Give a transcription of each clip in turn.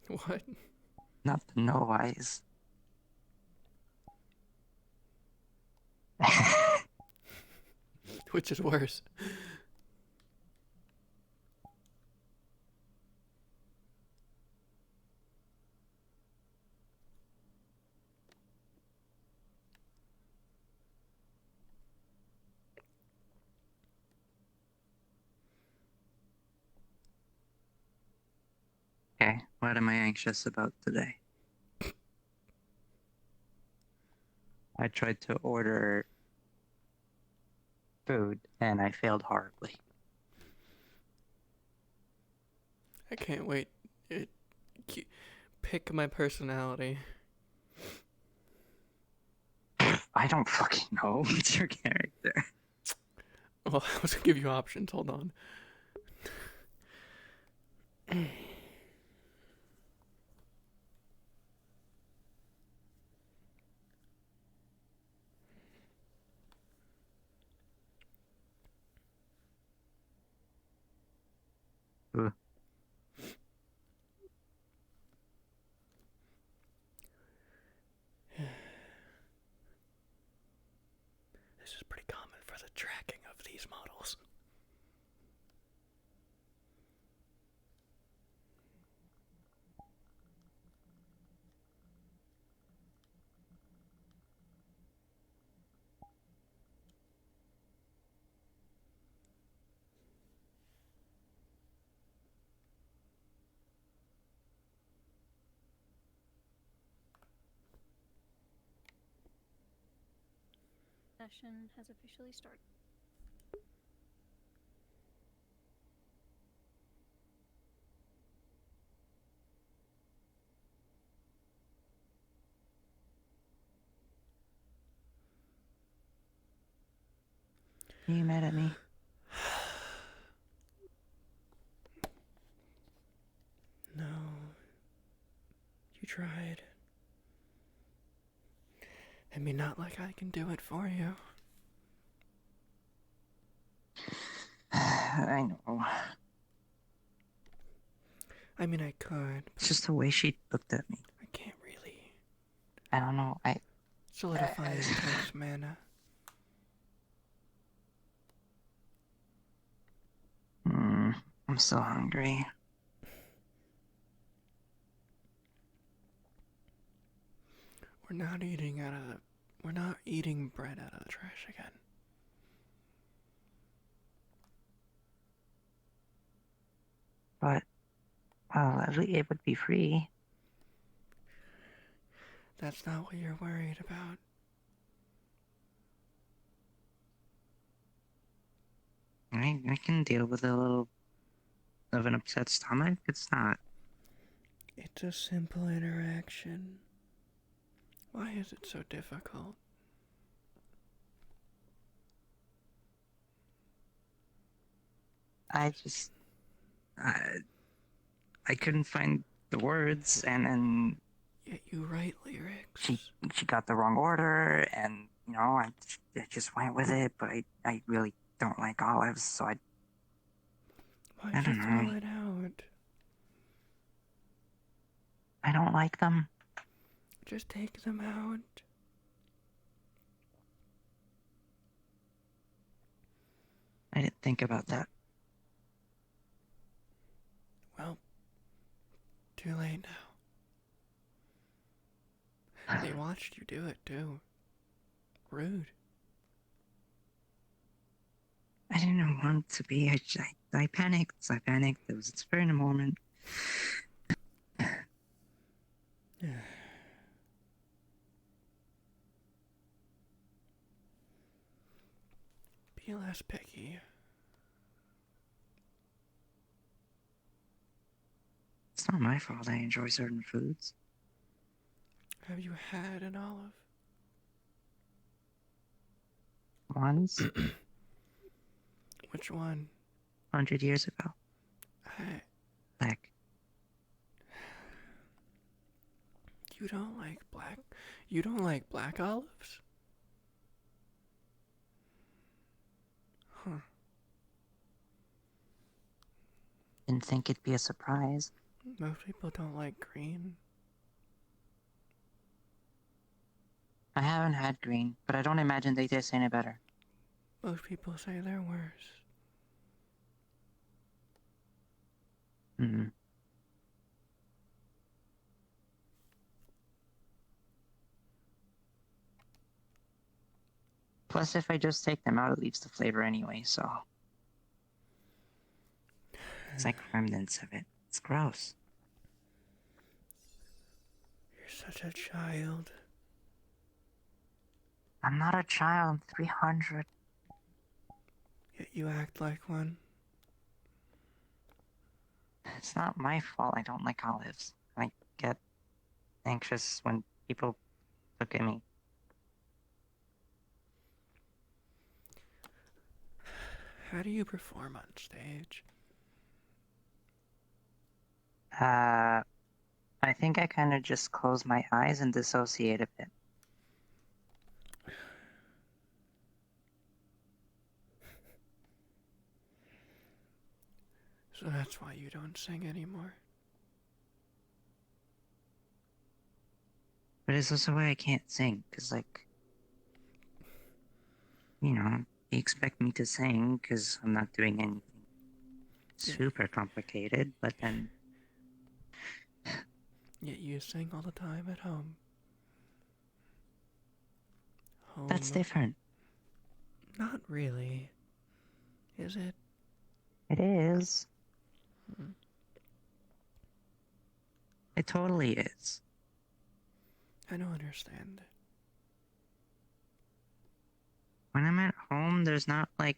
What? Nothing, no eyes. Which is worse? Okay, what am I anxious about today? I tried to order food and I failed horribly. I can't wait. It, pick my personality. I don't fucking know. What's your character? Well, I was gonna give you options. Hold on. Ugh. This is pretty common for the tracking of these models. Session has officially started. Are you mad at me? No. You tried. I mean, not like I can do it for you. I know. I mean, I could, It's but just the way she looked at me. I can't really I don't know. solidify your text, mana. Hmm, I'm so hungry. We're not eating bread out of the trash again. But, well, at least it would be free. That's not what you're worried about. I can deal with a little of an upset stomach. It's not. It's a simple interaction. Why is it so difficult? I just. I couldn't find the words, and then Yet you write she lyrics. she got the wrong order, and I just went with it. But I really don't like olives, so I Why'd you don't know. throw it out? I don't like them. Just take them out. I didn't think about that. Well, too late now. They watched you do it too. Rude. I didn't want to be. I panicked. I panicked. It was a spur in the moment. Be less picky. It's not my fault. I enjoy certain foods. Have you had an olive? Once, Which one? 100 years ago. I. Like, You don't like black. You don't like black olives? Huh. didn't think it'd be a surprise. Most people don't like green. I haven't had green, but I don't imagine they taste any better. Most people say they're worse. Hmm. Plus, if I just take them out, it leaves the flavor anyway, so... It's like remnants of it. It's gross. You're such a child. I'm not a child, I'm 300. Yet you act like one. It's not my fault I don't like olives. I get anxious when people look at me. How do you perform on stage? I think I kind of just close my eyes and dissociate a bit. So that's why you don't sing anymore. But it's also why I can't sing, because, like, you know, you expect me to sing because I'm not doing anything super complicated, but then... Yet you sing all the time at home. That's different. Not really. Is it? It is. It totally is. I don't understand. When I'm at home, there's not, like,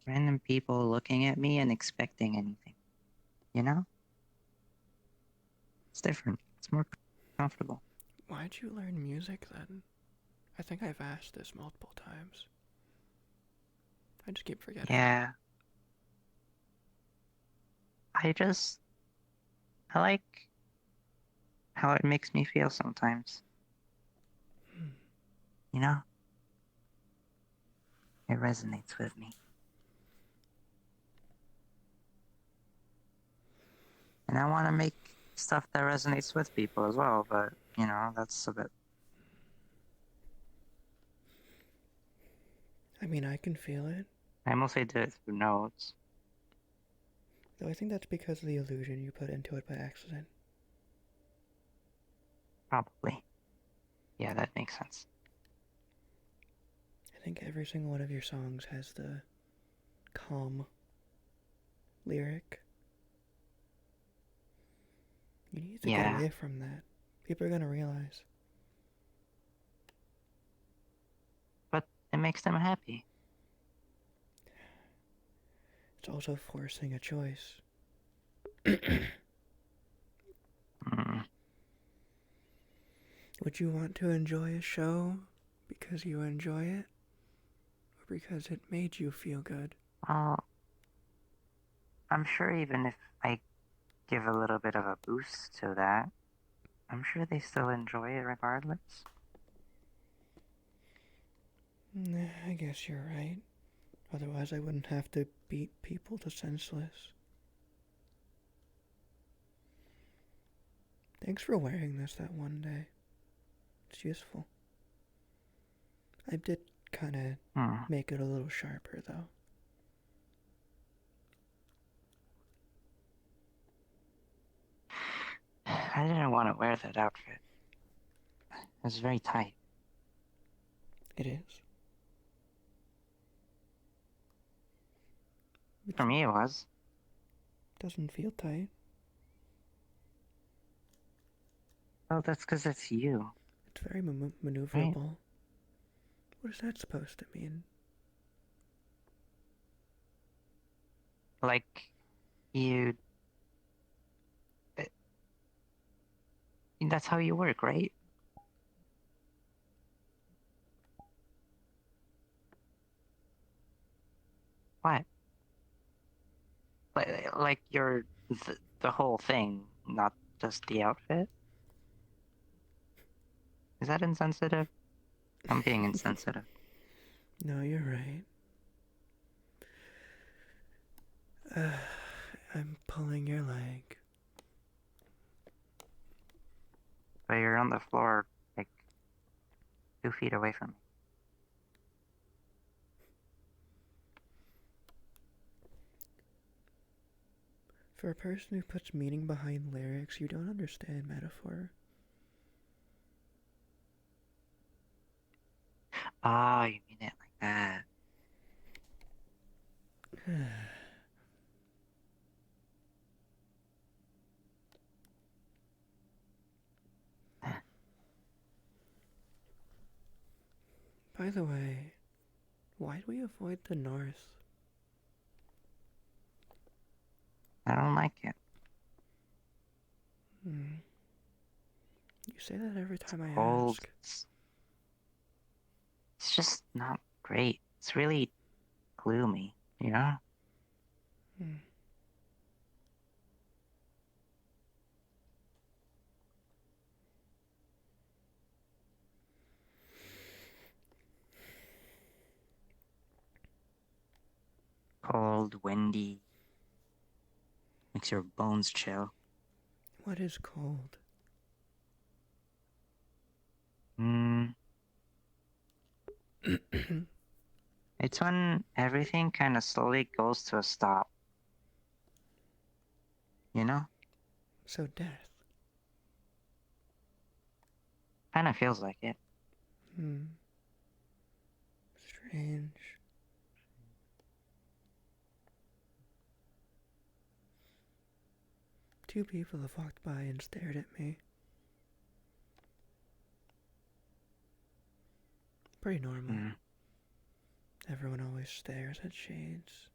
random people looking at me and expecting anything. You know? It's different. It's more comfortable. Why'd you learn music then? I think I've asked this multiple times. I just keep forgetting. Yeah. I like how it makes me feel sometimes. You know? It resonates with me. And I want to make stuff that resonates with people as well, but, you know, that's a bit... I mean, I can feel it. I mostly do it through notes. Though I think that's because of the illusion you put into it by accident. Probably. Yeah, that makes sense. I think every single one of your songs has the calm lyric. You need to get away from that. People are gonna realize. But it makes them happy. It's also forcing a choice. Would you want to enjoy a show because you enjoy it? Or because it made you feel good? Well, I'm sure even if I give a little bit of a boost to that, I'm sure they still enjoy it regardless. I guess you're right. Otherwise I wouldn't have to beat people to senseless. Thanks for wearing this that one day. It's useful. I did kinda make it a little sharper though. I didn't want to wear that outfit. It was very tight. It is. For me, it was. Doesn't feel tight. Well, that's because it's you. It's very maneuverable. Right? What is that supposed to mean? Like, you... That's how you work, right? What? Like you're the whole thing, not just the outfit? Is that insensitive? I'm being insensitive. No, you're right. I'm pulling your leg. but you're on the floor, like, 2 feet away from me. For a person who puts meaning behind lyrics, you don't understand metaphor. Oh, you mean it like that. By the way, why'd we avoid the north? I don't like it. You say that every time I Cold. ask. It's just not great. It's really gloomy, you know? Cold, windy. Makes your bones chill. What is cold? It's when everything kind of slowly goes to a stop. You know? So death. Kind of feels like it. Strange. Two people have walked by and stared at me. Pretty normal. Everyone always stares at shades.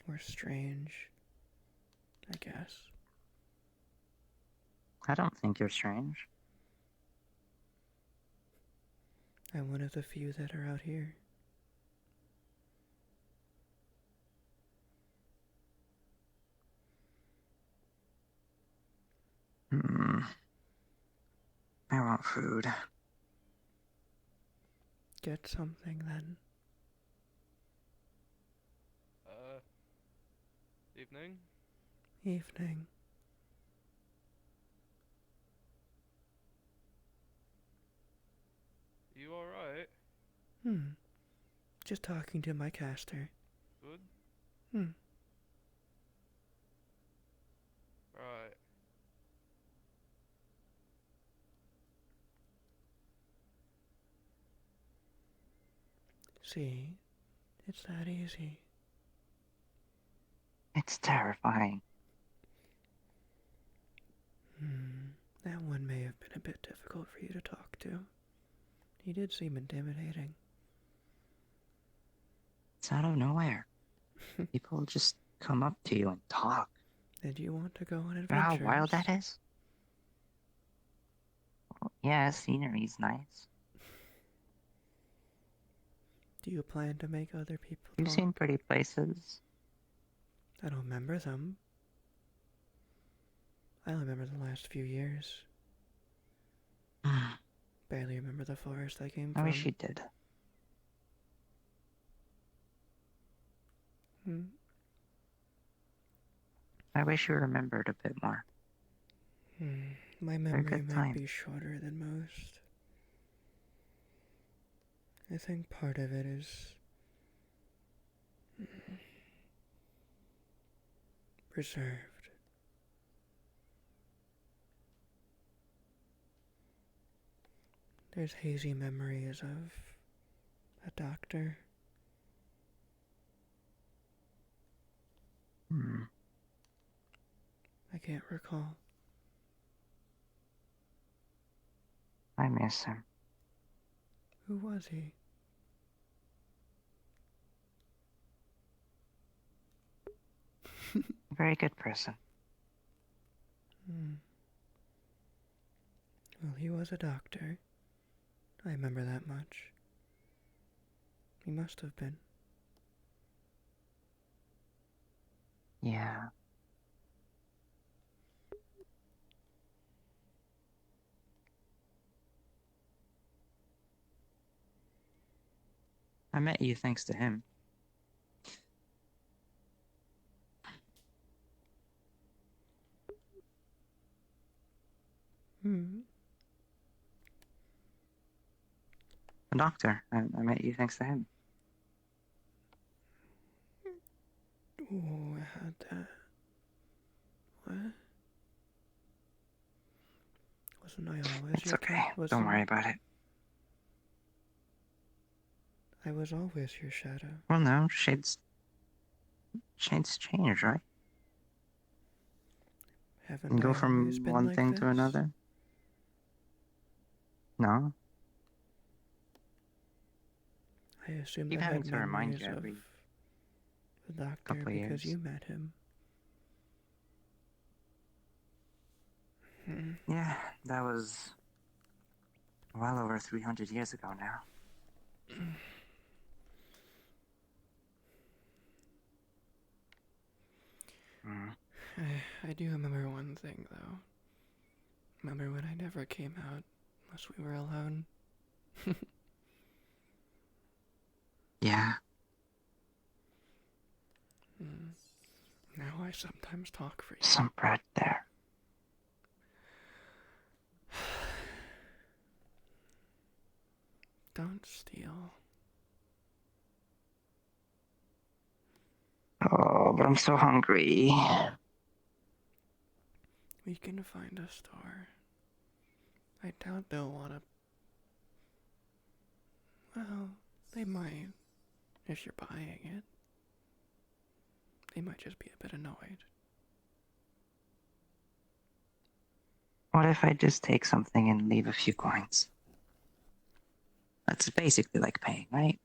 We're strange, I guess. I don't think you're strange. I'm one of the few that are out here. I want food. Get something then. Evening. Evening. You alright? Just talking to my caster. Good? Right. See, it's that easy. It's terrifying. That one may have been a bit difficult for you to talk to. He did seem intimidating. It's out of nowhere. People just come up to you and talk. Did you want to go on You know adventures? how wild that is? Well, yeah, scenery's nice. Do you plan to make other people You've talk? seen pretty places. I don't remember them. I only remember the last few years. Barely remember the forest I came I from. wish you did. I wish you remembered a bit more. My memory might time. be shorter than most. I think part of it is preserved. There's hazy memories of a doctor. I can't recall. I miss him. Who was he? A very good person. Well, he was a doctor. I remember that much. He must have been. Yeah. I met you thanks to him. The doctor. I met you thanks to him. Oh, I had that. What? Wasn't I always It's your okay. cat? Don't worry about it. I was always your shadow. Well, no, shades change, right? Haven't You go I always from been one like thing this? to another. No, I assumed keep I having had to remind memories you of every the doctor couple of because years. you met him. Yeah, that was well over 300 years ago now. Mm. I do remember one thing, though. Remember when I never came out unless we were alone? Yeah. Now I sometimes talk for you. Some bread there. Don't steal. Oh, but I'm so hungry. We can find a store. I doubt they'll want to. Well, they might. If you're buying it. They might just be a bit annoyed. What if I just take something and leave a few coins? That's basically like paying, right?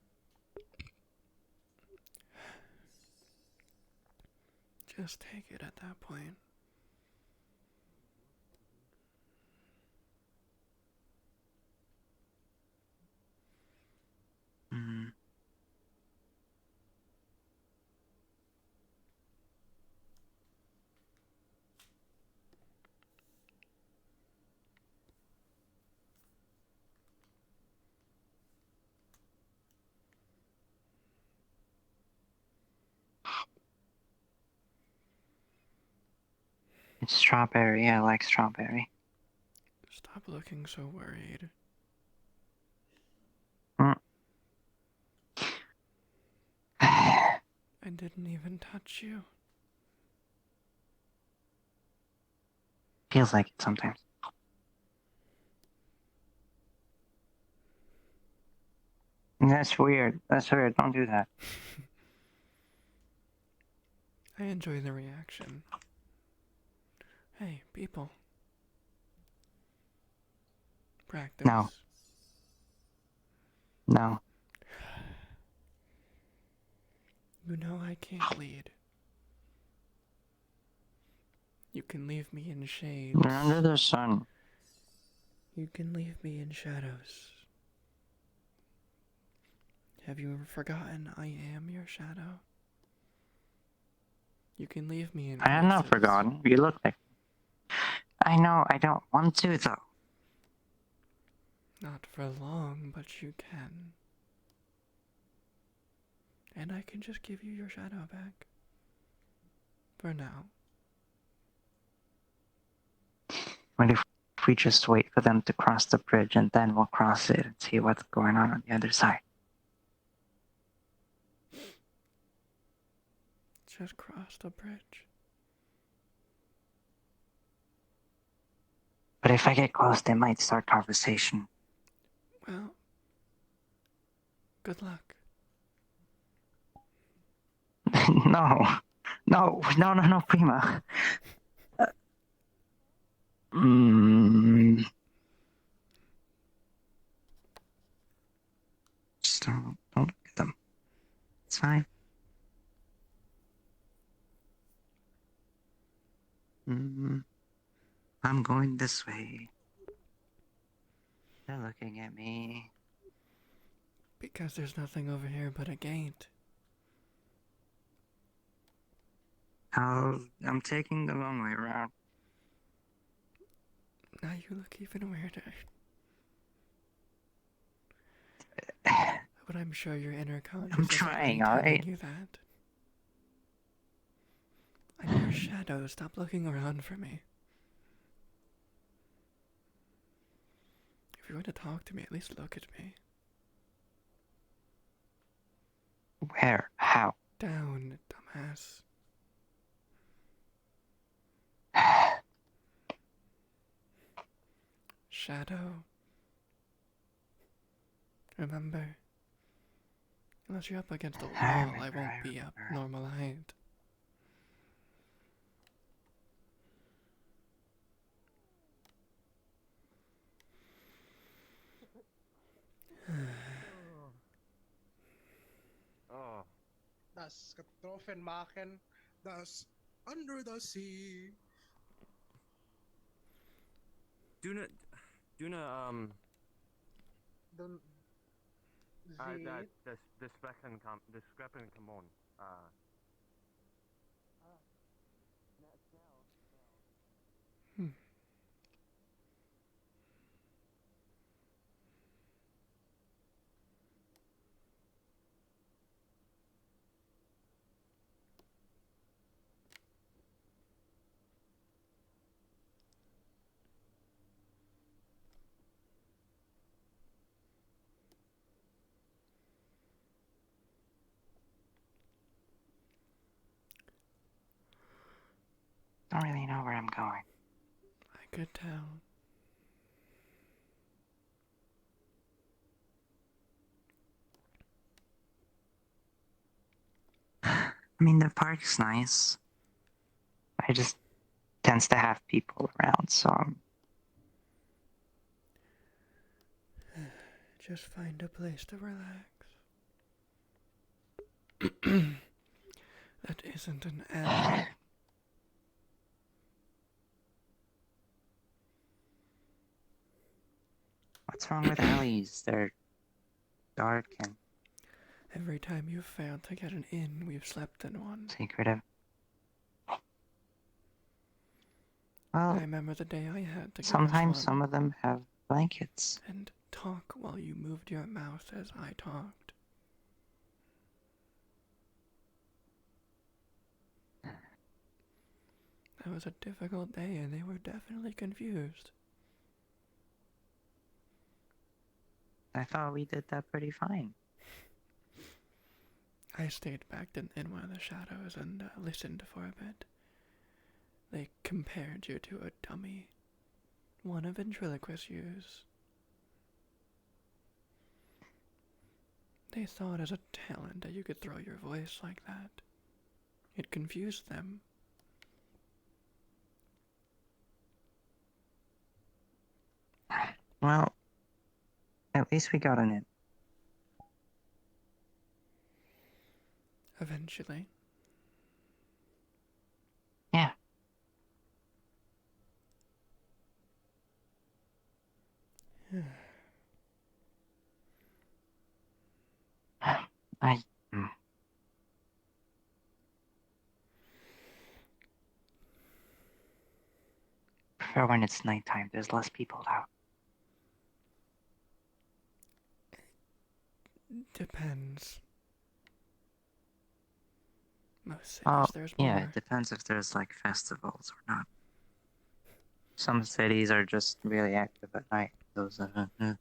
Just take it at that point. Mm. It's strawberry. I like strawberry. Stop looking so worried. Mm. I didn't even touch you. Feels like it sometimes. That's weird. That's weird. Don't do that. I enjoy the reaction. Hey, people. Practice. No. No. You know I can't lead. You can leave me in shades. You're under the sun. You can leave me in shadows. Have you ever forgotten I am your shadow? You can leave me in I have not places. forgotten. You look like. I know. I don't want to though. Not for long, but you can. And I can just give you your shadow back. For now. What if we just wait for them to cross the bridge and then we'll cross it and see what's going on the other side? Just cross the bridge. But if I get close, they might start conversation. Well, good luck. No. No, Prima. Just don't look at them. It's fine. I'm going this way. They're looking at me. Because there's nothing over here but a gate. I'm taking the long way around. Now you look even weirder. But I'm sure your inner conscious I'm is trying, already telling alright? you that. I'm your shadow. Stop looking around for me. If you're going to talk to me, at least look at me. Where? How? Down, dumbass. Shadow. Remember? Unless you're up against a wall, I won't be up normal height. Oh. Das getroffen machen, das under the sea. Duna, Don't the Sprechen Common. Don't really know where I'm going. I could tell. I mean, the park's nice. I just tends to have people around, so Just find a place to relax. That isn't an alley. What's wrong with alleys? They're dark and Every time you've failed to get an inn, we've slept in one. secretive. I Well, remember the day I had to give us sometimes one. some of them have blankets. And talk while you moved your mouth as I talked. That was a difficult day and they were definitely confused. I thought we did that pretty fine. I stayed back in one of the shadows and listened for a bit. They compared you to a dummy. One a ventriloquist use. They saw it as a talent that you could throw your voice like that. It confused them. Well, at least we got an in. Eventually. Yeah. I... prefer when it's nighttime. There's less people out. Depends. Most Oh, cities there's more. yeah, it depends if there's, like, festivals or not. Some cities are just really active at night. Those, they're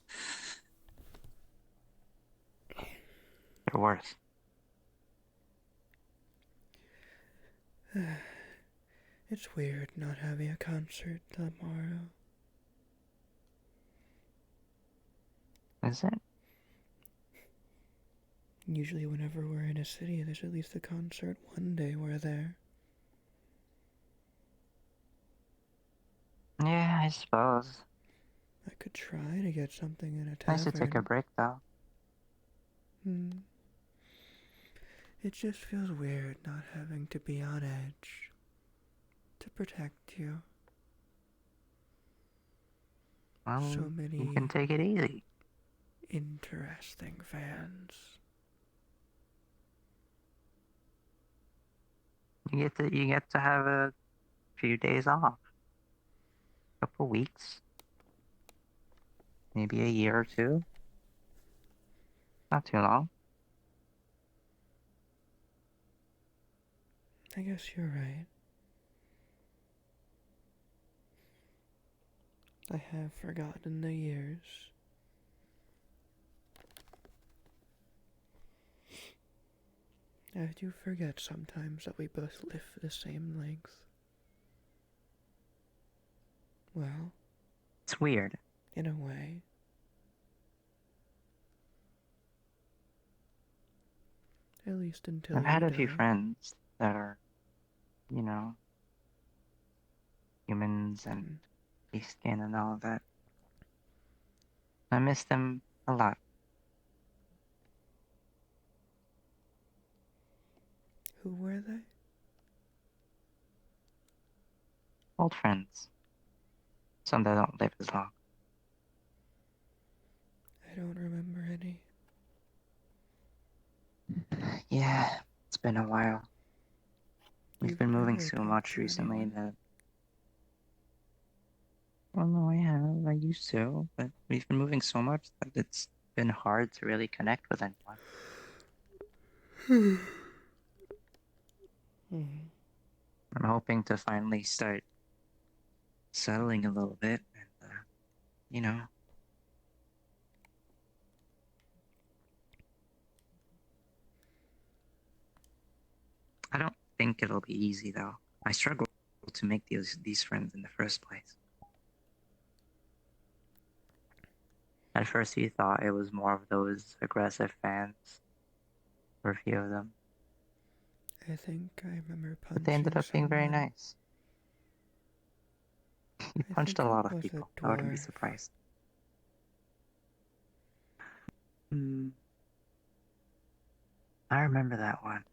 worse. It's weird not having a concert tomorrow. Is it? Usually whenever we're in a city, there's at least a concert one day we're there. Yeah, I suppose. I could try to get something in a tavern. Nice to take a break, though. It just feels weird not having to be on edge to protect you. Well, So many you can take it easy. interesting fans. You get to have a few days off. A couple weeks. Maybe a year or two. Not too long. I guess you're right. I have forgotten the years. I do forget sometimes that we both lift the same length. Well, It's weird. in a way. At least until I've had you a few die. friends that are, you know, humans and face skin and all of that. I miss them a lot. Who were they? Old friends. Some that don't live as long. I don't remember any. Yeah, it's been a while. We've You've been moving never so talked much to recently anyone. that. Well, no, I have. I used to, but we've been moving so much that it's been hard to really connect with anyone. I'm hoping to finally start settling a little bit and, you know. I don't think it'll be easy, though. I struggle to make these friends in the first place. At first, you thought it was more of those aggressive fans, or a few of them, I think I remember punching but they ended up being very someone. nice. You I punched think a it lot of was people. a I wouldn't be dwarf. surprised. Hmm. I remember that one.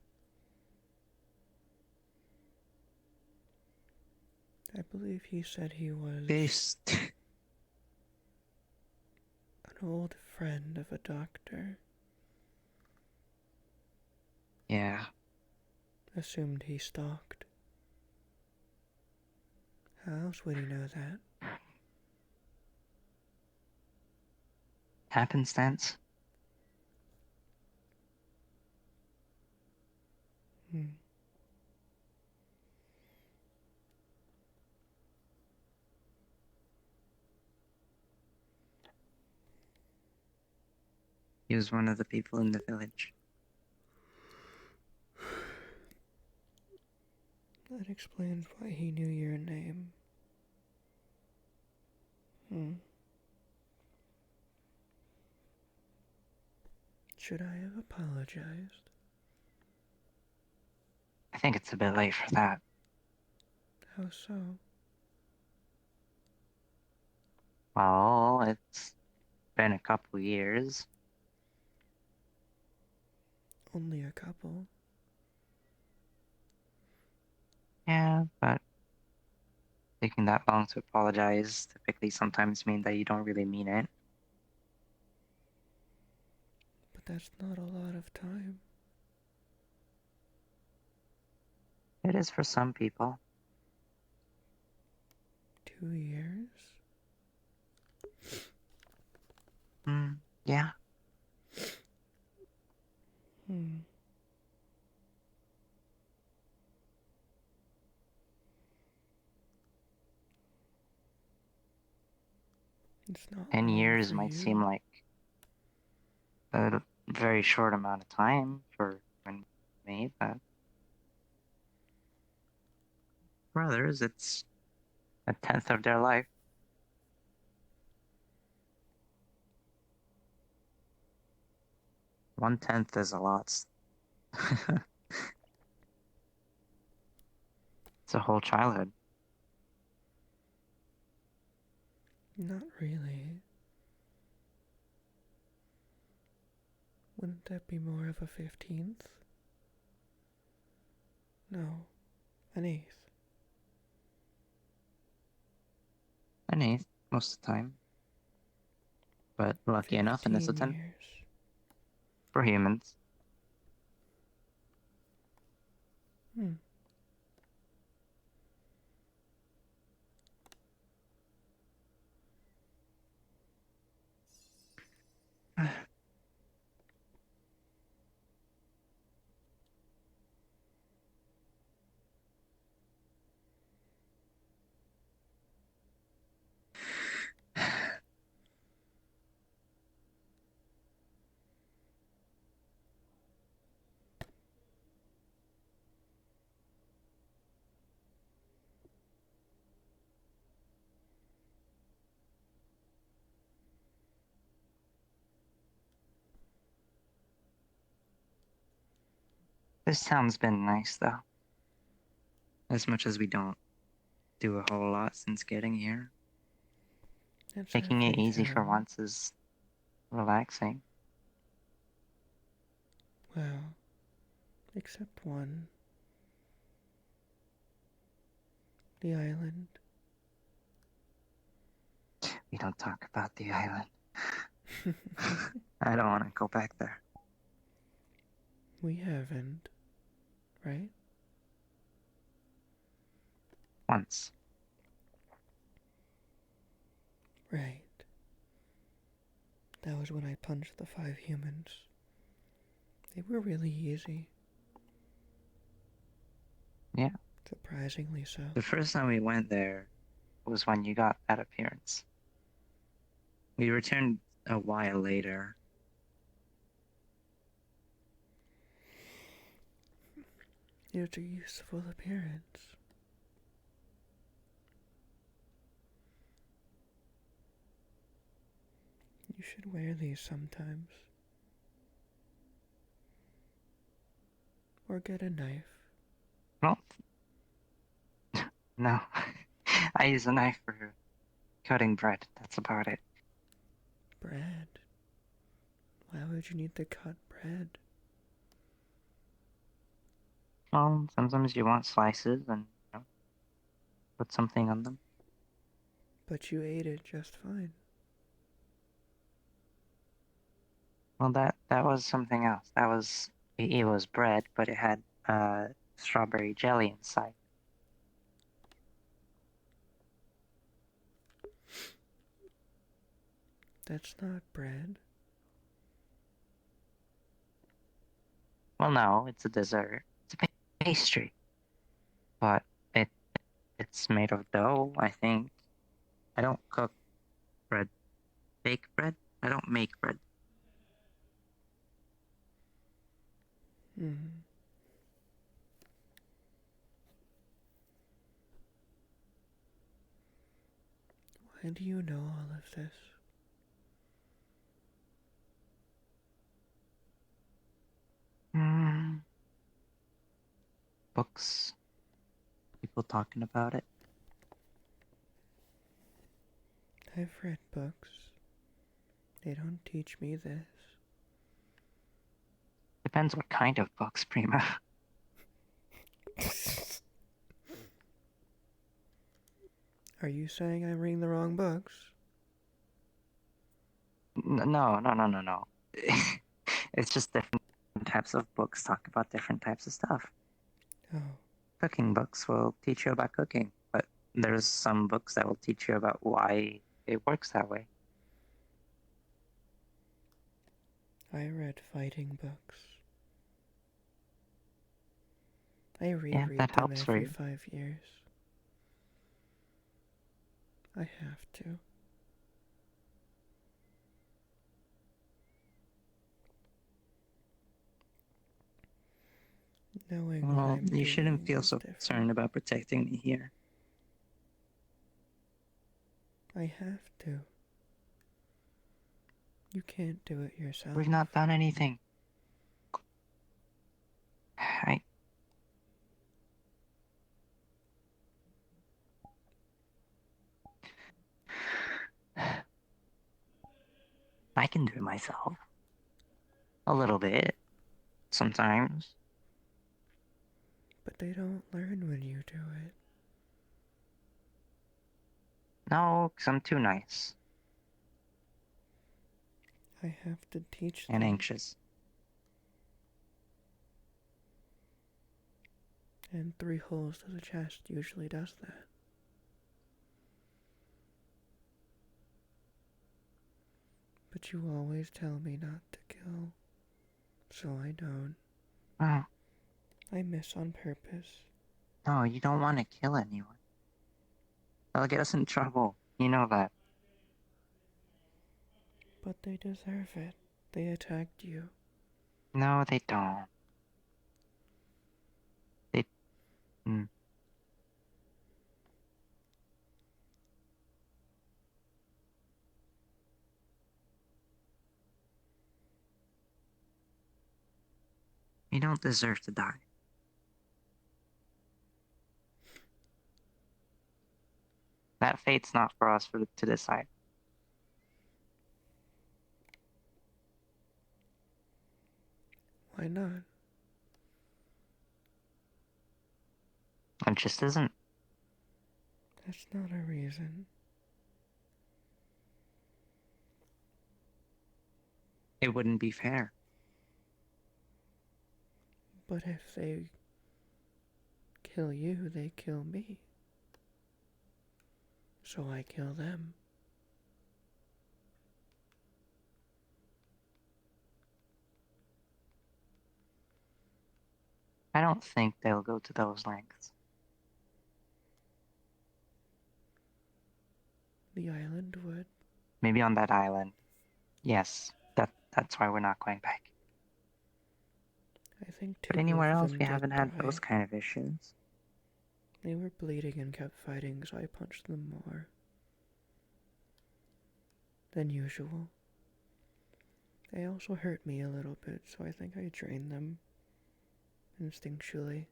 I believe he said he was Based. an old friend of a doctor. Yeah. Assumed he stalked. How else would he know that? Happenstance. He was one of the people in the village. That explains why he knew your name. Should I have apologized? I think it's a bit late for that. How so? Well, it's been a couple years. Only a couple. Yeah, but taking that long to apologize typically sometimes mean that you don't really mean it. But that's not a lot of time. It is for some people. 2 years? Yeah. It's not 10 long years for might you. seem like a very short amount of time for me, but for others, it's a tenth of their life. One-tenth is a lot. It's a whole childhood. Not really. Wouldn't that be more of a 15th? No, an 8th. An eighth, most of the time. But lucky enough, and it's a 15 tenth years. for humans. This town's been nice, though. As much as we don't do a whole lot since getting here. That's Making it every easy for town. once is relaxing. Well, except one. The island. We don't talk about the island. I don't want to go back there. We haven't, right? Once. Right. That was when I punched the 5 humans. They were really easy. Yeah. Surprisingly so. The first time we went there was when you got that appearance. We returned a while later. It's a useful appearance. You should wear these sometimes. Or get a knife. Well, no. I use a knife for cutting bread. That's about it. Bread. Why would you need to cut bread? Well, sometimes you want slices and put something on them. But you ate it just fine. Well, that was something else. It was bread, but it had strawberry jelly inside. That's not bread. Well, no, it's a dessert. It's a pastry, but it's made of dough, I think. I don't cook bread. Bake bread? I don't make bread. Hmm. Why do you know all of this? Books. People talking about it. I've read books. They don't teach me this. Depends what kind of books, Prima. Are you saying I'm reading the wrong books? No. It's just different types of books talk about different types of stuff. Oh, Cooking books will teach you about cooking, but there's some books that will teach you about why it works that way. I read fighting books. I Yeah, reread that them helps for every you. 5 years. I have to. Knowing what Well, I'm you shouldn't doing feel is so different. concerned about protecting me here. I have to. You can't do it yourself. We've not done anything. I can do it myself. A little bit. Sometimes. But they don't learn when you do it. No, 'cause I'm too nice I have to teach and them. anxious. And 3 holes to the chest usually does that. But you always tell me not to kill. So I don't. Oh, I miss on purpose. no, you don't want to kill anyone. That'll get us in trouble. You know that. But they deserve it. They attacked you. No, they don't. They. You don't deserve to die. That fate's not for us to decide. Why not? It just isn't. That's not a reason. It wouldn't be fair. But if they kill you, they kill me. So I kill them. I don't think they'll go to those lengths. The island would. Maybe on that island. Yes, that's why we're not going back. I think two But anywhere of else, them we did haven't had die. those kind of issues. They were bleeding and kept fighting, so I punched them more than usual. They also hurt me a little bit, so I think I drained them instinctually.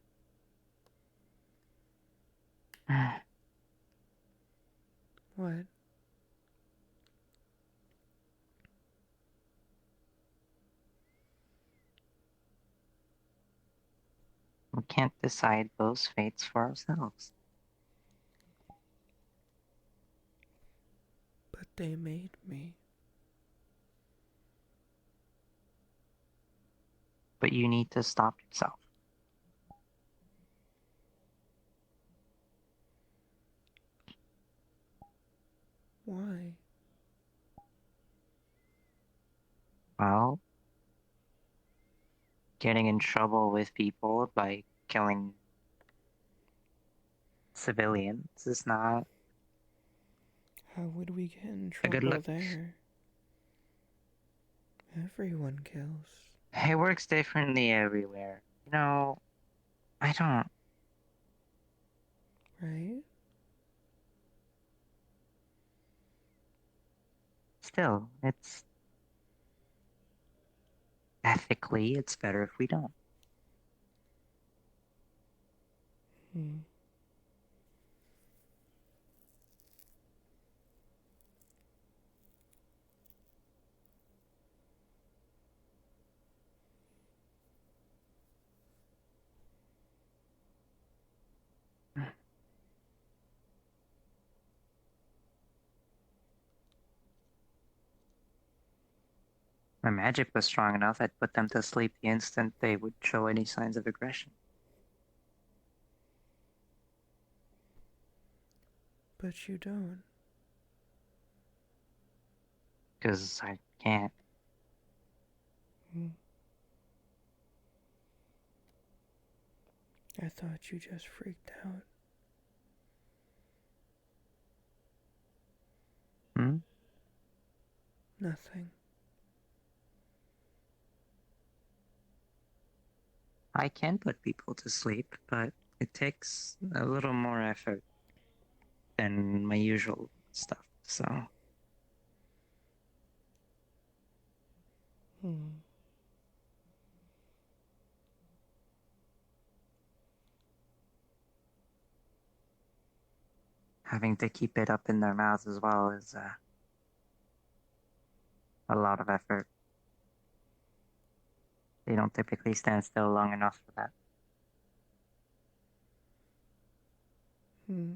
What? We can't decide those fates for ourselves. But they made me. But you need to stop yourself. Why? Well, getting in trouble with people by killing civilians is not How would we get in a good trouble look. there? Everyone kills. It works differently everywhere. You know, I don't. Right? Still, it's ethically, it's better if we don't. Hmm. My magic was strong enough, I'd put them to sleep the instant they would show any signs of aggression. But you don't. Because I can't. Hmm. I thought you just freaked out. Hmm? Nothing. I can put people to sleep, but it takes a little more effort than my usual stuff, so. Hmm. Having to keep it up in their mouths as well is a lot of effort. They don't typically stand still long enough for that. Hmm.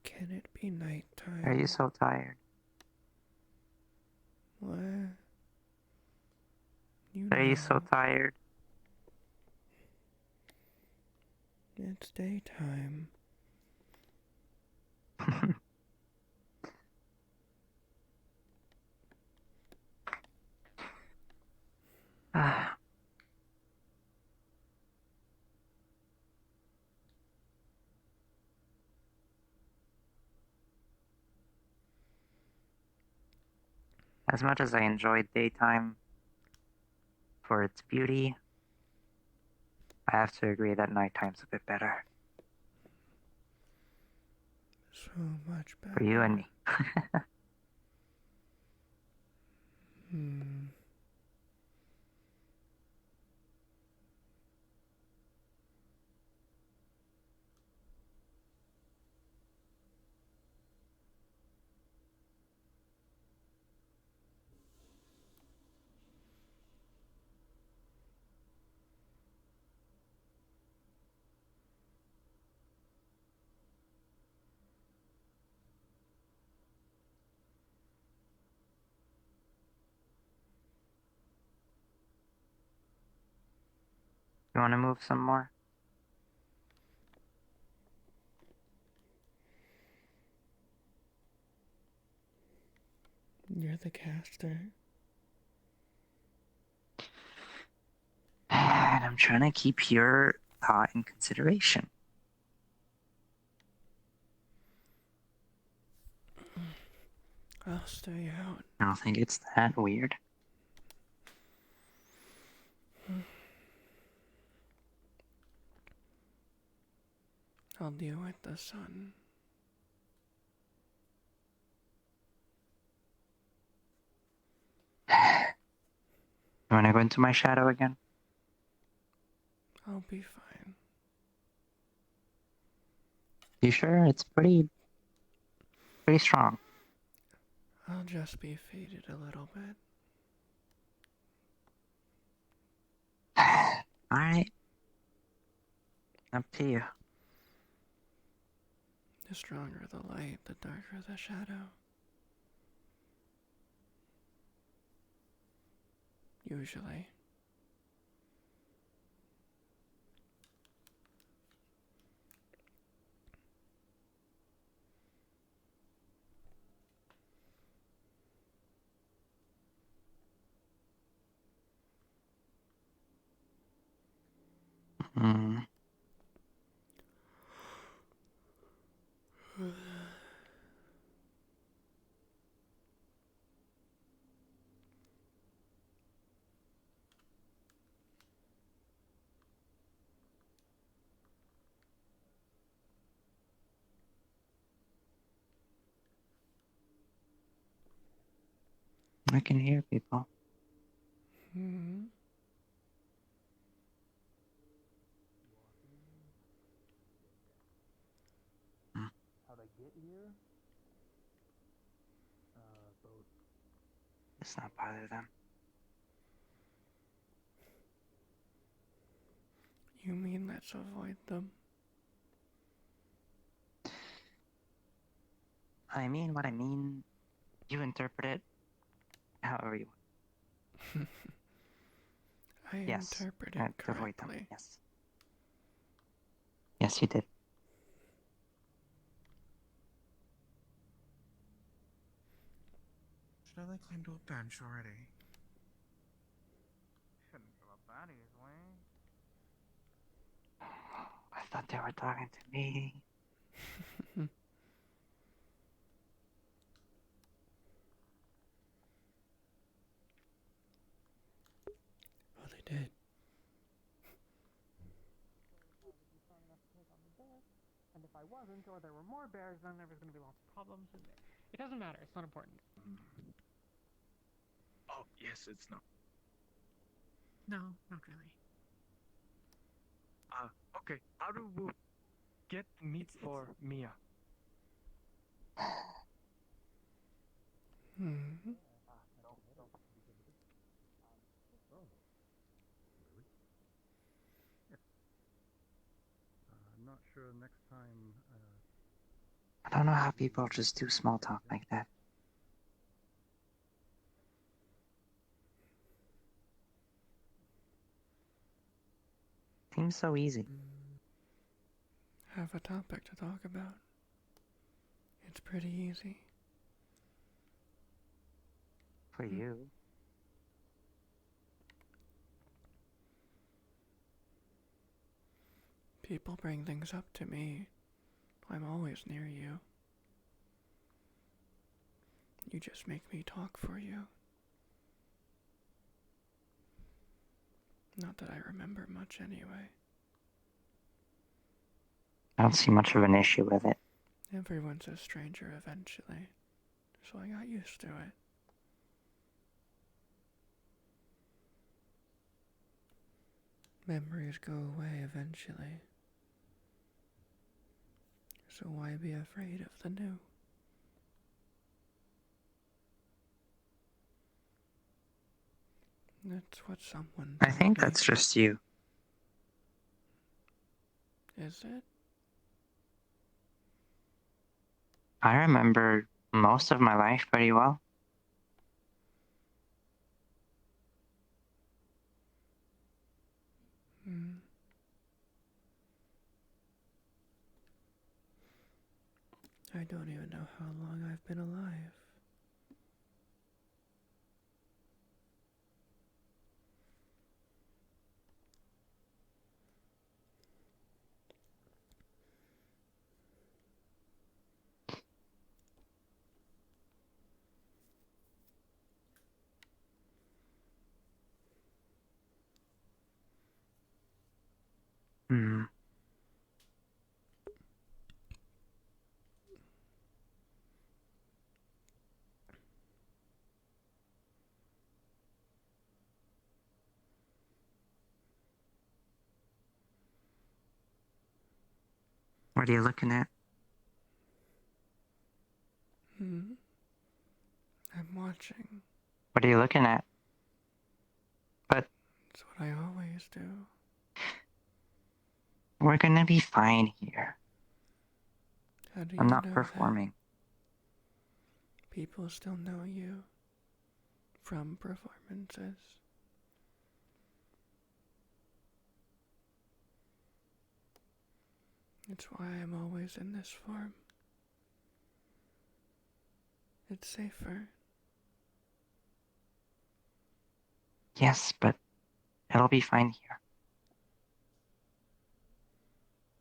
Can it be nighttime? Are you so tired? What? You Are you so know, tired? it's daytime. Ah, As much as I enjoyed daytime for its beauty, I have to agree that nighttime's a bit better. So much better. For you and me. Hmm. You want to move some more? You're the caster. And I'm trying to keep your thought in consideration. I'll stay out. I don't think it's that weird. I'll deal with the sun. You want to go into my shadow again? I'll be fine. You sure? It's pretty strong. I'll just be faded a little bit. Alright. Up to you. The stronger the light, the darker the shadow. Usually. Hmm. I can hear people. Hmm. How'd I get here? Boat. Let's not bother them. You mean let's avoid them? I mean what I mean. You interpret it however you want. I Yes. interpret To it avoid them. correctly. Yes. Yes, you did. Should I like climb to a bench already? Shouldn't give up that easily. I thought they were talking to me. Oh, they did. And if I wasn't, or there were more bears, then there was going to be lots of problems. And it doesn't matter. It's not important. Oh, yes, it's not. No, not really. Okay. How do we get meat for Mia? Hmm. I'm not sure next time. I don't know how people just do small talk like that. Seems so easy. Have a topic to talk about. It's pretty easy. For you. People bring things up to me. I'm always near you. You just make me talk for you. Not that I remember much anyway. I don't see much of an issue with it. Everyone's a stranger eventually, so I got used to it. Memories go away eventually, so why be afraid of the new? That's what someone I told think me. that's just you. Is it? I remember most of my life pretty well. Hmm. I don't even know how long I've been alive. Hmm. What are you looking at? Hmm? I'm watching. What are you looking at? But It's what I always do. we're gonna be fine here. How do I'm you not know that? performing. People still know you from performances. It's why I'm always in this form. It's safer. Yes, but it'll be fine here.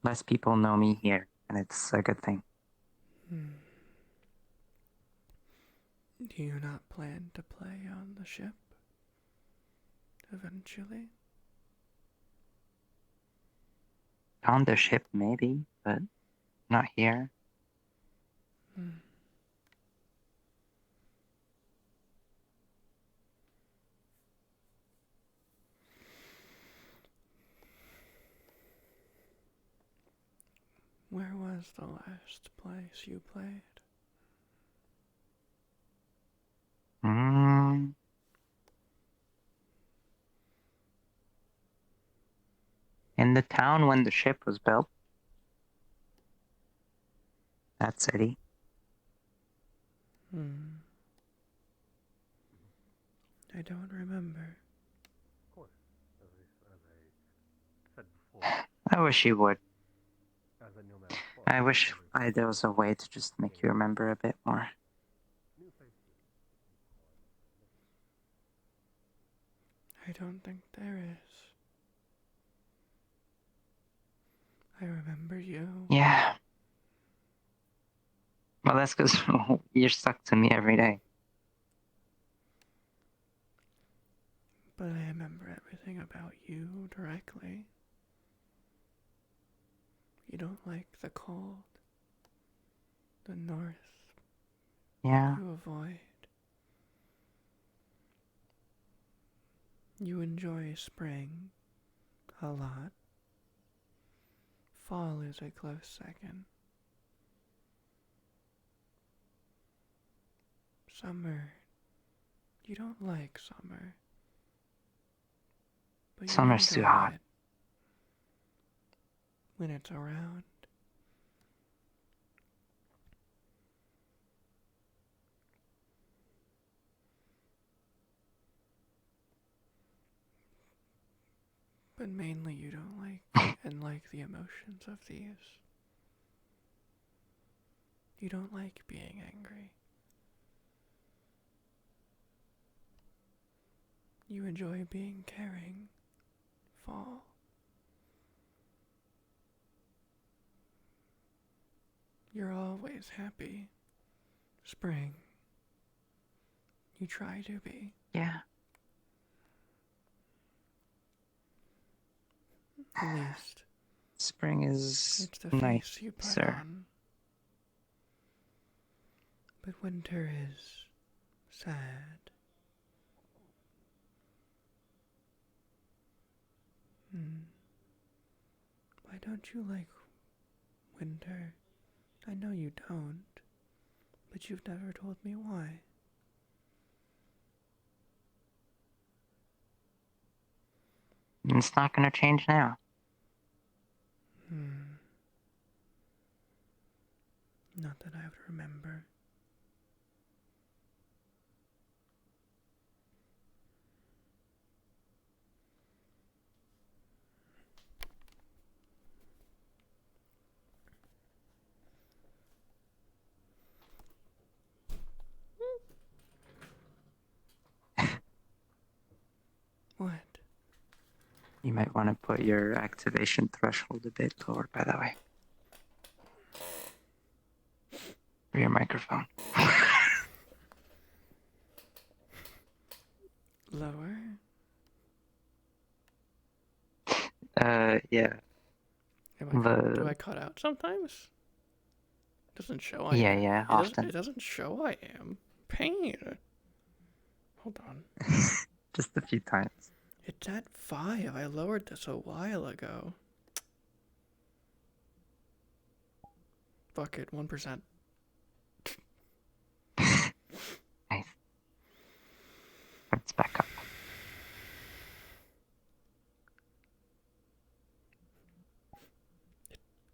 Less people know me here, and it's a good thing. Hmm. Do you not plan to play on the ship? Eventually? On the ship, maybe, but not here. Hmm. Where was the last place you played? Hmm. In the town when the ship was built. That city. Hmm. I don't remember. Of course, as I said before, I wish you would. as a nomad explorer, I wish every there was a way to just make you remember a bit more. new faces. I don't think there is. I remember you. Yeah. Well, that's because you're stuck to me every day. But I remember everything about you directly. You don't like the cold, the north. Yeah. You avoid. You enjoy spring a lot. Fall is a close second. Summer. You don't like summer. But you Summer's too enjoy hot. it when it's around. But mainly you don't like and like the emotions of these. You don't like being angry. You enjoy being caring. Fall. You're always happy. Spring. You try to be. Yeah. At least Spring is it's the nice, face you put sir. on. But winter is sad. Why don't you like winter? I know you don't, but you've never told me why. It's not gonna change now. Not that I would remember. What? You might want to put your activation threshold a bit lower, by the way. For your microphone. Lower? Yeah. Do I cut out sometimes? Doesn't show I Yeah, am. yeah, often. It doesn't show I am. Pain. Hold on. Just a few times. It's at 5. I lowered this a while ago. Fuck it, 1%. Nice. It's back up.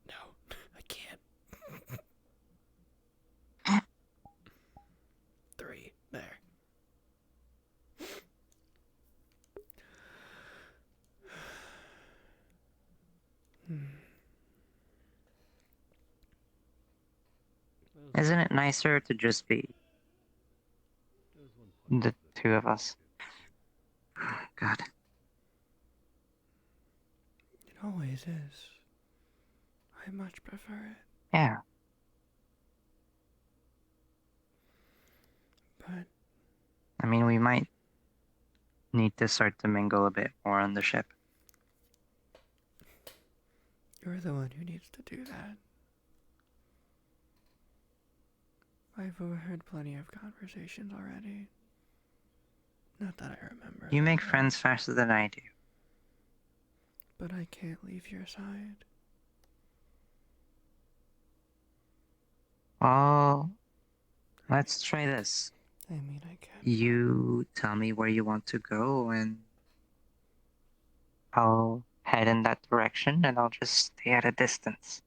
No, I can't. 3. There. Isn't it nicer to just be the two of us? God. It always is. I much prefer it. Yeah. But I mean, we might need to start to mingle a bit more on the ship. you're the one who needs to do that. I've overheard plenty of conversations already. Not that I remember. You them, make though. friends faster than I do. But I can't leave your side. Well, let's try this. I mean, I can. You tell me where you want to go, and I'll head in that direction, and I'll just stay at a distance.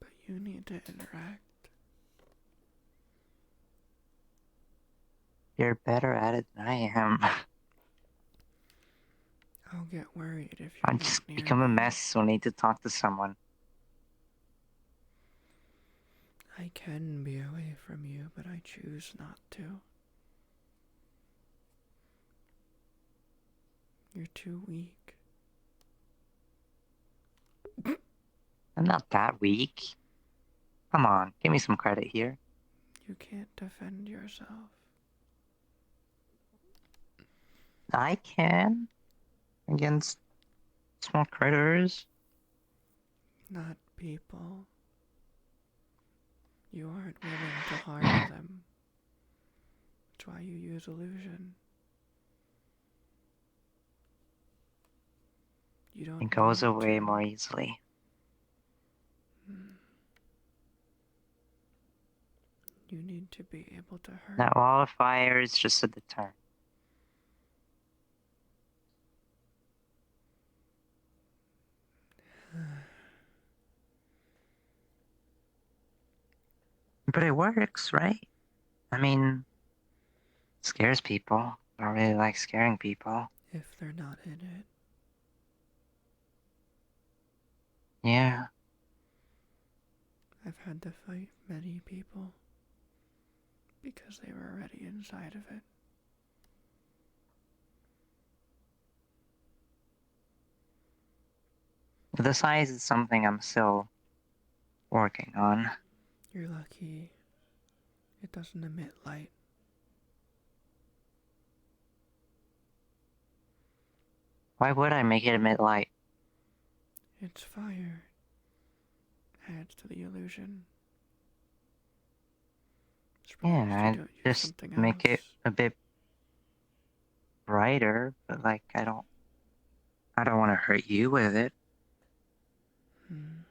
But you need to interact. You're better at it than I am. I'll get worried if you're I'll not just near become a me. mess, so I need to talk to someone. I can be away from you, but I choose not to. You're too weak. I'm not that weak. Come on, give me some credit here. You can't defend yourself. I can. Against small critters. Not people. You aren't willing to harm them. That's why you use illusion. You don't It goes need away to. more easily. You need to be able to hurt. That wall of fire is just a deterrent. But it works, right? I mean, it scares people. I don't really like scaring people. If they're not in it. Yeah. I've had to fight many people because they were already inside of it. The size is something I'm still working on. You're lucky it doesn't emit light. Why would I make it emit light? It's fire. Adds to the illusion. Surprised Yeah, you I don't use just something make it else. a bit brighter, but like I don't want to hurt you with it. Hmm.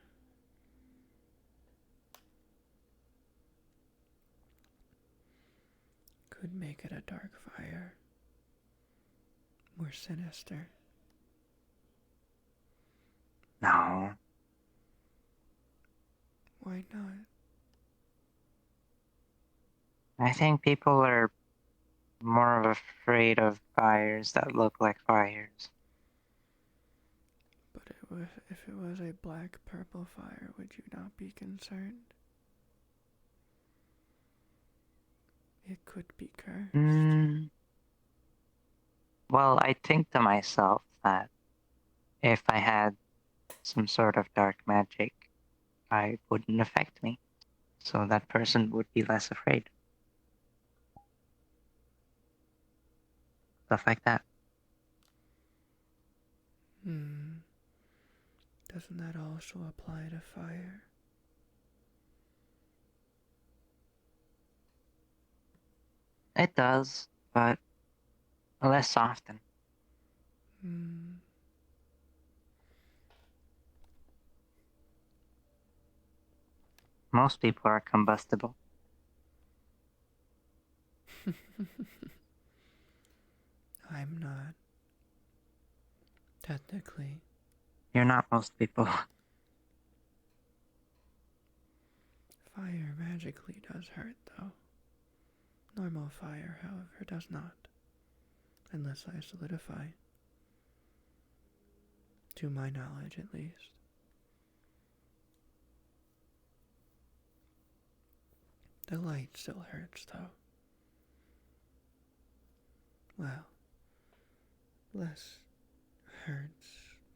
Could make it a dark fire. More sinister. No. Why not? I think people are more afraid of fires that look like fires. But if it was a black purple fire, would you not be concerned? It could be cursed. Well, I think to myself that if I had some sort of dark magic, it wouldn't affect me. So that person would be less afraid. Stuff like that. Hmm. Doesn't that also apply to fire? It does, but less often. Hmm. Most people are combustible. I'm not. Technically. You're not most people. Fire magically does hurt, though. Normal fire, however, does not. Unless I solidify. To my knowledge, at least. The light still hurts, though. Well, less hurts,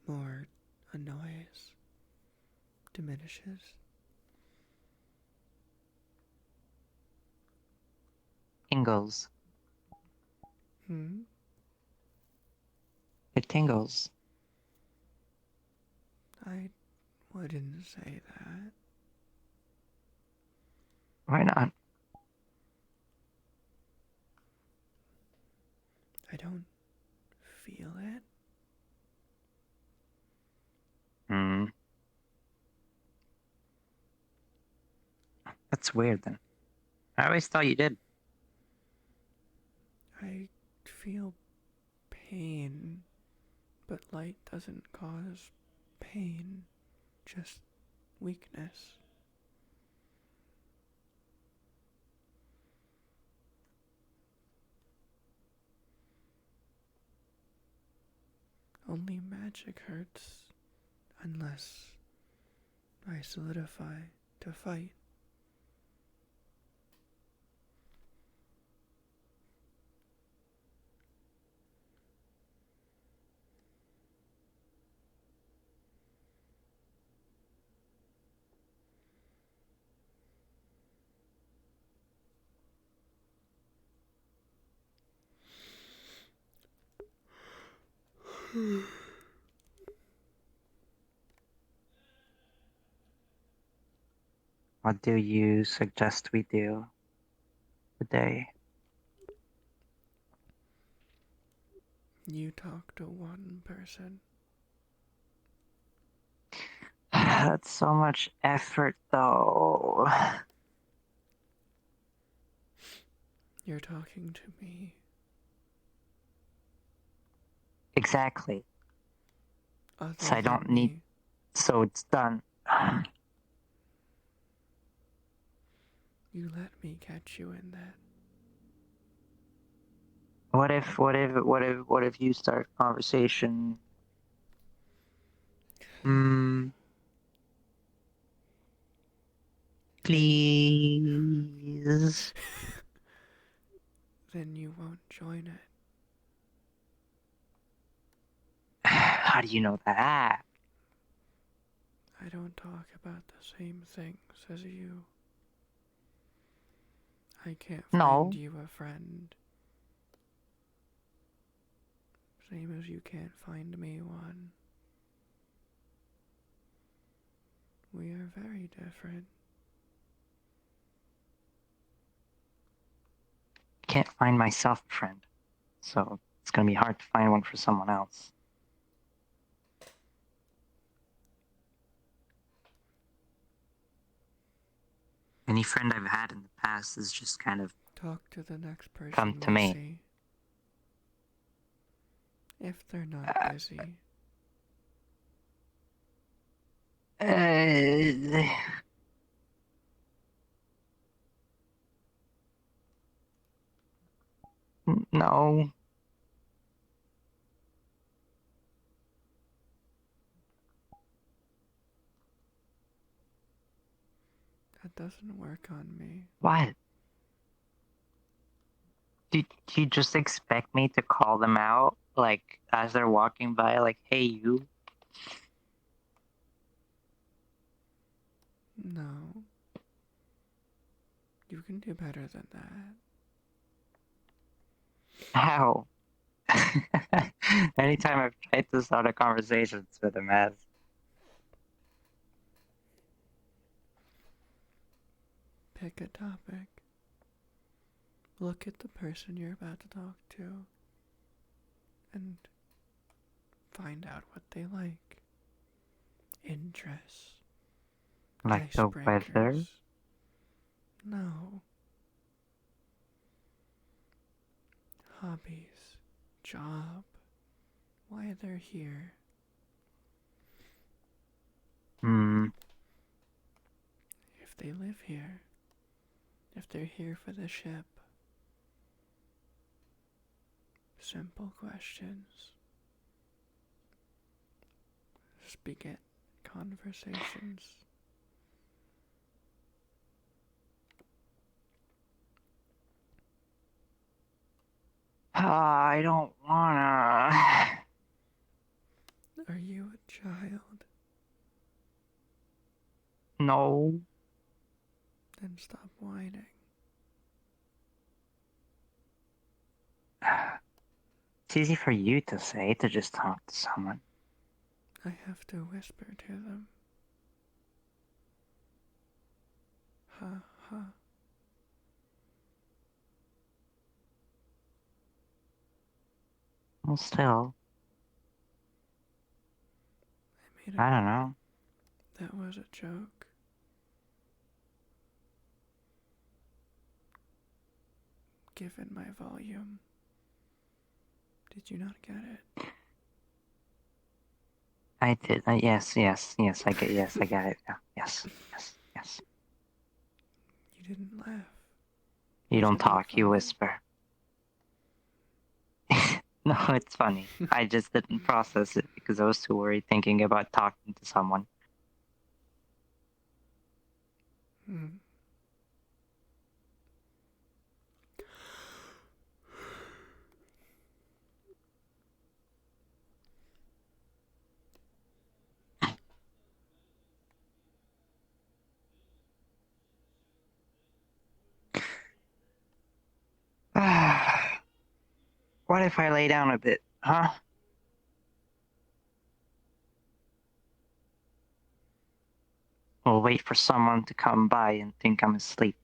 more annoys, diminishes. Tingles. Hmm? It tingles. I wouldn't say that. Why not? I don't feel it. That's weird then. I always thought you did. I feel pain, but light doesn't cause pain, just weakness. Only magic hurts unless I solidify to fight. What do you suggest we do today? You talk to one person. That's so much effort though. You're talking to me. Exactly. Other So I don't than need, me. so it's done. You let me catch you in that. What if you start a conversation? Please. Then you won't join it. How do you know that? I don't talk about the same things as you. I can't find No. you a friend. Same as you can't find me one. We are very different. Can't find myself a friend, so it's gonna be hard to find one for someone else. Any friend I've had in the past is just kind of Talk to the next person come to you me. see. If they're not busy. No. That doesn't work on me. What? Do you just expect me to call them out, like, as they're walking by, like, hey, you? No. You can do better than that. How? Anytime I've tried to start a conversation with them as Pick a topic. Look at the person you're about to talk to and find out what they like. Interests. like the weather. Icebreakers. No. Hobbies. Job. Why they're here. If they live here. If they're here for the ship. Simple questions. Speak it. Conversations. I don't wanna. Are you a child? No. Then stop whining. It's easy for you to say, to just talk to someone. I have to whisper to them. Ha ha. Well, still, I made I a. don't know. That was a joke. Given my volume. Did you not get it? I did. Yes, I get. Yes, I got it. Yeah. Yes. You didn't laugh. You don't Wasn't it talk. You funny? whisper. No, it's funny. I just didn't process it because I was too worried thinking about talking to someone. Hmm. What if I lay down a bit, huh? We'll wait for someone to come by and think I'm asleep.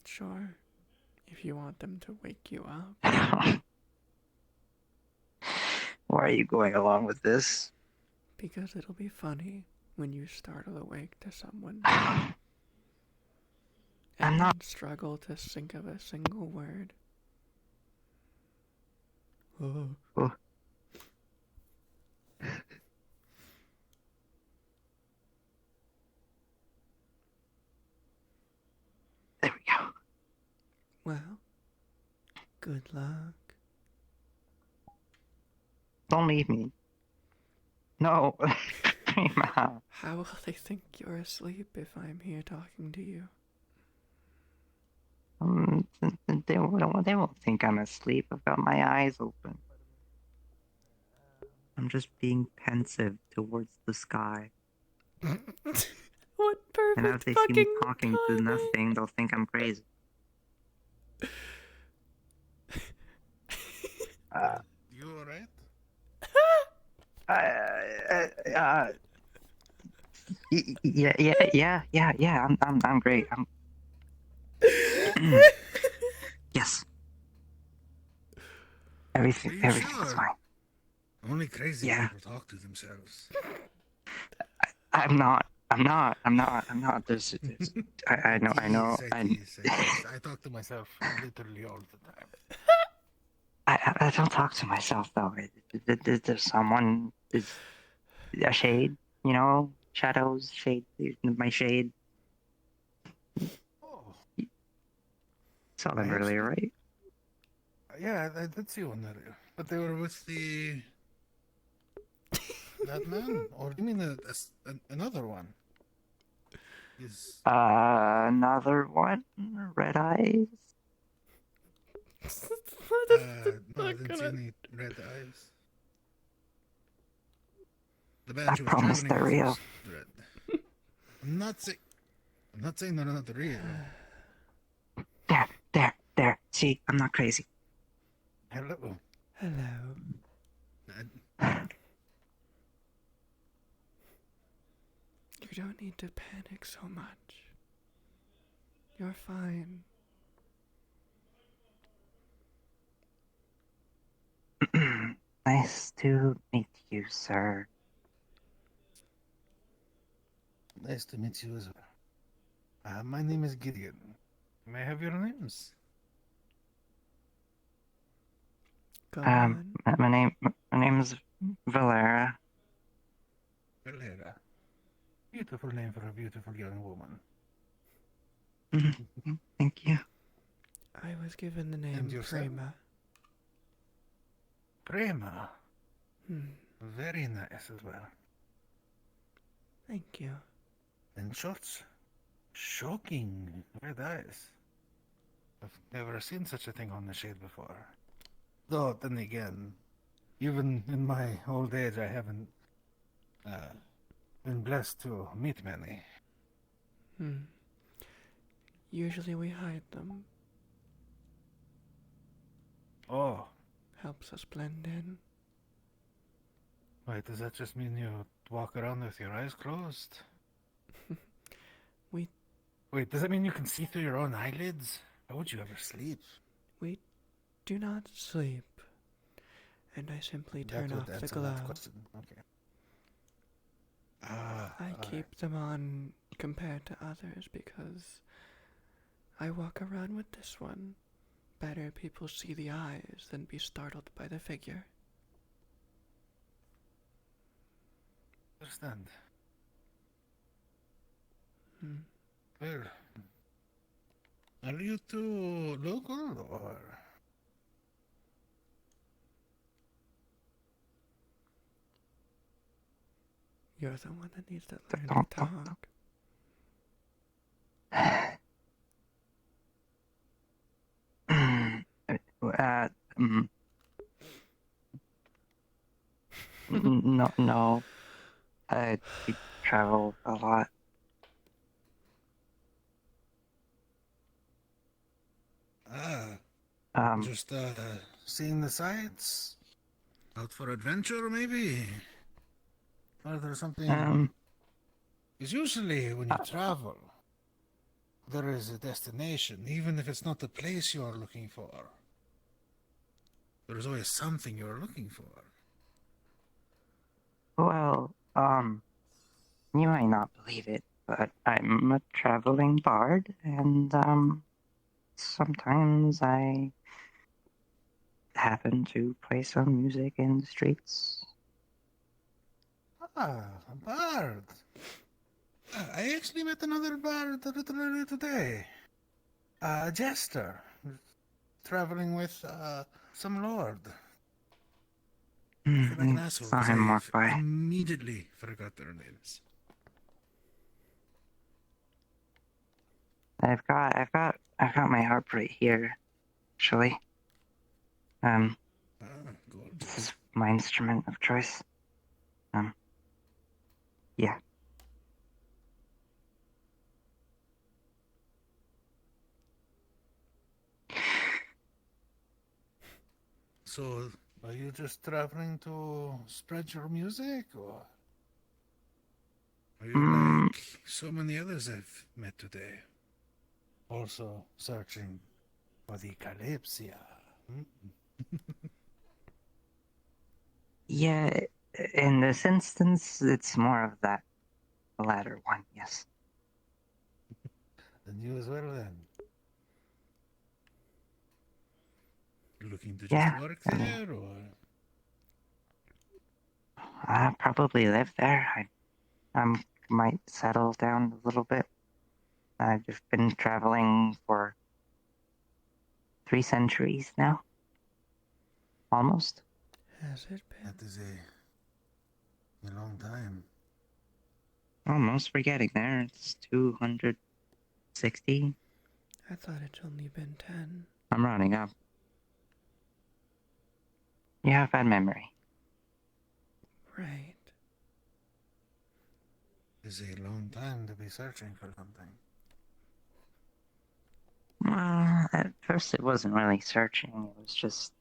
Sure. If you want them to wake you up. Why are you going along with this? Because it'll be funny when you startle awake to someone. I'm And not. then struggle to think of a single word. Oh. Oh. There we go. Well, good luck. Don't leave me. No. Prima. How will they think you're asleep if I'm here talking to you? They won't think I'm asleep. I've got my eyes open. I'm just being pensive towards the sky. What perfect And if they see fucking me talking to timing. nothing, they'll think I'm crazy. You alright? Yeah. I'm great. Yes. Are you Everything's sure? fine. Only crazy Yeah. people talk to themselves. I'm not. There's I know. Tease. I talk to myself literally all the time. I don't talk to myself though. There's someone. There's a shade. You know, shadows, shade. My shade. Oh, Saw I them earlier, actually, right? yeah, I did see one earlier. But they were with that man? Or you mean another one? Is Another one. Red eyes. no, I didn't see any red eyes. The I band she was promise traveling they're with real. was red. I'm not saying they're not real. There. See, I'm not crazy. Hello. Hello. You don't need to panic so much. You're fine. Nice to meet you, sir. Nice to meet you as well. My name is Gideon. May I have your names? Go on. My name is Valera. Valera. Beautiful name for a beautiful young woman. Thank you. I was given the name And yourself? Prima. Prema. Hmm. Very nice as well. Thank you. And shots. Shocking. Red eyes. I've never seen such a thing on the shade before. Though, then again, even in my old age, I haven't been blessed to meet many. Hmm. Usually we hide them. Oh, Helps us blend in. wait, does that just mean you walk around with your eyes closed? We Wait, does that mean you can see through your own eyelids? How would you ever sleep? do not sleep. And I simply turn off the That's a glow. that question. Okay. I keep them on compared to others because I walk around with this one. Better people see the eyes than be startled by the figure. Understand. Hmm. Well, are you two local or? You're the one that needs to learn to talk. No. We travel a lot. Just seeing the sights, out for adventure maybe. Or there's something. Because usually when you travel, there is a destination, even if it's not the place you are looking for. There's always something you're looking for. Well, you might not believe it, but I'm a traveling bard, and sometimes I happen to play some music in the streets. Ah, a bard. I actually met another bard a little earlier today. A jester. Traveling with some lord. I feel like an asshole Saw because him I walk by. immediately forgot their names. I've got my harp right here, actually. This Gorgeous. is my instrument of choice. Yeah. So Are you just traveling to spread your music, or are you like so many others I've met today? Also searching for the Kalypsia. Yeah, in this instance, it's more of that latter one, yes. And you as well, then. You looking to just Yeah, work I mean, there, or I probably live there. I might settle down a little bit. I've just been traveling for 3 centuries now. Almost. Has it been? that is a long time. Almost. We're getting there. It's 260. I thought it's only been 10. I'm rounding up. You have bad memory. Right. It's a long time to be searching for something. Well, at first it wasn't really searching. It was just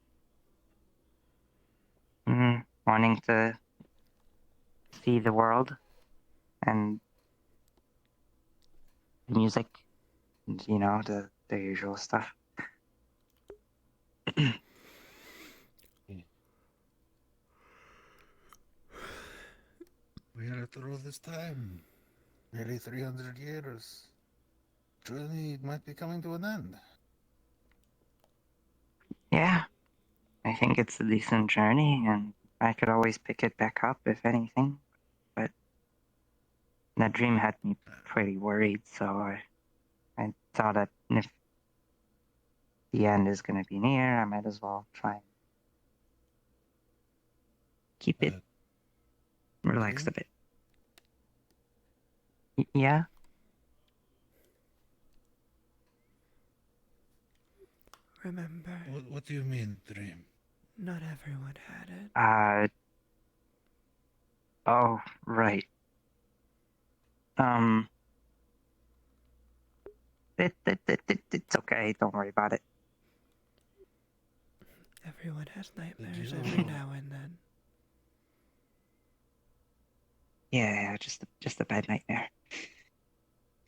wanting to see the world and the music, and, you know, the usual stuff. We are through this time. Nearly 300 years. Journey might be coming to an end. Yeah, I think it's a decent journey, and I could always pick it back up if anything. But that dream had me pretty worried, so I thought that if the end is going to be near, I might as well try and keep it relaxed a bit. Yeah? Remember, What do you mean, dream? not everyone had it. Oh, right. It's okay. Don't worry about it. Everyone has nightmares you- every now and then. Yeah, just a bad nightmare.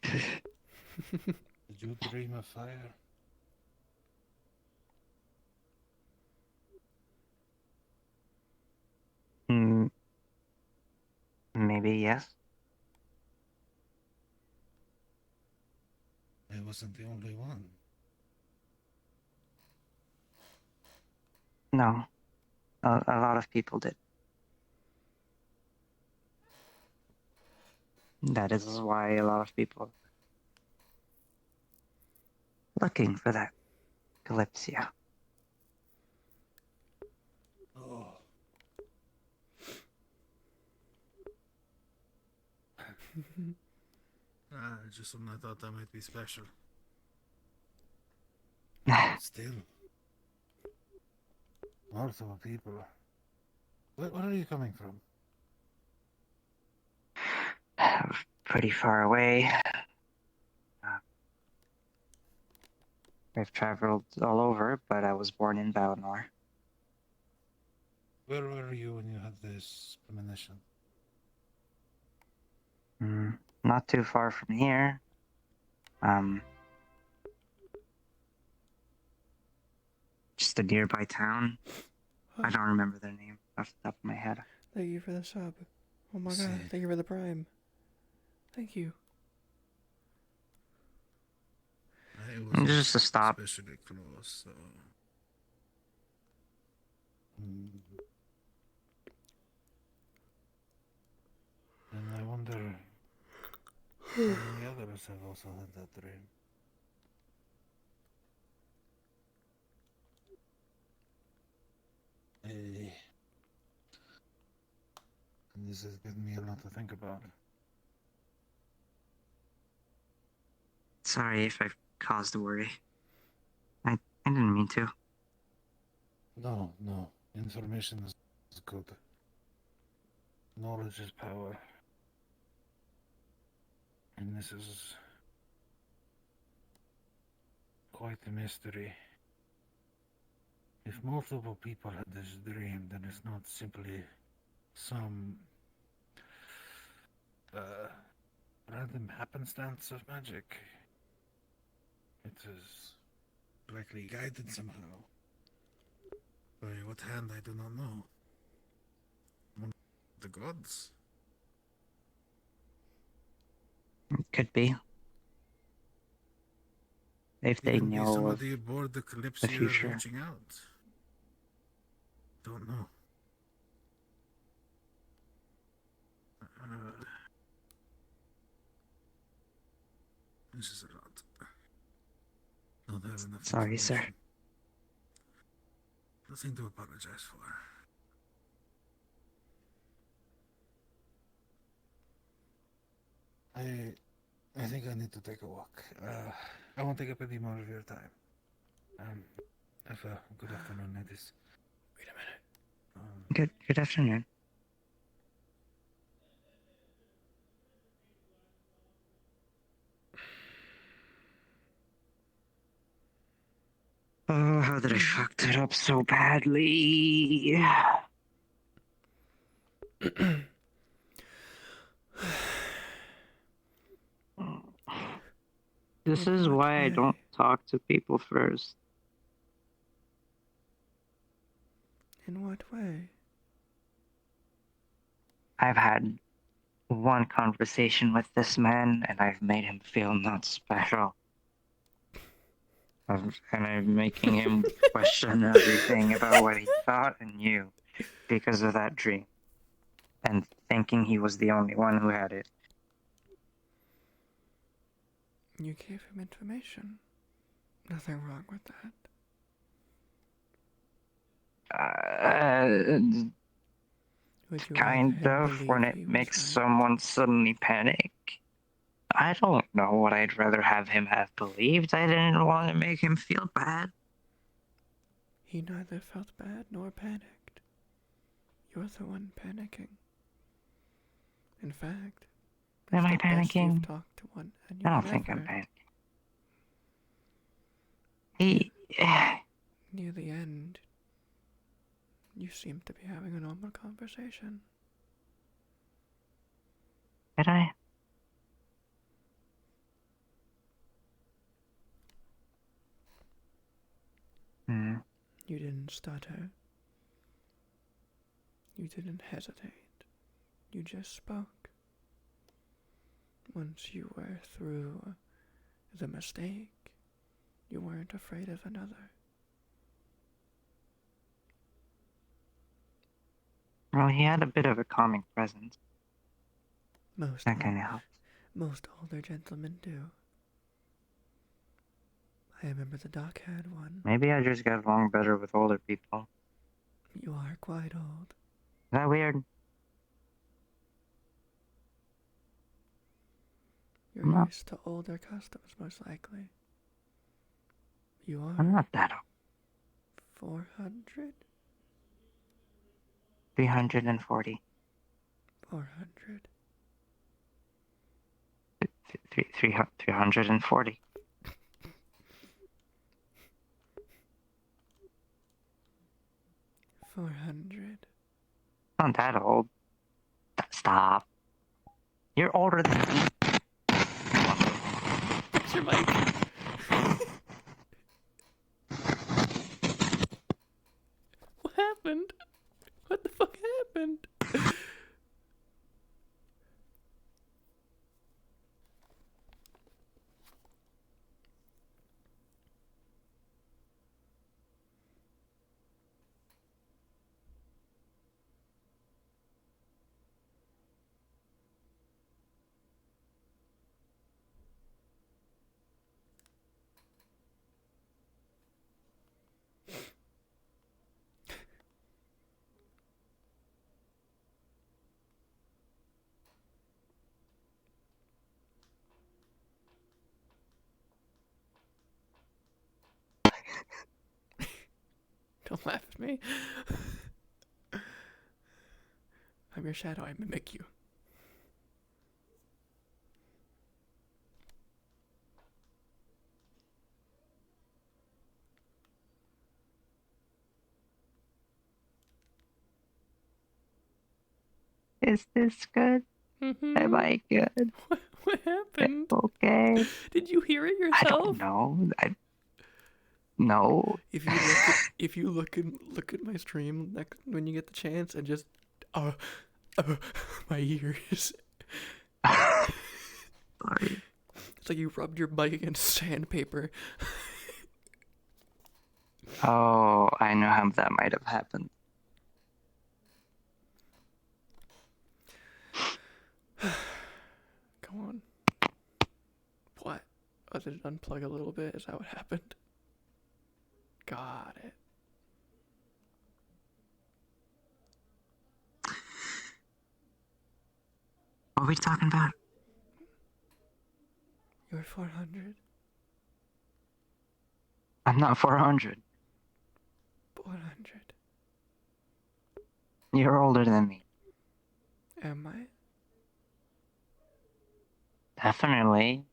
Did you dream of fire? Maybe yes. I wasn't the only one. No, a lot of people did. That is why a lot of people looking for that Kalypsia. Oh. Just something I thought that might be special. Still. Multiple people. Where are you coming from? Pretty far away. I've traveled all over, but I was born in Valinor. Where were you when you had this premonition? Not too far from here. Just a nearby town. I don't remember their name off the top of my head. Thank you for the sub. Oh my See. god, thank you for the prime. Thank you. I wasn't Just a stop. especially close, so... And I wonder how many others have also had that dream. Hey. And this has given me a lot to think about. Sorry if I've caused a worry. I didn't mean to. No. Information is good. Knowledge is power. And this is quite a mystery. If multiple people had this dream, then it's not simply some random happenstance of magic. It is likely guided somehow. By what hand, I do not know. One of the gods? Could be. If they Even be know of somebody aboard the the Kalypsia future. reaching out. Don't know. This is a lot. Don't have enough Sorry, sir. information. Nothing to apologize for. I think I need to take a walk. I won't take up any more of your time. Have a good afternoon, ladies. Wait a minute. Good afternoon. Oh, how did I fuck that up so badly? This In is what why I way? don't talk to people first. In what way? I've had one conversation with this man, and I've made him feel not special. And I'm making him question everything about what he thought and knew because of that dream. And thinking he was the only one who had it. You gave him information. Nothing wrong with that. Would you rather Kind him of, believe when it he was makes right? someone suddenly panic. I don't know what I'd rather have him have believed. I didn't want to make him feel bad. He neither felt bad nor panicked. You're the one panicking. In fact, Am I it's the best you've panicking? talked to one I anyone don't think I'm ever. panicking. He... Near the end, you seem to be having a normal conversation. Did I? You didn't stutter. You didn't hesitate. You just spoke. Once you were through the mistake, you weren't afraid of another. Well, he had a bit of a calming presence. Most That kind of helped. Most older gentlemen do. I remember the doc had one. Maybe I just get along better with older people. You are quite old. Is that weird? You're No. used to older customs, most likely. You are. I'm not that old. 400? 340. 400. 340. 400. Not that old. Stop. You're older than me. Fix your mic. What happened? What the fuck happened? Don't laugh at me. I'm your shadow, I mimic you. Is this good? Am I good? What happened? Okay. Did you hear it I yourself? don't know. No. If you look at my stream next when you get the chance and just uh, my ears. Sorry. It's like you rubbed your mic against sandpaper. Oh, I know how that might have happened. Come on. What? Oh, did it unplug a little bit? Is that what happened? Got it. What are we talking about? You're 400. I'm not 400. 400. You're older than me. Am I? Definitely.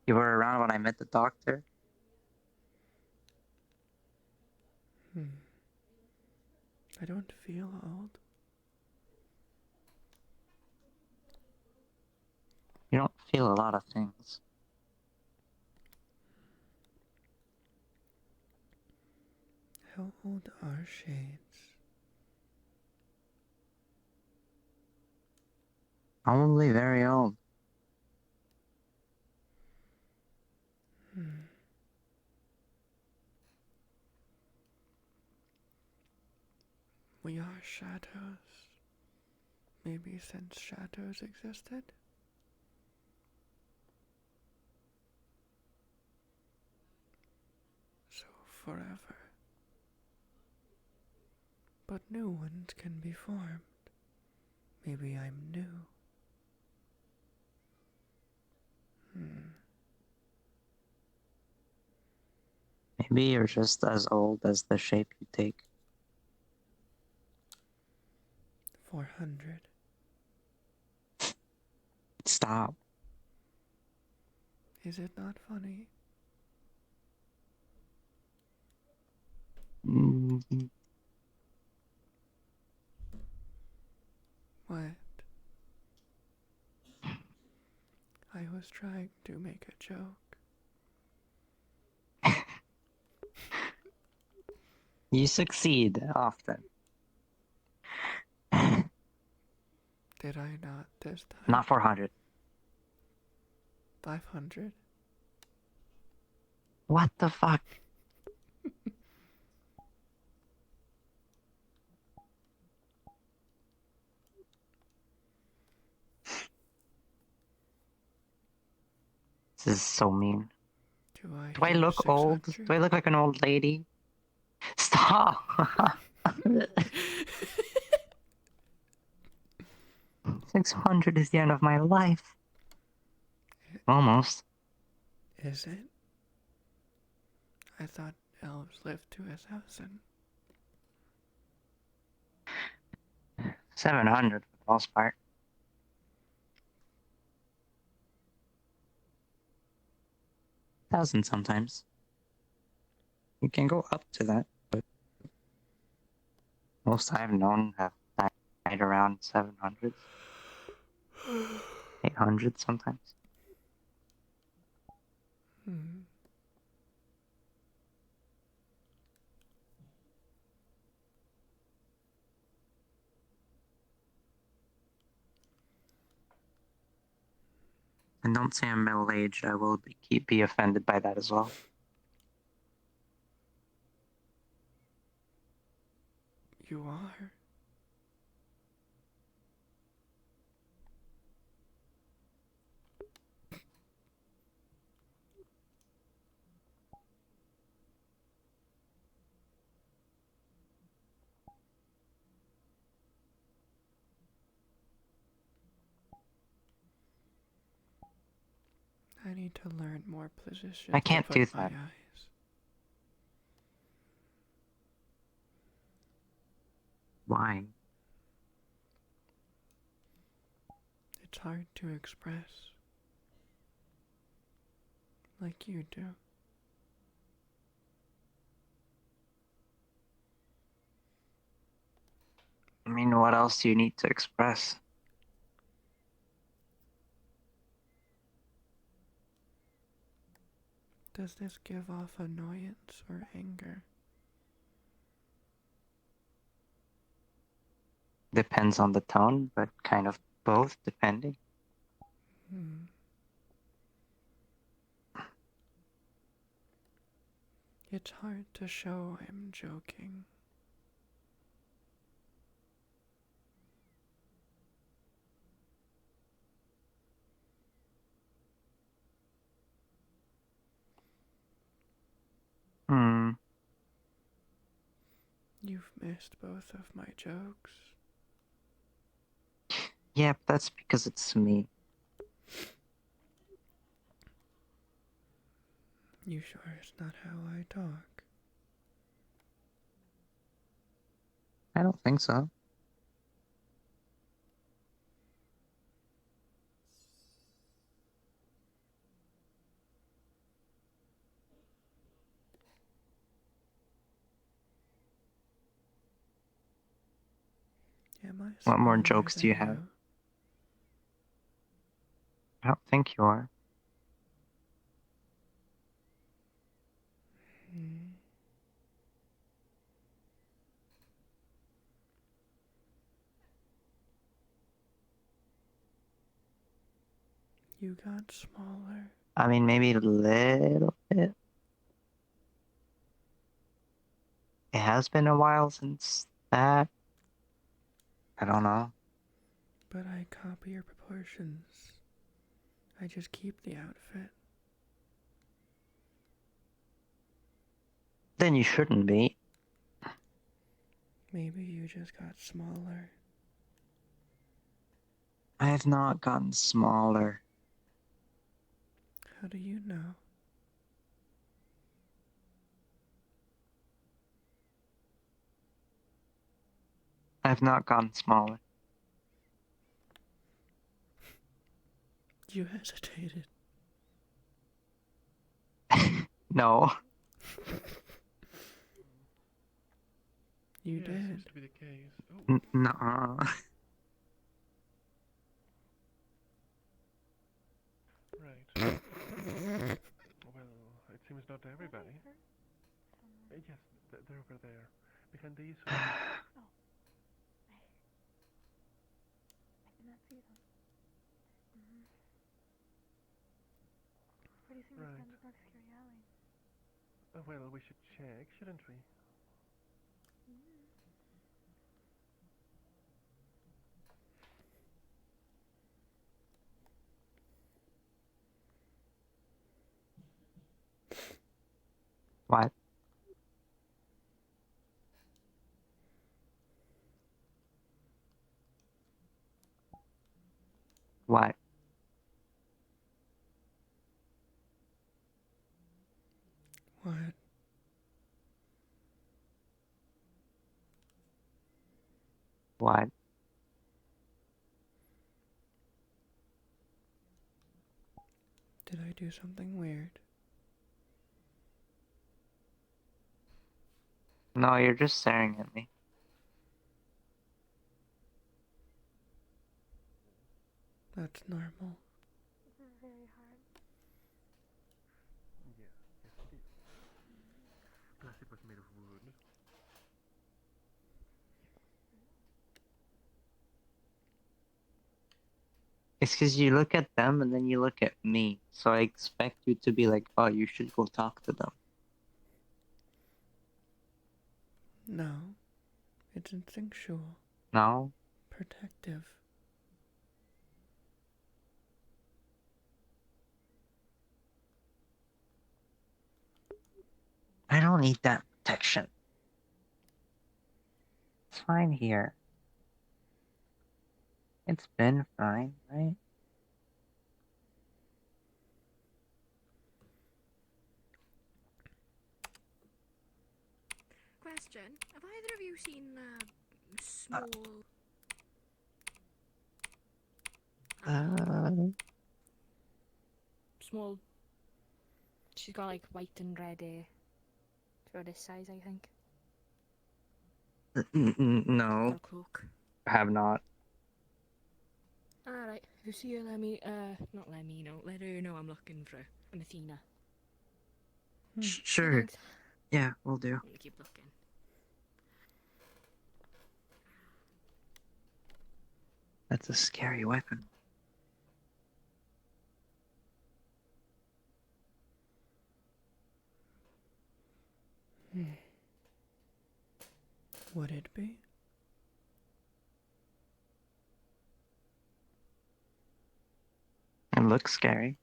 You were around when I met the doctor. I don't feel old. You don't feel a lot of things. How old are shades? Only very old. We are shadows. Maybe since shadows existed? So forever. But new ones can be formed. Maybe I'm new. Maybe you're just as old as the shape you take. 400. Stop. Is it not funny? Mm, What? I was trying to make a joke. You succeed often. Did I not this time? Not 400. 500. What the fuck? This is so mean. Do I Do I hear look old? 600? Do I look like an old lady? Stop! 600 is the end of my life. Almost. Is it? I thought elves lived to 1,000. 700 for the most part. 1,000 sometimes. You can go up to that, but most I've known have died around 700. 800 sometimes. And don't say I'm middle-aged, I will be offended by that as well. You are? I need to learn more positions I can't to do put my that. eyes. Why? It's hard to express. Like you do. I mean, what else do you need to express? Does this give off annoyance or anger? Depends on the tone, but kind of both, depending. Hmm. It's hard to show I'm joking. Hmm. You've missed both of my jokes. Yeah, but that's because it's me. You sure it's not how I talk? I don't think so. Am I What more smaller jokes do than you have? I don't think you are. Hmm. You got smaller. I mean, maybe a little bit. It has been a while since that. I don't know. But I copy your proportions. I just keep the outfit. Then you shouldn't be. Maybe you just got smaller. I have not gotten smaller. How do you know? I have not gotten smaller. You hesitated. No. You Yeah, did. seems to be the case. Oh, Nuh-uh. right. Well, it seems not to everybody. Yes, they're over there. Behind these. I cannot see them. Where do you think Right. they stand next to your alley? Well, we should check, shouldn't we? What? What? What? What? Did I do something weird? No, you're just staring at me. That's normal. This is very hard. Yeah, yes it is. Plus it was made of wood. It's because you look at them and then you look at me. So I expect you to be like, oh, you should go talk to them. No. It's instinctual. No? Protective. I don't need that protection. It's fine here. It's been fine, right? Question: have either of you seen small? Small. She's got like white and red hair. It's about this size, I think. No, Got a cloak. have not. Alright, if you see her, let me, not let me know, let her know I'm looking for her. I'm Athena. Sure. Thanks. Yeah, we'll do. You keep looking. That's a scary weapon. Would it be? It looks scary.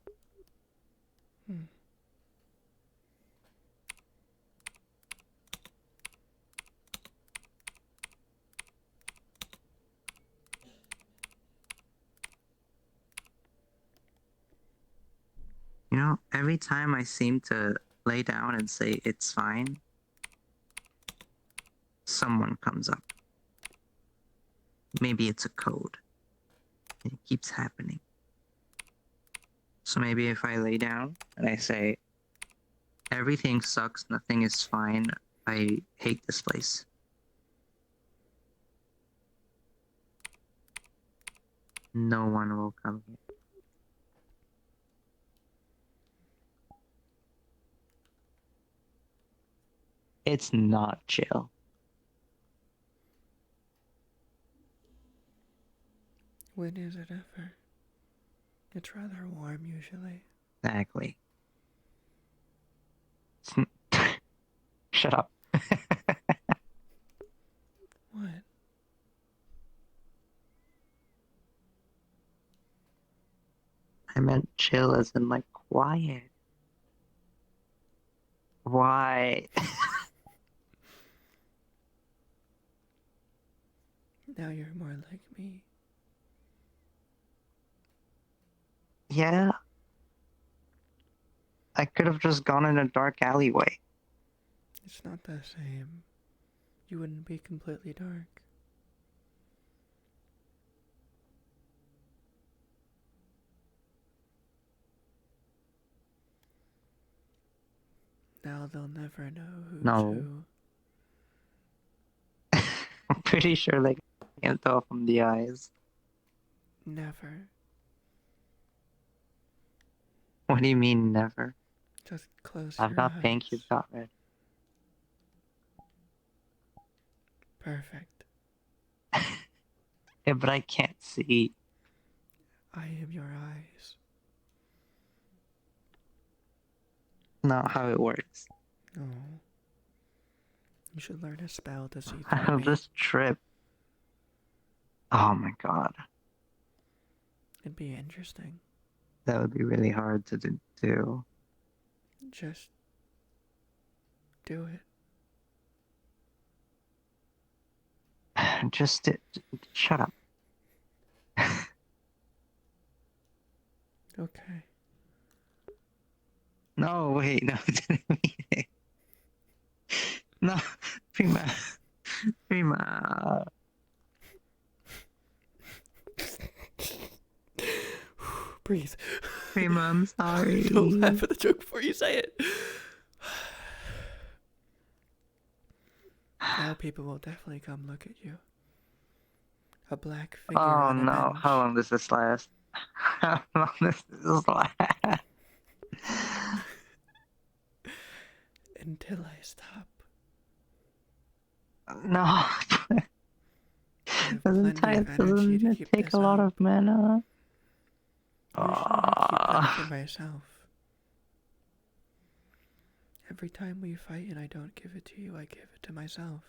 You know, every time I seem to lay down and say it's fine, someone comes up. Maybe it's a code. And it keeps happening. So maybe if I lay down and I say, everything sucks, nothing is fine, I hate this place. No one will come here. It's not chill. When is it ever? It's rather warm usually. Exactly. Shut up. What? I meant chill as in like quiet. Why? Now you're more like me. Yeah. I could have just gone in a dark alleyway. It's not the same. You wouldn't be completely dark. Now they'll never know who's No. who. I'm pretty sure they can't tell from the eyes. Never. What do you mean never? Just close I've your got eyes. pink, you've got red. Perfect. Yeah, but I can't see. I am your eyes. Not how it works. Oh. You should learn a spell to see I through have me. this trip. Oh my god. It'd be interesting. That would be really hard to do. Just do it. Just shut up. Okay. No, wait, no, I didn't mean it. No, Prima. Prima. Breathe. Prima, I'm sorry. Don't laugh at the joke before you say it. Now people will definitely come look at you. A black figure Oh on a no, bench. how long does this last? How long does this last? Until I stop. No. I have Doesn't plenty of energy to keep take this a lot up. of mana? Usually I keep them for myself. Every time we fight and I don't give it to you, I give it to myself.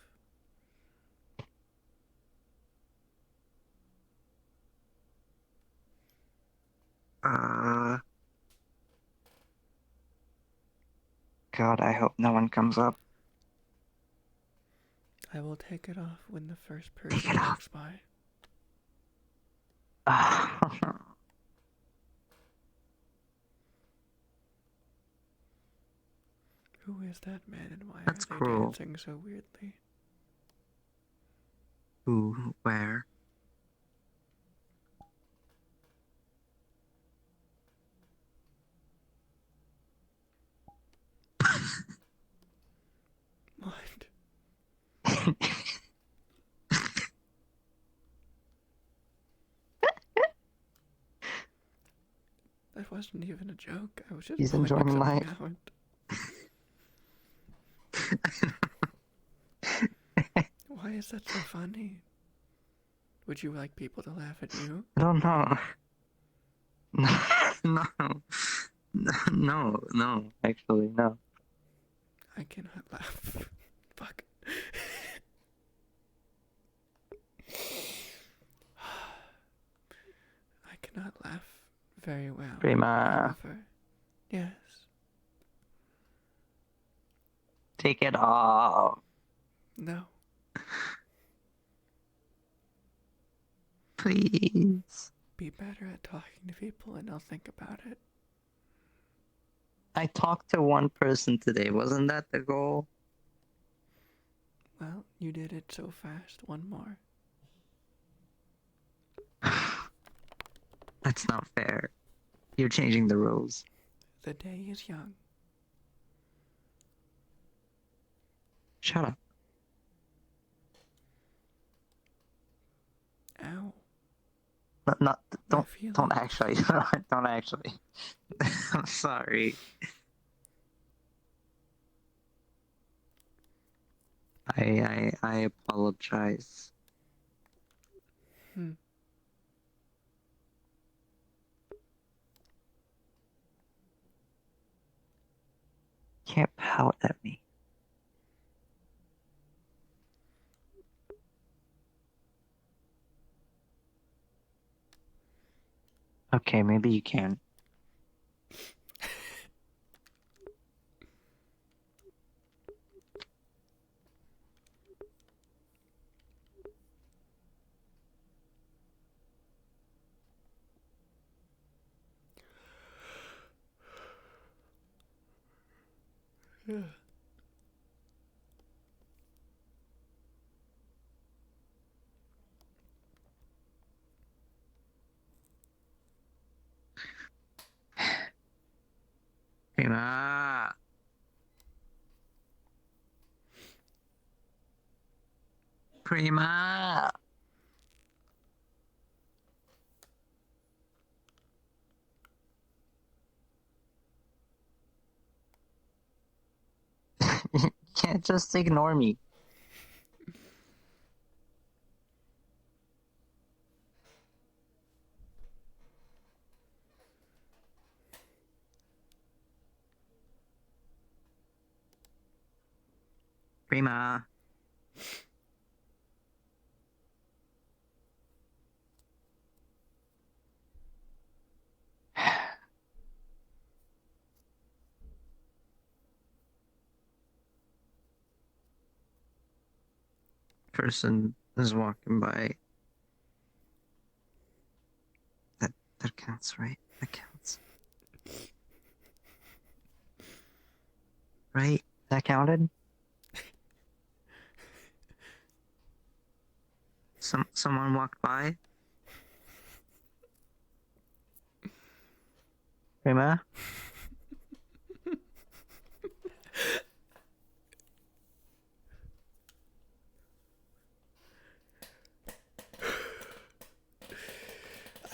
God, I hope no one comes up. I will take it off when the first person walks by. Who is that man and why That's are they cruel. dancing so weirdly? Who? Where? What? That wasn't even a joke. I was just He's pointing enjoying something life. out. Why is that so funny? Would you like people to laugh at you? I don't know. No, no, actually, no. I cannot laugh. Fuck. I cannot laugh very well. Prima, However, yes. take it off, No. please. Be better at talking to people and I'll think about it. I talked to one person today. Wasn't that the goal? Well, you did it so fast. One more. That's not fair. You're changing the rules. The day is young. Shut up. Ow. Not My don't feelings. actually. Don't actually. I'm sorry. I apologize. Hmm. Can't pout at me. Okay, maybe you can. Yeah. Prima. Prima. You can't just ignore me. Prima. Person is walking by. That counts, right? That counts. Right? That counted? Someone walked by? Prima?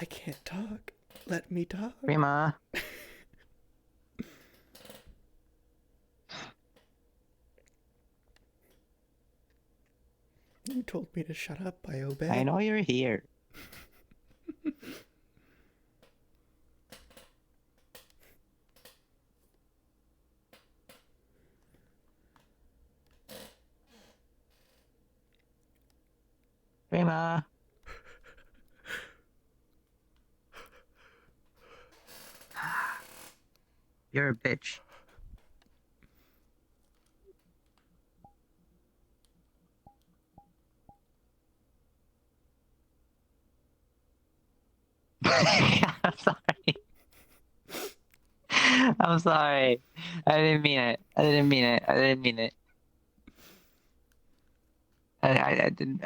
I can't talk. Let me talk. Prima? You told me to shut up. I obey. I know you're here. Prima? You're a bitch. I'm sorry. I'm sorry. I didn't mean it. I didn't mean it. I didn't mean it. I didn't.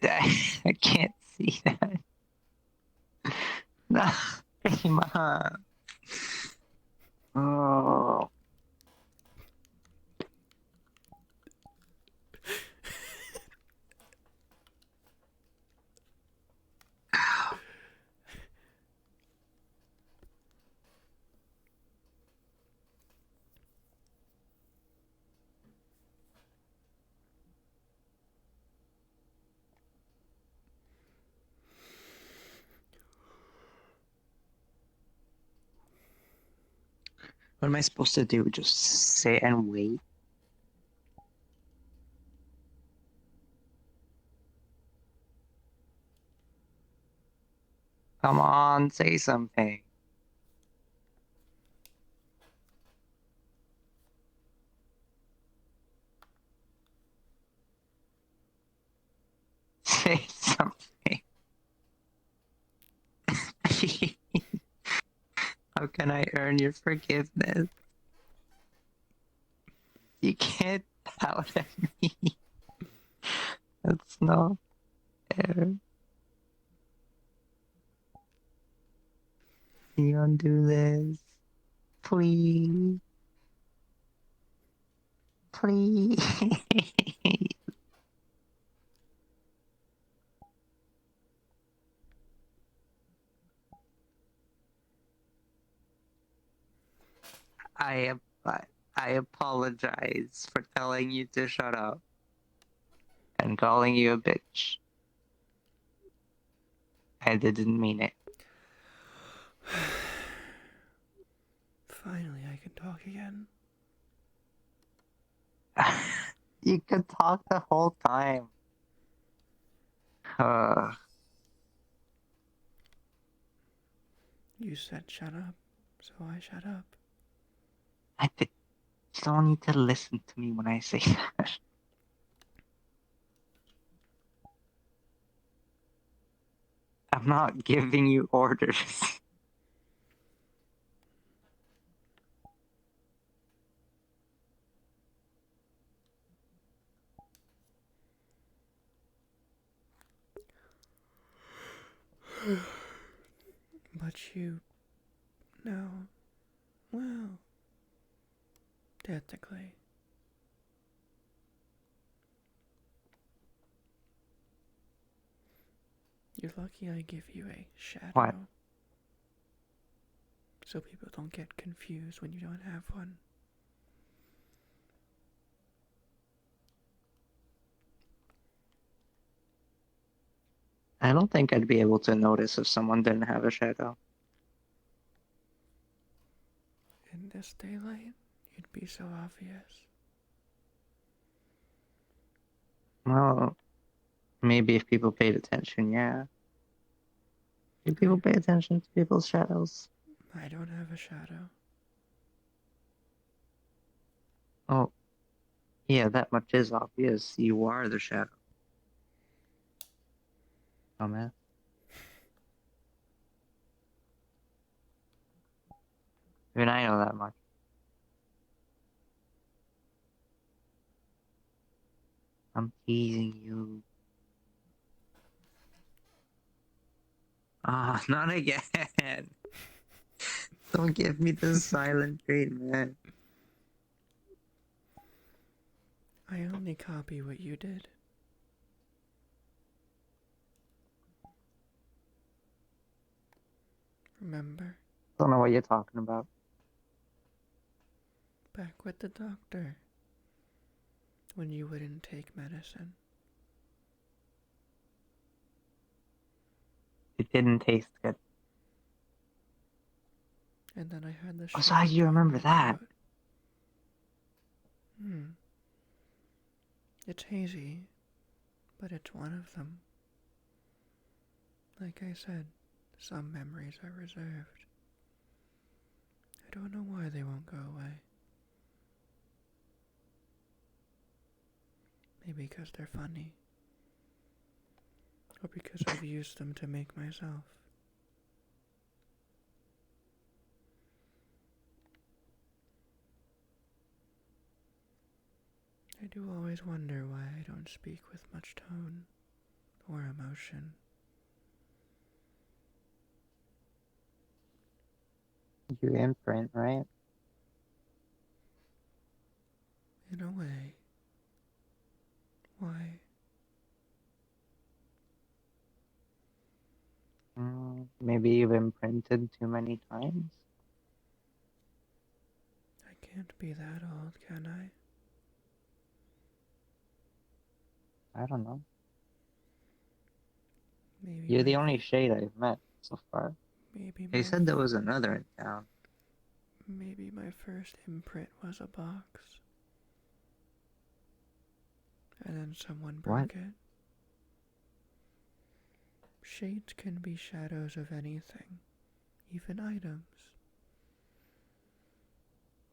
I can't see that. No, Prima. Oh. What am I supposed to do? Just sit and wait? Come on, say something. Say something. How can I earn your forgiveness? You can't pout at me. That's not fair. Can you undo this? Please. Please. I I apologize for telling you to shut up and calling you a bitch. I didn't mean it. Finally, I can talk again. You could talk the whole time. You said shut up, so I shut up. You don't need to listen to me when I say that. I'm not giving you orders. But you know, well, technically. You're lucky I give you a shadow. What? So people don't get confused when you don't have one. I don't think I'd be able to notice if someone didn't have a shadow. In this daylight, you'd be so obvious. Well, maybe if people paid attention, yeah. Do people pay attention to people's shadows? I don't have a shadow. Oh, yeah, that much is obvious. You are the shadow. Oh, man. Even I know that much. I'm teasing you. Ah, not again. Don't give me the silent treatment. I only copy what you did. Remember? Don't know what you're talking about. Back with the doctor. When you wouldn't take medicine. It didn't taste good. And then I had the Oh, so how do you remember that? It's hazy, but it's one of them. Like I said, some memories are reserved. I don't know why they won't go away. Maybe because they're funny. Or because I've used them to make myself. I do always wonder why I don't speak with much tone or emotion. You imprint, right? In a way. Why? Maybe you've imprinted too many times? I can't be that old, can I? I don't know. Maybe You're the only shade I've met so far. Maybe They said there was another in town. Maybe my first imprint was a box. And then someone broke it. Shades can be shadows of anything, even items.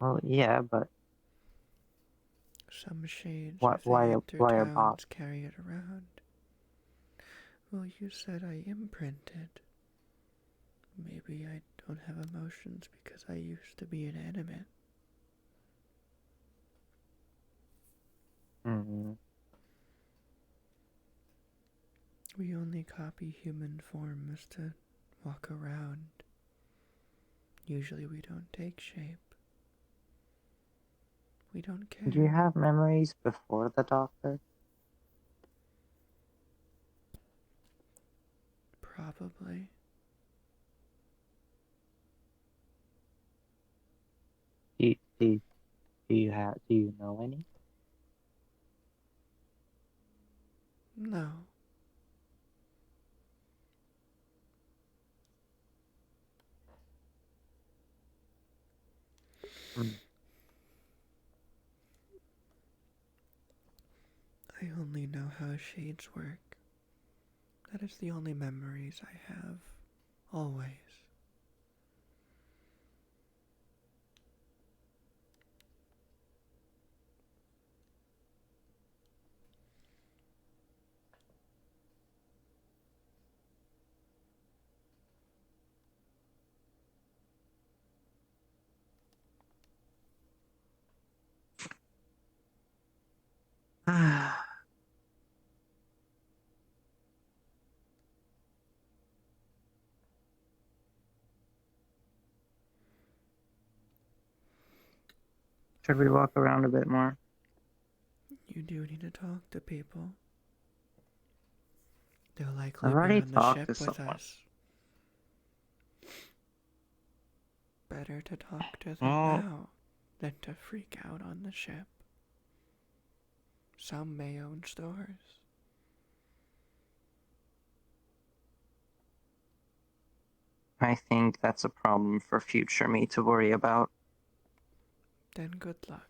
Well, yeah, but Some shades, why if they enter why a towns, box? carry it around. Well, you said I imprinted. Maybe I don't have emotions because I used to be inanimate. Mm-hmm. We only copy human forms to walk around. Usually we don't take shape. We don't care. Do you have memories before the doctor? Probably. Do you know any? No. Mm. I only know how shades work. That is the only memories I have. Always. Should we walk around a bit more? You do need to talk to people. They'll likely I've be already on the talked ship to with someone. us. Better to talk to them Well, now than to freak out on the ship. Some may own stores. I think that's a problem for future me to worry about. Then good luck.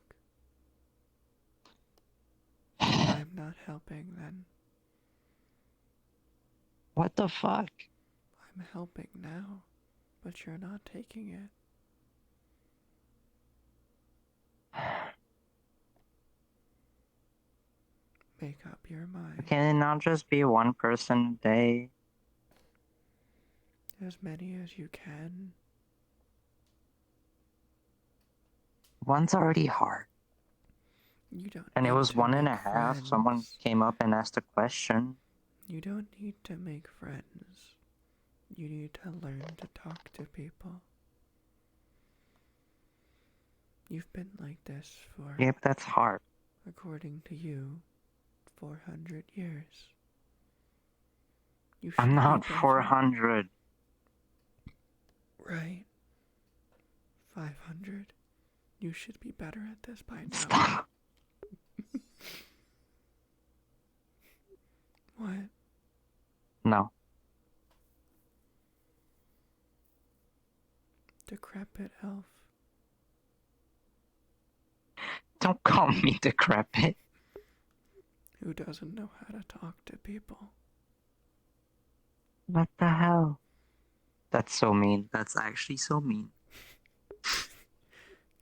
If I'm not helping, then What the fuck? I'm helping now, but you're not taking it. Make up your mind. Can it not just be one person a day? As many as you can. One's already hard. You don't And it need was to 1.5. make friends. Someone came up and asked a question. You don't need to make friends. You need to learn to talk to people. You've been like this for, Yep, that's hard. according to you, 400 years. You I'm should not be better. 400. Right. 500. You should be better at this by now. Stop. What? No. Decrepit elf. Don't call me decrepit. Who doesn't know how to talk to people? What the hell? That's so mean. That's actually so mean.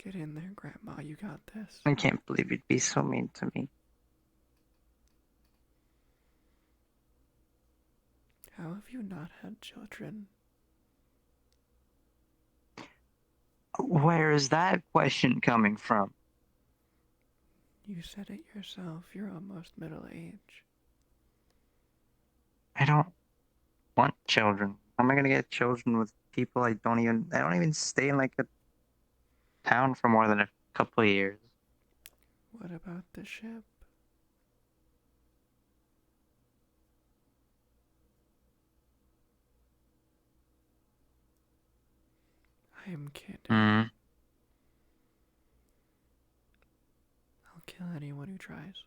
Get in there, Grandma. You got this. I can't believe you'd be so mean to me. How have you not had children? Where is that question coming from? You said it yourself. You're almost middle age. I don't want children. How am I gonna get children with people I don't even stay in like a town for more than a couple of years? What about the ship? I am kidding. Mm. I'll kill anyone who tries.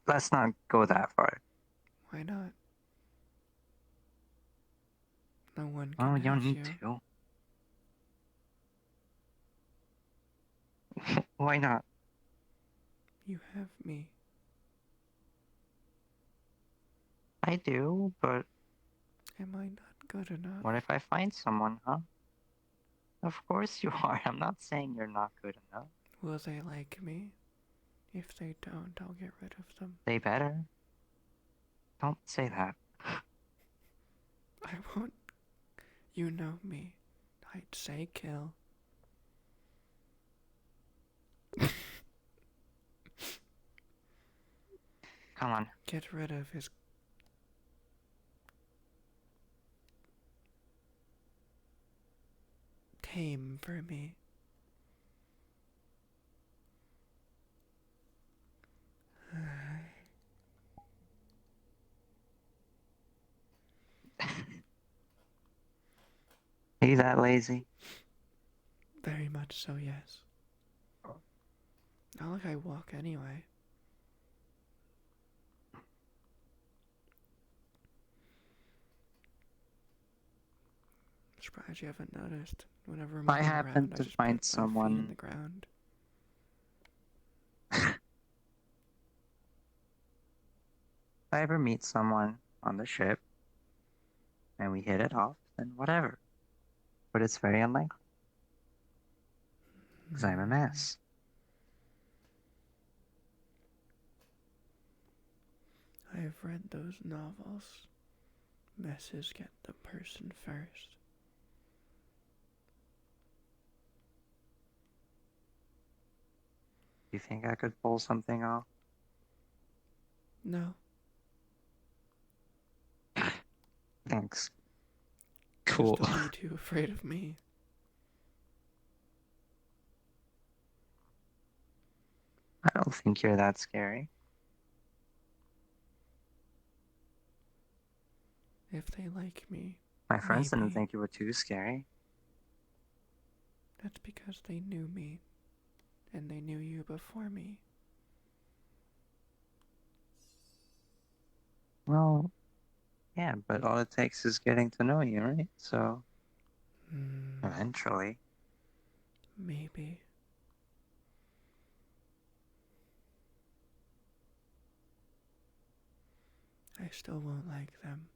Let's not go that far. Why not? No one Oh, can you don't have need you. to. Why not? You have me. I do, but Am I not good enough? what if I find someone, huh? Of course you are. I'm not saying you're not good enough. Will they like me? If they don't, I'll get rid of them. They better. Don't say that. I won't. You know me. I'd say kill. Come on. Get rid of his tame for me. Are you that lazy? Very much so, yes. Not like I walk anyway. Surprised you haven't noticed. Whenever I'm If I moving happen around, I to just find put my feet in someone, the ground. if I ever meet someone on the ship and we hit it off, then whatever. But it's very unlikely. Because I'm a mess. I've read those novels. Messes get the person first. You think I could pull something off? No. Thanks. Just Cool. don't be too afraid of me. I don't think you're that scary. If they like me, My friends maybe. didn't think you were too scary. That's because they knew me. And they knew you before me. Well, yeah, but all it takes is getting to know you, right? So, eventually. Maybe. I still won't like them.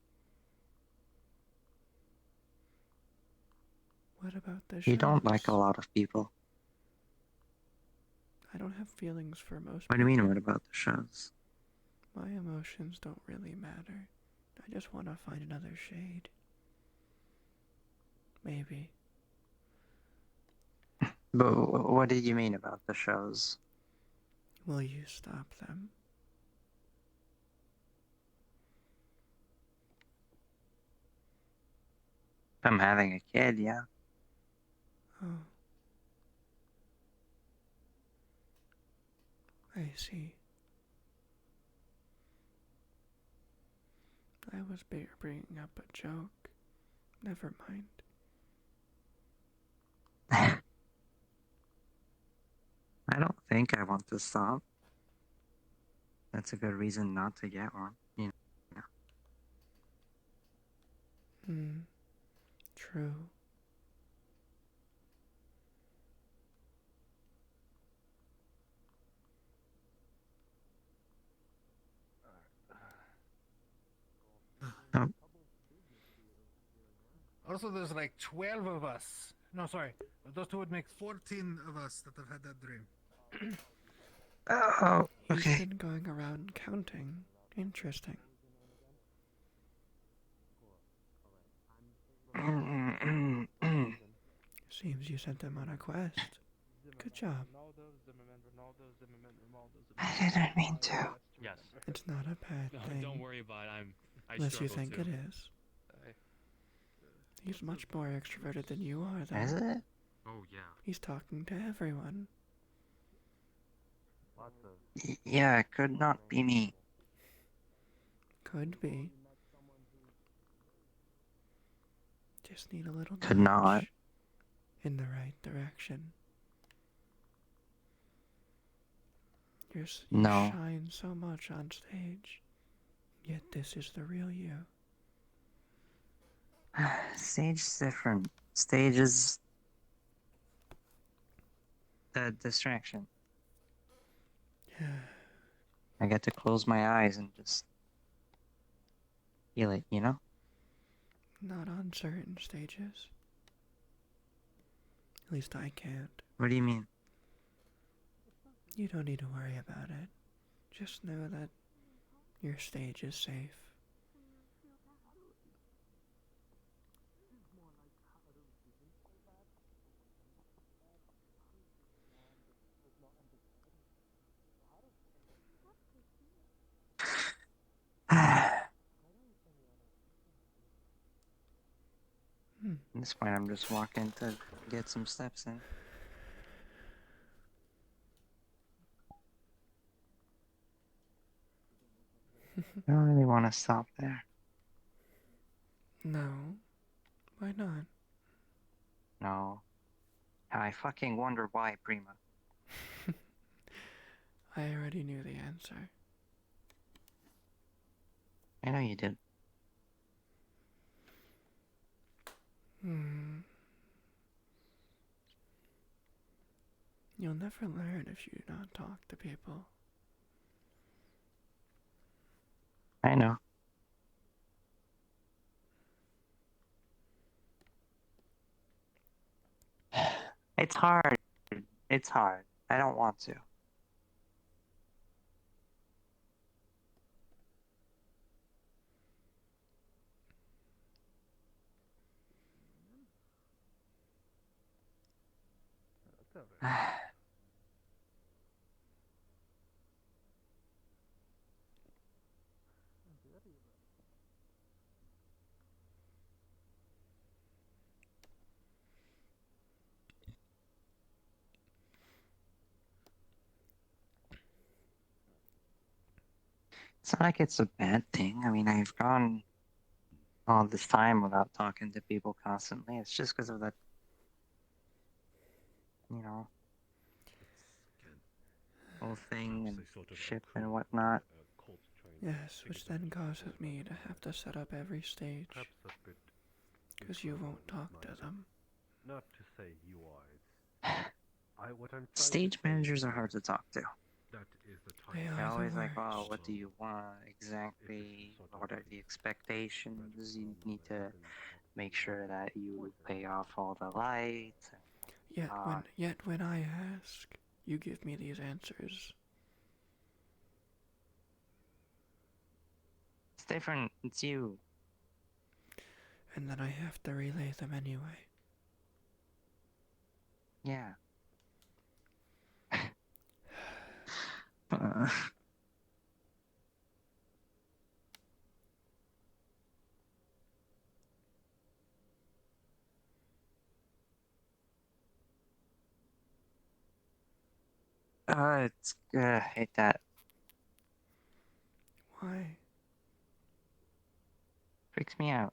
What about the shows? You don't like a lot of people. I don't have feelings for most What do people. you mean, what about the shows? My emotions don't really matter. I just want to find another shade. Maybe. But what did you mean about the shows? Will you stop them? If I'm having a kid, yeah. Oh. I see. I was bringing up a joke. Never mind. I don't think I want to stop. That's a good reason not to get one. You know. True. Oh, Also, there's like 12 of us. No, sorry. Those two would make 14 of us that have had that dream. oh, He's okay. been going around counting. Interesting. Seems you sent them on a quest. Good job. I didn't mean to. Yes. It's not a bad No, thing. don't worry about it. I Unless you struggle think too. it is. He's much more extroverted than you are, though. Is it? Oh yeah. He's talking to everyone. Yeah, it could not be me. Could be. Just need a little Could nudge not. in the right direction. You No. shine so much on stage, yet this is the real you. Stage is different. Stage is the distraction. I get to close my eyes and just feel it, you know? Not on certain stages. At least I can't. What do you mean? You don't need to worry about it. Just know that your stage is safe. At this point, I'm just walking to get some steps in. I don't really want to stop there. No. Why not? No. I fucking wonder why, Prima. I already knew the answer. I know you did. You'll never learn if you do not talk to people. I know. It's hard. It's hard. I don't want to. That's alright. It's not like it's a bad thing. I mean, I've gone all this time without talking to people constantly. It's just because of that, you know, whole thing and ship and whatnot. Yes, which then causes me to have to set up every stage. Perhaps a bit Because you won't talk to them. Not to say you are. What I'm trying Stage to say managers are is hard to talk to. that is the They time. are They're the always like, oh, worst. what do you want exactly? What are the expectations? You need to make sure that you pay off all the lights. Yet when I ask, you give me these answers. It's different. It's you. And then I have to relay them anyway. Yeah. It's I hate that. Why? Freaks me out.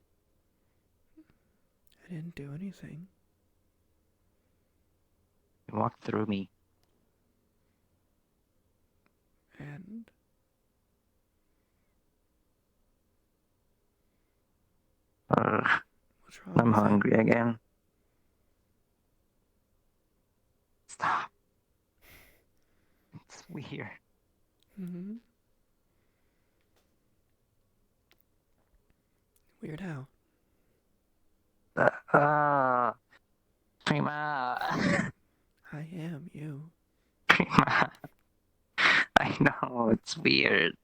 I didn't do anything. You walk through me. And what's wrong I'm with hungry again. Stop. It's weird. it? Mm-hmm. Weird how? Prima. I am you. Prima. I know, it's weird.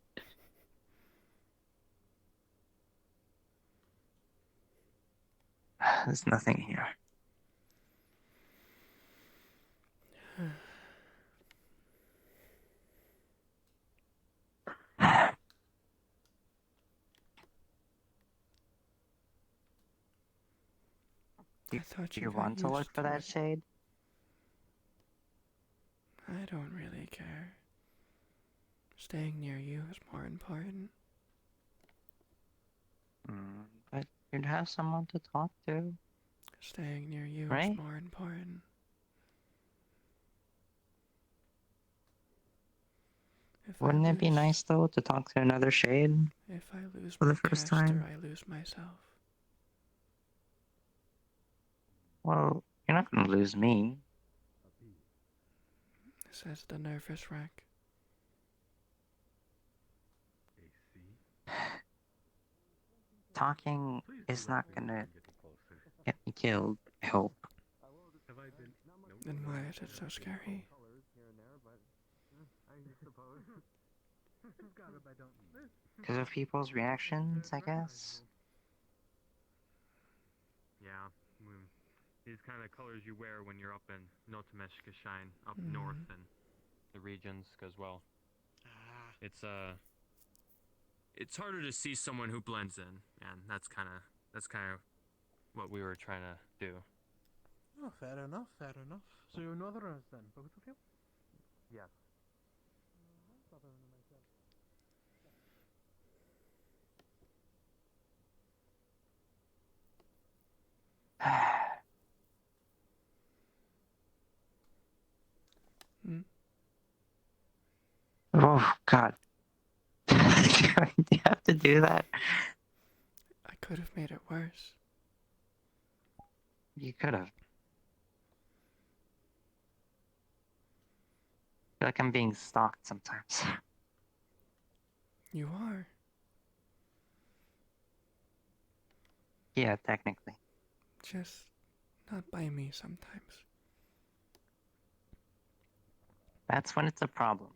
There's nothing here. I thought Do you you got want to look used for to that it. shade? I don't really care. Staying near you is more important. But you'd have someone to talk to, Staying near you right? is more important. Wouldn't it be nice, though, to talk to another shade? If I lose For my the first caster, time? I lose myself. Well, you're not gonna lose me. Says the nervous wreck. talking Please is do not let me gonna get you closer. get me killed, I hope. Have I been? Nope. Then why is it so scary? Colors here and there, but I suppose. God, if I don't. Because of people's reactions, I guess. Yeah, these kind of colors you wear when you're up in Notameshka Shine, up Mhm. north in the regions, because well, it's harder to see someone who blends in, and that's kind of what we were trying to do. Oh, fair enough, fair enough. So you're Northerners then, both of you? Yes. Hmm? Oh, God. Do you have to do that? I could have made it worse. You could have. I feel like I'm being stalked sometimes. You are. Yeah, technically. Just not by me sometimes. That's when it's a problem.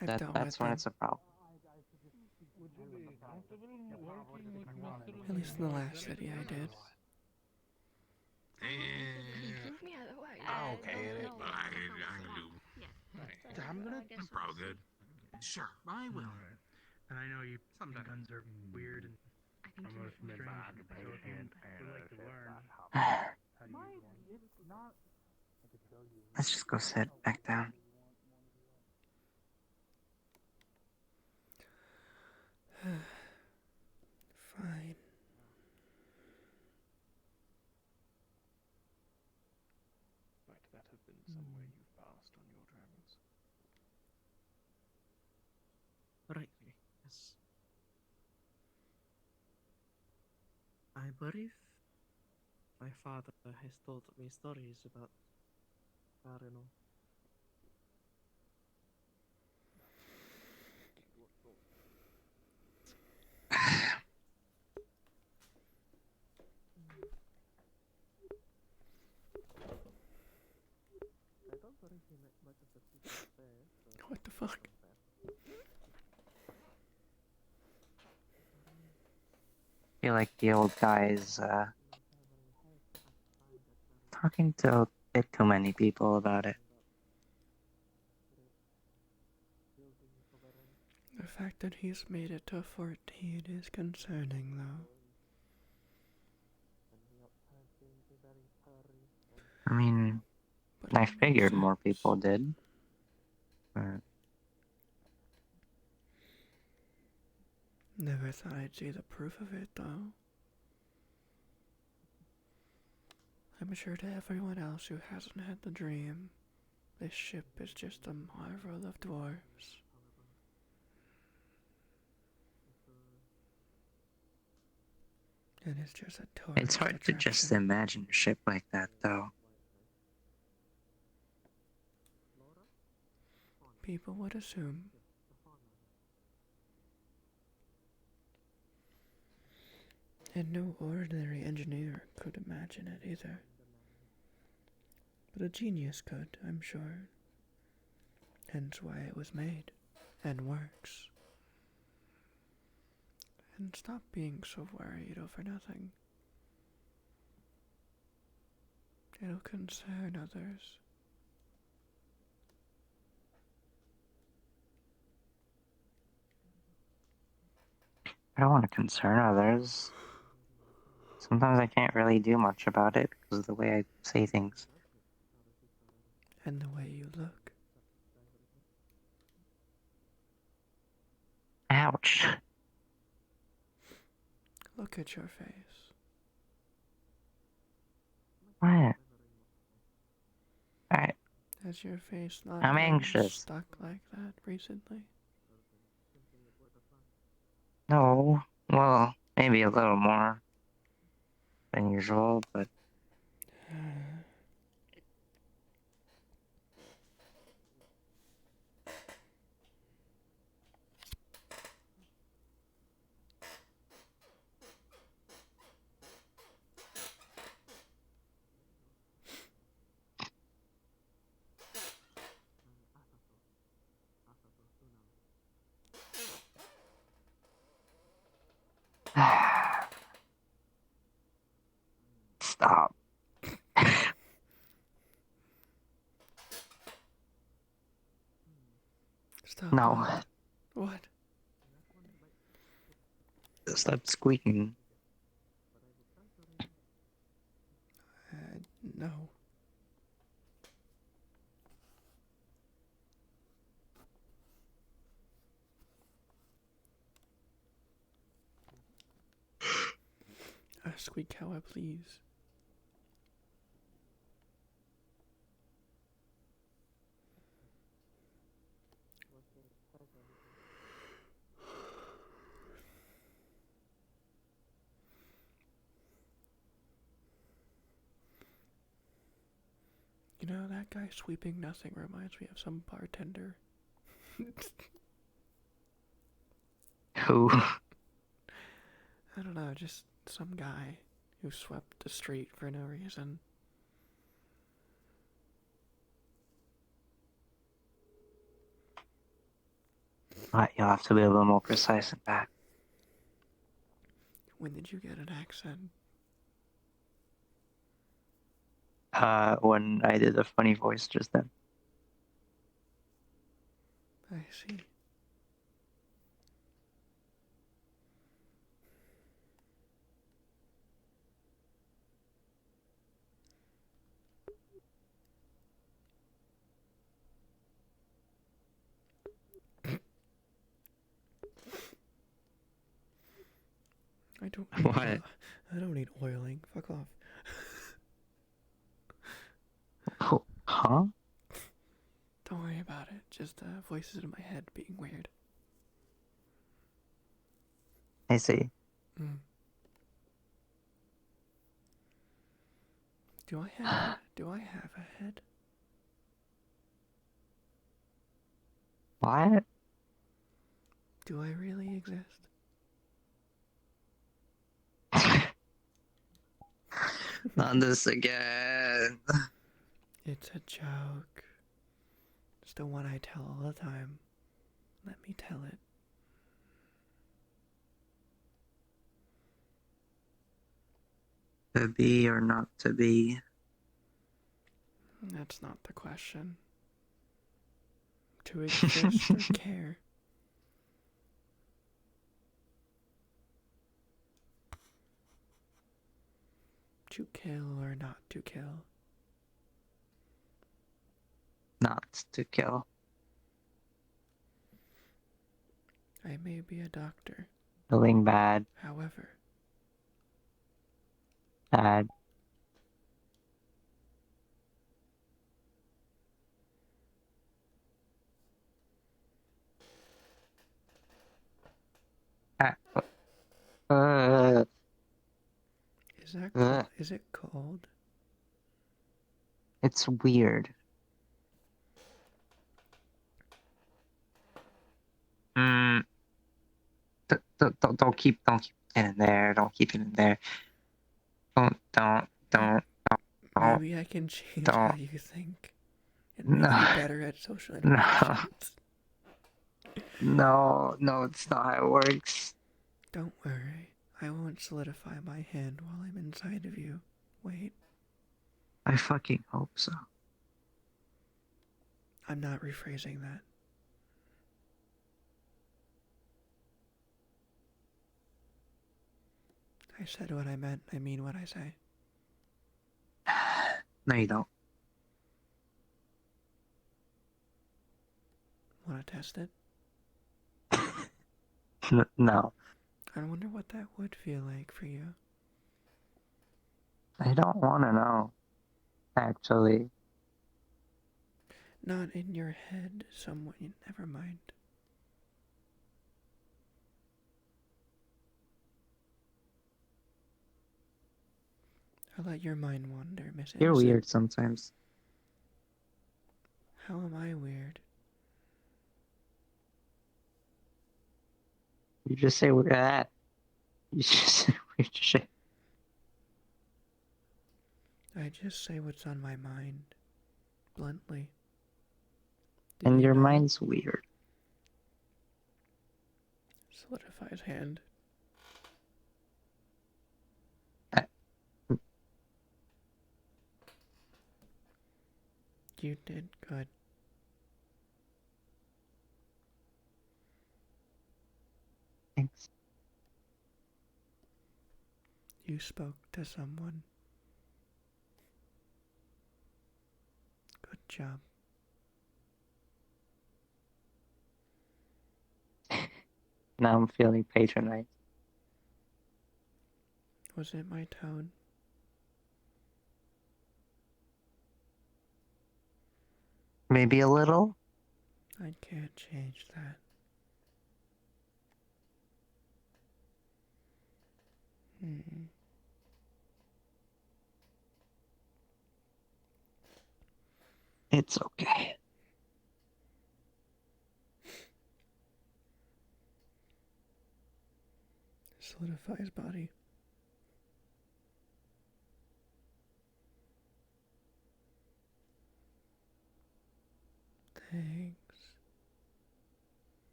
I've dealt That's with when them. it's a problem. Would you be comfortable working with Mr. At least in the last city I did. Move me out of the way. Okay, no, but I can do. I'm gonna. I'm probably good. Sure, I will. And I know you. Sometimes guns are weird and almost strange. So if you like to learn, how do you? Let's just go sit back down. Fine. Might that have been some way you've passed on your travels? Right, yes. I believe my father has told me stories about Arno. I don't believe he met much of the people there. So What the fuck? I feel like the old guy is talking to a bit too many people about it. The fact that he's made it to 14 is concerning, though. I mean, But I it makes figured more sense. people did. But Never thought I'd see the proof of it, though. I'm sure to everyone else who hasn't had the dream, this ship is just a marvel of dwarves. And it's just a tourist it's hard to just attraction. imagine a ship like that, though. People would assume. And no ordinary engineer could imagine it either. But a genius could, I'm sure. Hence why it was made, and works. And stop being so worried over nothing. It'll concern others. I don't want to concern others. Sometimes I can't really do much about it because of the way I say things. And the way you look. Ouch. Look at your face. What? I, Has your face not I'm been anxious. stuck like that recently? No. Well, maybe a little more than usual, but Oh, No. God. What? Stop squeaking. No. Squeak how I please. You know, that guy sweeping nothing reminds me of some bartender. Who? I don't know, just some guy who swept the street for no reason. Right, you'll have to be a little more precise than that. When did you get an accent? When I did a funny voice just then. I see. I don't need What? I don't need oiling. Fuck off. Huh? Don't worry about it. Just voices in my head being weird. I see. Mm. Do I have a head? What? Do I really exist? Not this again. It's a joke. It's the one I tell all the time. Let me tell it. To be or not to be? That's not the question. To exist or care. To kill or not to kill. Not to kill. I may be a doctor. Feeling bad. However, Bad. is that cold? Is it cold? It's weird. Don't keep it in there. Don't keep it in there. Don't. Maybe I can change how you think and make No. you better at social No. interactions. No, it's not how it works. Don't worry. I won't solidify my hand while I'm inside of you. Wait. I fucking hope so. I'm not rephrasing that. I said what I meant. I mean what I say. No, you don't. Want to test it? No. I wonder what that would feel like for you. I don't want to know. Actually. Not in your head, someone. Never mind. I'll let your mind wander, Miss Innocent. You're weird sometimes. How am I weird? You just say we're at. You just say weird shit. I just say what's on my mind. Bluntly. And your not? mind's weird. Solidify his hand. You did good. you spoke to someone. Good job. Now I'm feeling patronized. Was it my tone? Maybe a little? I can't change that. It's okay. Solidify his body. Thanks.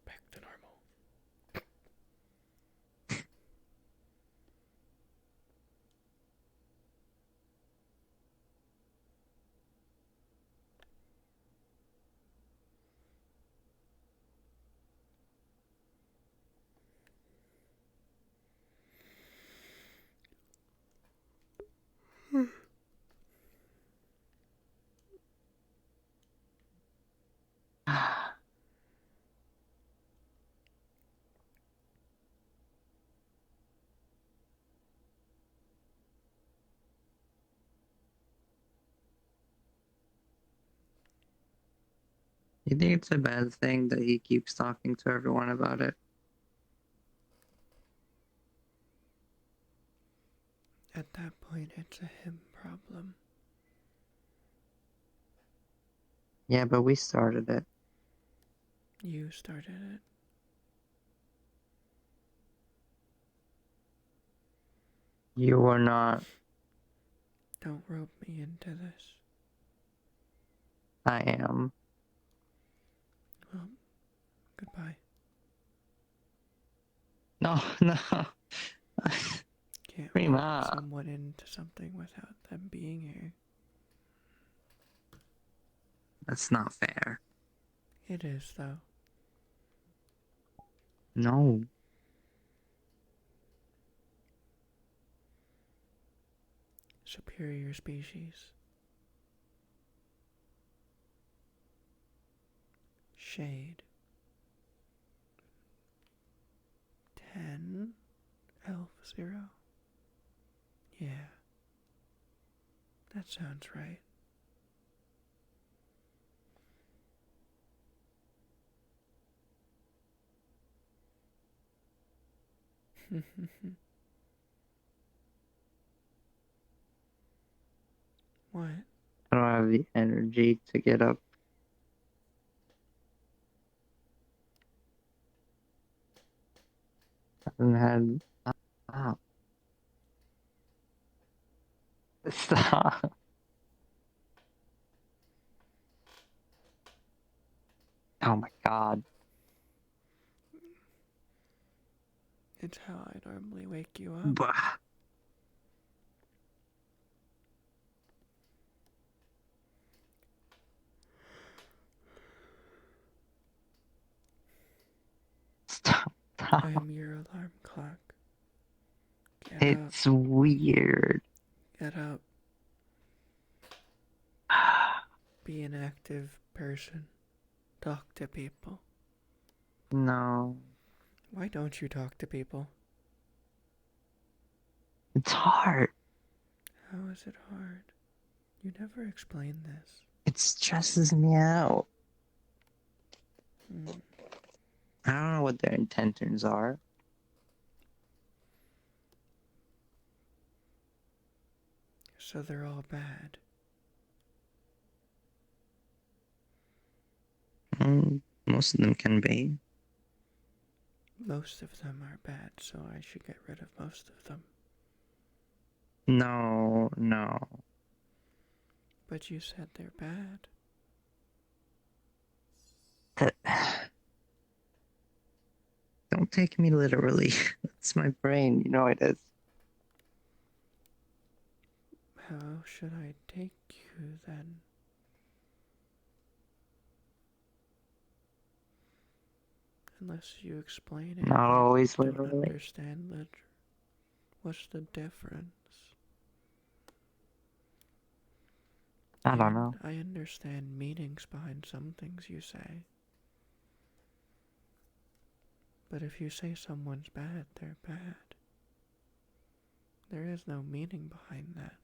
Back to normal. You think it's a bad thing that he keeps talking to everyone about it? At that point, it's a him problem. Yeah, but we started it. You started it. You were not. Don't rope me into this. I am. Well, goodbye. No, no. Can't Prima. rope someone into something without them being here. That's not fair. It is, though. No. Superior species. Shade. 10. Elf 0. Yeah. That sounds right. What? I don't have the energy to get up. I haven't had. Stop. Stop. Oh my god. It's how I normally wake you up. Bah. Stop. I am your alarm clock. Get It's up. weird. Get up. Be an active person. Talk to people. No. Why don't you talk to people? It's hard. How is it hard? You never explained this. It stresses me out. I don't know what their intentions are. So they're all bad. Most of them can be. Most of them are bad, so I should get rid of most of them. No, no. But you said they're bad. Don't take me literally. That's my brain, you know it is. How should I take you then? Unless you explain it, Not I always don't literally. understand what's the difference. I don't know. I understand meanings behind some things you say. But if you say someone's bad, they're bad. There is no meaning behind that.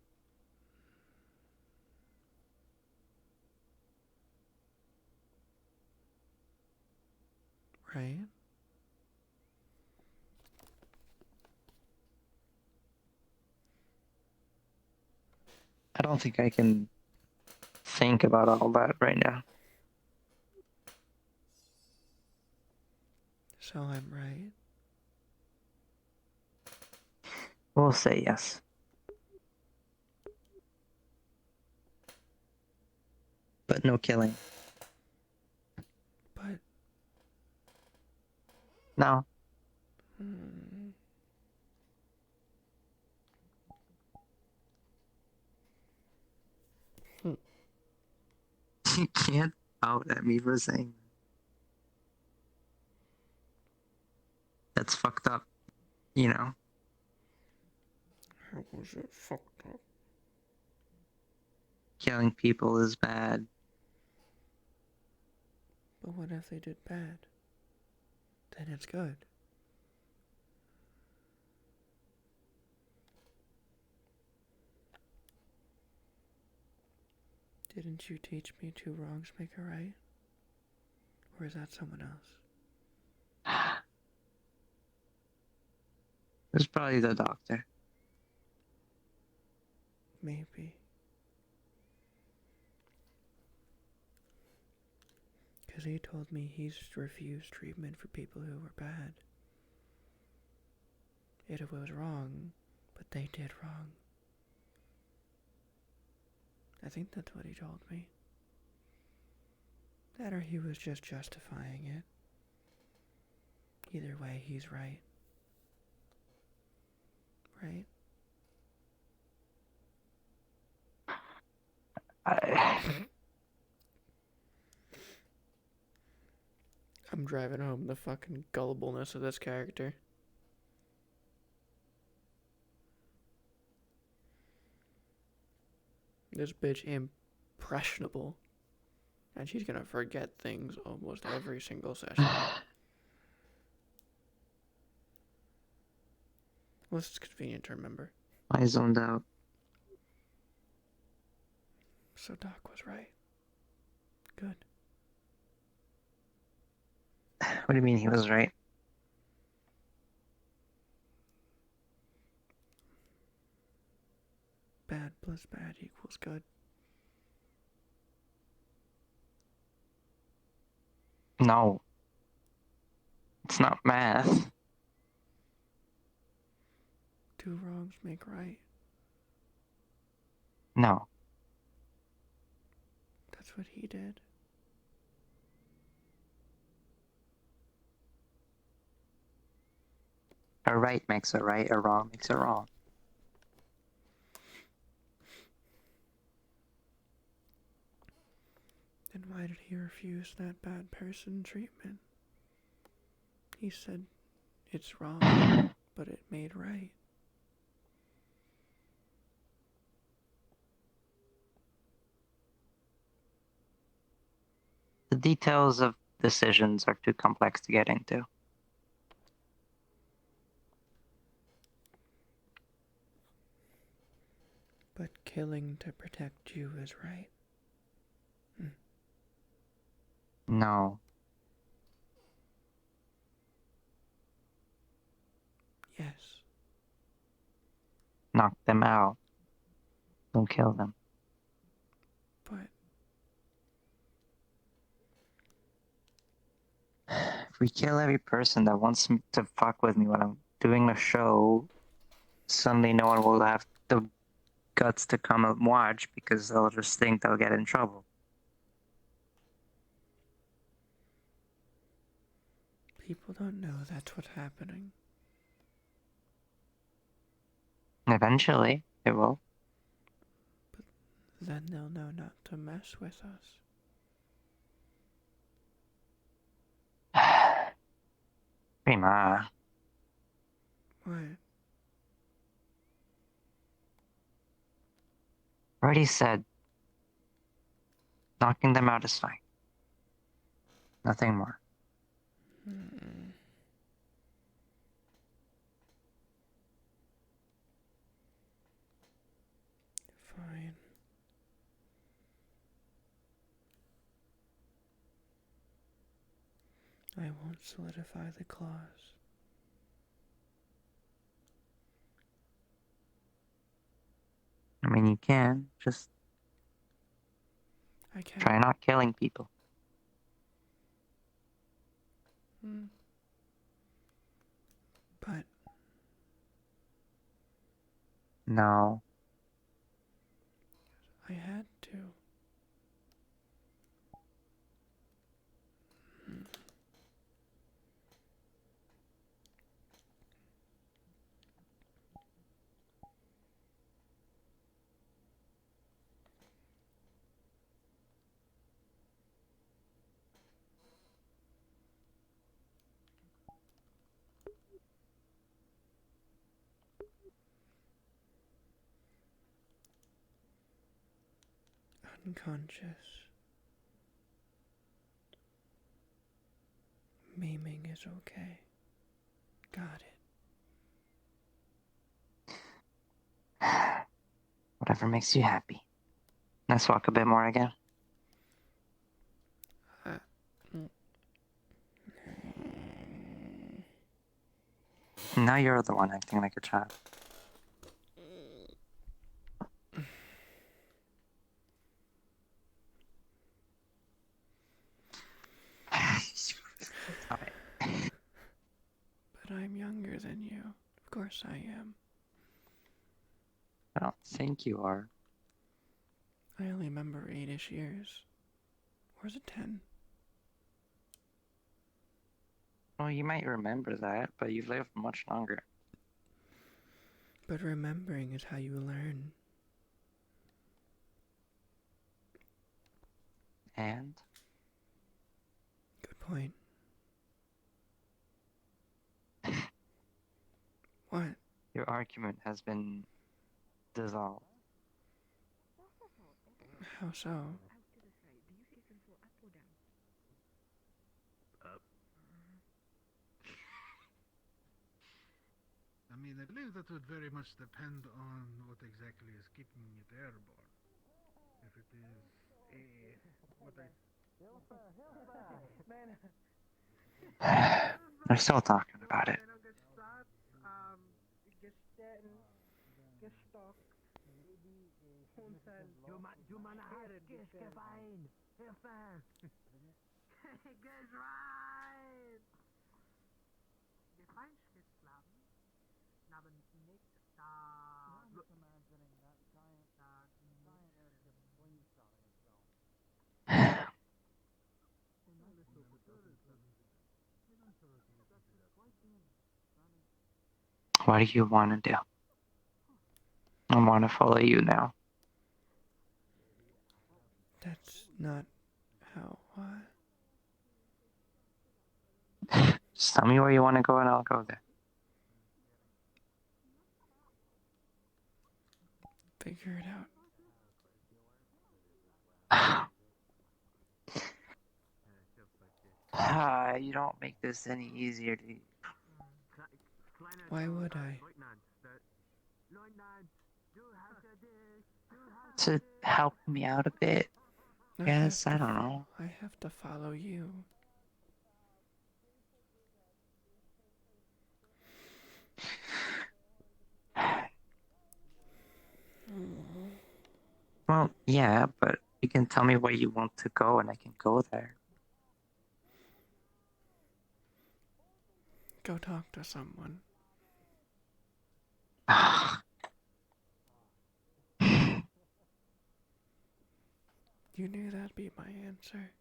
Right? I don't think I can think about all that right now. So I'm right. We'll say yes. But no killing. But No. You can't out at me for saying that's fucked up. You know. How was it fucked up? Killing people is bad. But what if they did bad? Then it's good. Didn't you teach me 2 wrongs make a right? Or is that someone else? It was probably the doctor. Maybe. Because he told me he's refused treatment for people who were bad. It was wrong, but they did wrong. I think that's what he told me. That or he was just justifying it. Either way, he's right. Right? I'm driving home the fucking gullibleness of this character. This bitch impressionable. And she's gonna forget things almost every single session. Well, it's convenient to remember. I zoned out. So Doc was right. Good. What do you mean he was right? Bad plus bad equals good. No. It's not math. 2 wrongs make right. No. That's what he did. A right makes a right, a wrong makes a wrong. Then why did he refuse that bad person treatment? He said it's wrong, but it made right. The details of decisions are too complex to get into. But killing to protect you is right. No. Yes. Knock them out. Don't kill them. But if we kill every person that wants to fuck with me when I'm doing the show, suddenly no one will have the guts to come and watch because they'll just think they'll get in trouble. people don't know that's what's happening. Eventually, it will. Then they'll know not to mess with us. Prima, What? already said knocking them out is fine. Nothing more. Fine. I won't solidify the claws. I mean, you can. Just I can't. try not killing people. But No. I had to. Unconscious. Maiming is okay. Got it. Whatever makes you happy. Let's walk a bit more again. Now you're the one acting like a child. But I'm younger than you. Of course I am. I don't think you are. I only remember 8-ish years. Or is it 10? Well, you might remember that, but you've lived much longer. But remembering is how you learn. And? Good point. What? Your argument has been dissolved. How so? I mean, I believe that would very much depend on what exactly is keeping it airborne. If it is what I... They're still talking about it. What do you want to do? I want to follow you now. That's not how Just tell me where you want to go and I'll go there. Figure it out. You don't make this any easier to... Why would I? To help me out a bit. Yes, I don't know. I have to follow you. Well, yeah, but you can tell me where you want to go and I can go there. Go talk to someone. You knew that'd be my answer.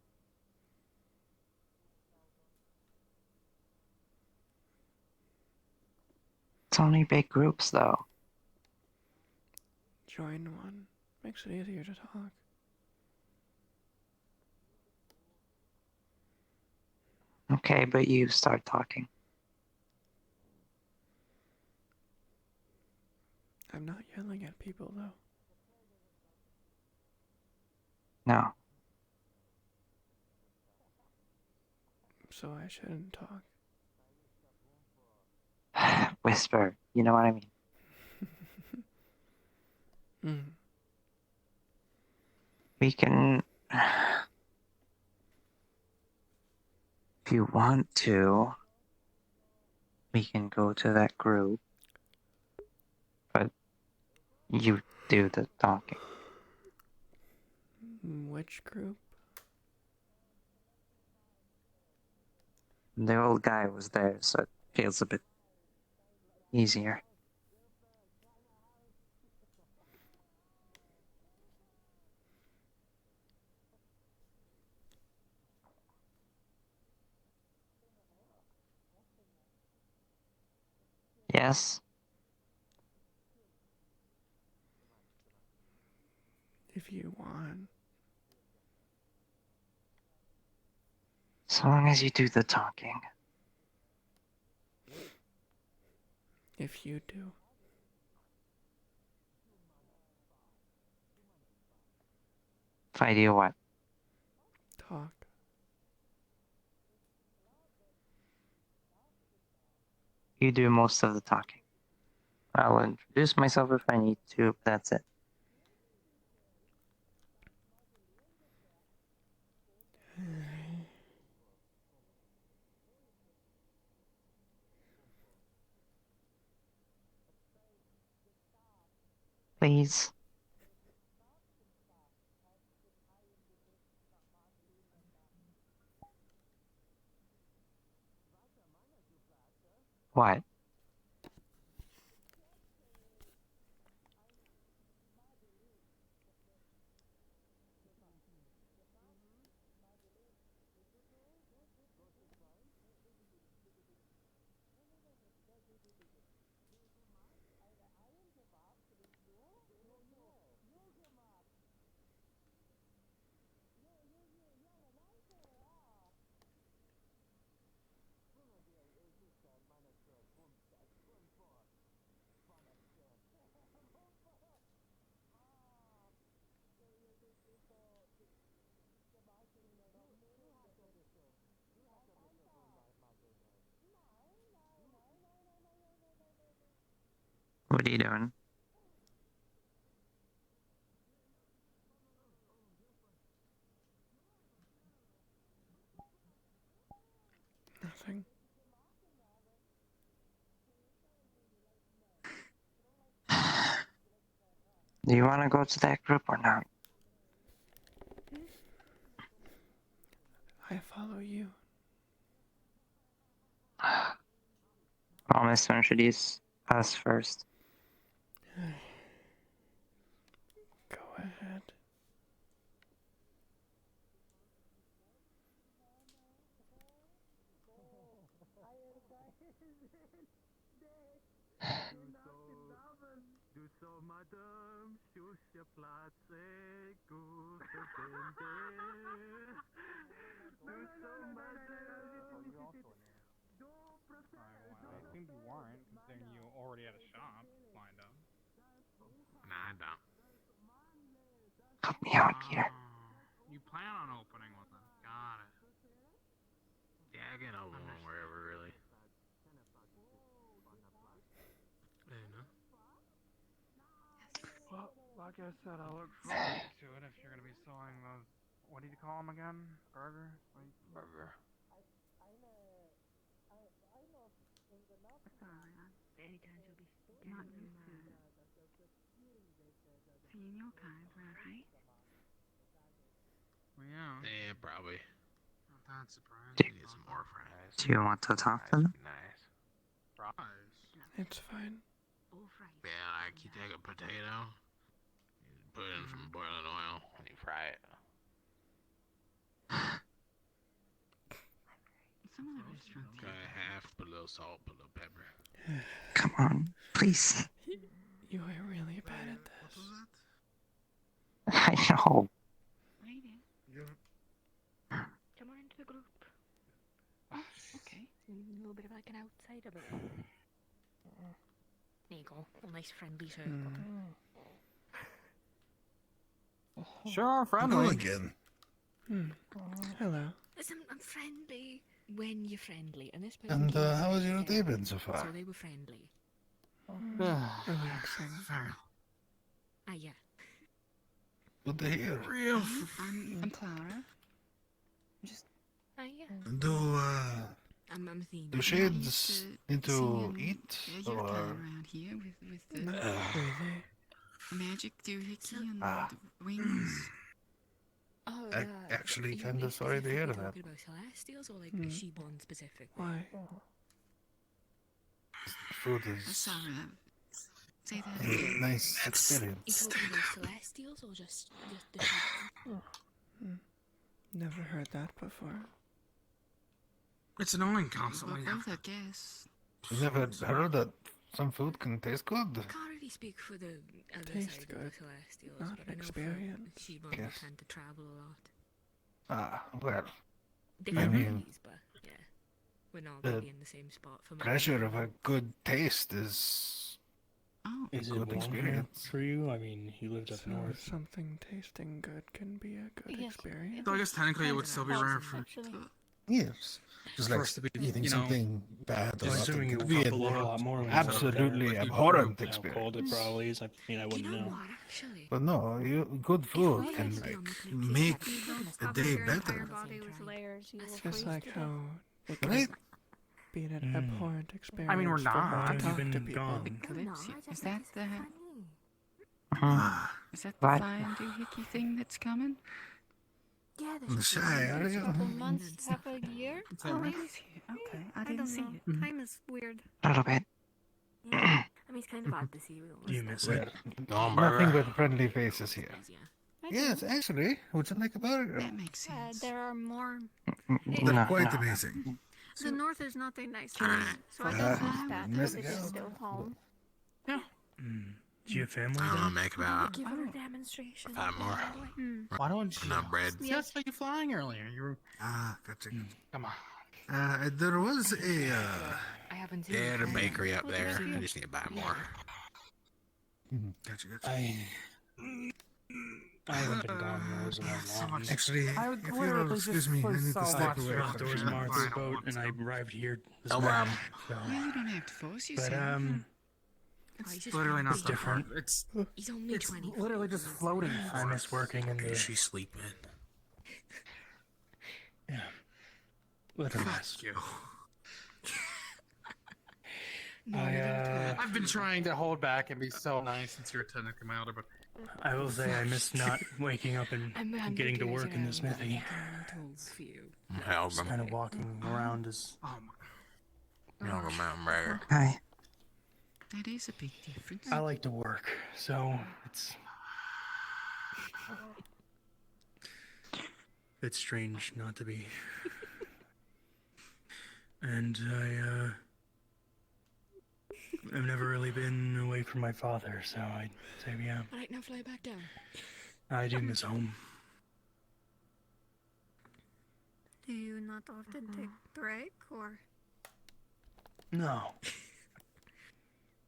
It's only big groups, though. Join one. Makes it easier to talk. Okay, but you start talking. I'm not yelling at people, though. No. So I shouldn't talk. Whisper. You know what I mean? We can... If you want to, we can go to that group. But you do the talking. Which group? The old guy was there, so it feels a bit easier. Yes? If you want. So long as you do the talking. If you do. If I do what? Talk. You do most of the talking. I'll introduce myself if I need to, but that's it. Please. What? What are you doing? Nothing. Do you want to go to that group or not? I follow you. Promise to introduce us first. Go ahead. I assumed you weren't, considering you already had a shop lined up. Nah, I don't. Help me out here. You plan on opening one then? Got it. Yeah, I can open one wherever, really. No? Well, like I said, I look forward to it if you're gonna be selling those. What did you call them again? Burgers? Burger. Any times you'll be not used to seeing your kind around, right? Well, yeah. Yeah, probably. Not that surprising. Need some more fries. Do you want to talk to them? Nice. Fries. It's fine. All fries. Yeah, like you take a potato, you put it in some boiling oil, and you fry it. Some of the restaurants. Cut it in half, put a little salt, put a little pepper. Come on, please. You are really bad at this. I know. Maybe. Come on into the group. Oh, okay. A little bit of like an outsider, but There you go. A nice friendly circle. Sure, Hello friendly. again. Hello. Listen, I'm friendly when you're friendly, and this person. And came how has very your day fair, been so far? So they were friendly. Relaxing. Ah, yeah. Good to hear. I'm Clara. Ah, yeah. Do I'm Athena. do shades need to eat You're or? around here with the Not really. magic doohickey and Ah. the wings. Oh, Actually, you kinda sorry to hear specifically that. talking about celestials, or like Hmm. is she one specific? Why? Food is Sarah, say that a again. nice You experience. talking about celestials or just the sheep? Never heard that before. It's annoying Well, constantly. both, I guess. You never heard that some food can taste good? I can't really speak for the other Tastes side good, of the celestials, not but I know experience. for she Yes. tend to travel a lot. Ah, well, Different mean, ways, but yeah, we're not the really in the same spot for my pleasure of a good taste is Oh, a Is it good warm here experience. for you? I mean, you lived up So north. something tasting good can be a good Yes. experience. So I guess technically it would still be rare for Yes, just like us to be, eating you know, something bad So or I'm assuming something you could woke be up a an lot more when you absolutely were up there. abhorrent How cold it experience. probably is. I mean, I You wouldn't know know. what, actually? But no, good food we can had to be on like the Kalypsia make side, you must a have day your entire better. body with layers. Just like how it can Right? be an Mm. abhorrent experience. I mean, we're for not. her How to long have you talk to been people. gone? Kalypsia. Is that the Ah, is that the What? flying doohickey thing that's coming? Yeah, the shy, are you? months, half a year. Oh, really? Okay, I didn't see it. Time is weird. A little bit. Yeah. I mean, it's kind of odd to see. We don't Do you miss miss that. it? Nothing but friendly faces here. Yeah. Yes, actually, would you like a burger? That makes sense. There are more. They're No, quite no. amazing. The north is nothing nice, so Uh, I don't miss that. miss This it. is still home. Mm. Do you have family I don't know, then? make about Give her a demonstration. 5 more. Why don't you? No bread. See, I saw you flying earlier. You were. Ah, gotcha. Come on. There was a I haven't seen Yeah, it. the bakery up What there. did you I see? just need to buy more. Gotcha. I haven't been gone here as So long. much. Actually, I if you'll literally excuse just me, I put need to so step much away. stuff There was in Martha's my boat, and I box. arrived here this No morning. problem. So, Well, you don't have to force but yourself. It's literally not it's that different. hard. It's He's only it's 20. literally just floating. I miss working in the. She's sleeping. Yeah. Literally. Fuck you. I I've been trying to hold back and be so nice since you're a come out, but I will say I miss not waking up and I'm getting to curious work in the smithy. for you. Just kind of walking around is. oh my. Mountain burger. Hi. That is a big difference. I like to work, so it's strange not to be. And I've never really been away from my father, so I'd say yeah. Alright, now fly back down. I do miss home. Do you not often take break, or? No.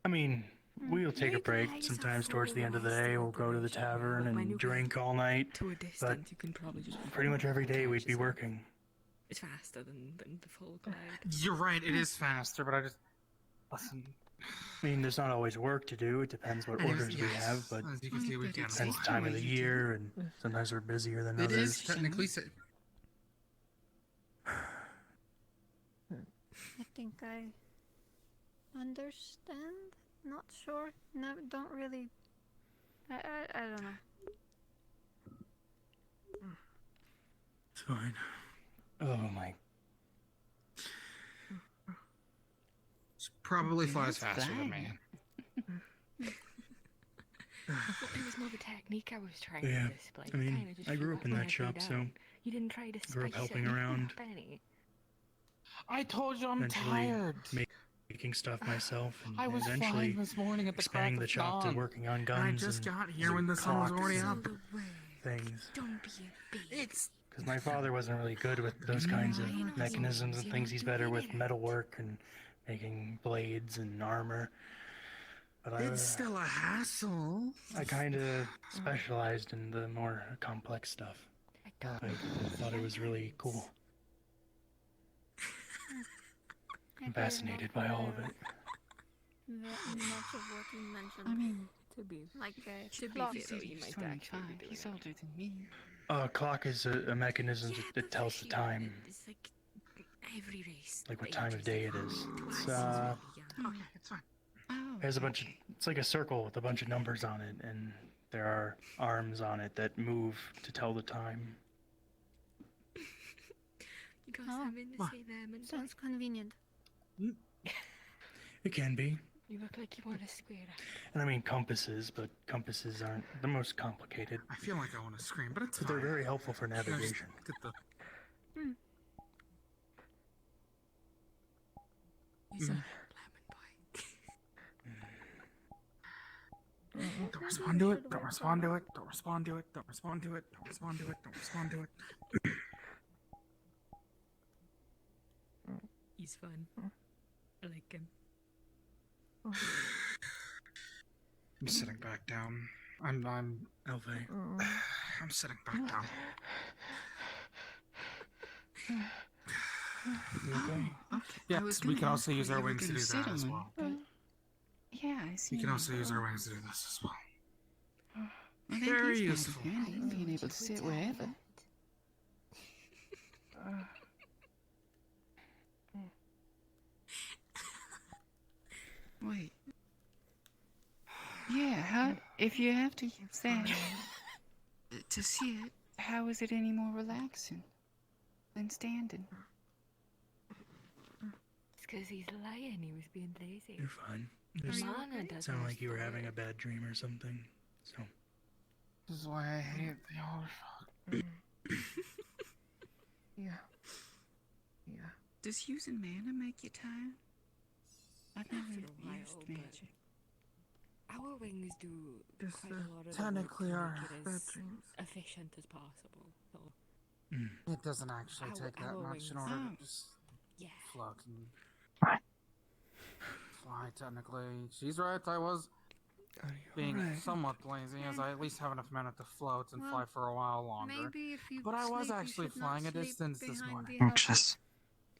I mean, we'll take a break sometimes towards the end of the day. We'll go to the tavern and drink all night. To a distance, you can probably just. Pretty much every day we'd be working. It's faster than the full glide. You're right. It is faster, but I just listen. I mean, there's not always work to do. It depends what And orders we have, but as you can see, we've got depends time of the year, and sometimes we're busier than It others. is technically safe. I think I understand. Not sure. No, don't really. I don't know. It's fine. Oh my. She probably flies That's faster than fine. me. It was more the technique I was trying Yeah, to display. I mean, Kinda just I grew up in flew that shop, down. so You didn't try to grew up spice helping it around. up any. I told you I'm Eventually tired. making stuff myself, and I was eventually flying this morning at the expanding crack the of shop to dawn. working on And I guns just and got here when the sun was clocks already and up. things. Don't be a baby. It's Because my father wasn't really good with those kinds of mechanisms and things. He's better with metalwork and making blades and armor. But It's still a hassle. I kind of specialized in the more complex stuff. I thought it was really cool. I'm fascinated by all of it. Much of what you mentioned. I mean, to be to be fair, though, you might actually be doing. He's older than me. A clock is a mechanism that tells the time, It's like every race. like what time of day it is. It's Okay, it's fine. Oh, there's a bunch of, it's like a circle with a bunch of numbers on it, and there are arms on it that move to tell the time. You guys have been to see them and Sounds convenient. It can be. You look like you want to square up. And I mean compasses, but compasses aren't the most complicated. I feel like I want to scream, but it's But they're fine. very helpful for Can I just navigation. get the... He's a lemon boy. Don't respond to it. Don't respond to it. Don't respond to it. Don't respond to it. Don't respond to it. Don't respond to it. He's fun. I like him. I'm sitting back down. I'm Elvie. I'm sitting back down. You okay? Yes, we can also use our wings to do that as well. Yeah, I see. We can also use our wings to do this as well. Well, that Very is kind of useful. handy, being able to sit wherever. Wait. Yeah, how, if you have to use that to sit, how is it any more relaxing than standing? It's because he's lying. He was being lazy. You're fine. Mana It doesn't sounded like you were respond. having a bad dream or something. So. This is why I hate the old Yeah. Does using mana make you tired? I've never After a while, used but magic. Our wings do Just quite a lot of technically the work our to make it bad as dreams. efficient as possible. So, It doesn't actually take that our much in wings. order Oh. to just yeah. float and fly, technically. She's right, I was being alright? somewhat lazy, as I at least have enough mana to float and Well, fly for a while longer. Maybe if you But I was sleep, you actually should not flying a sleep distance this behind morning. the Anxious.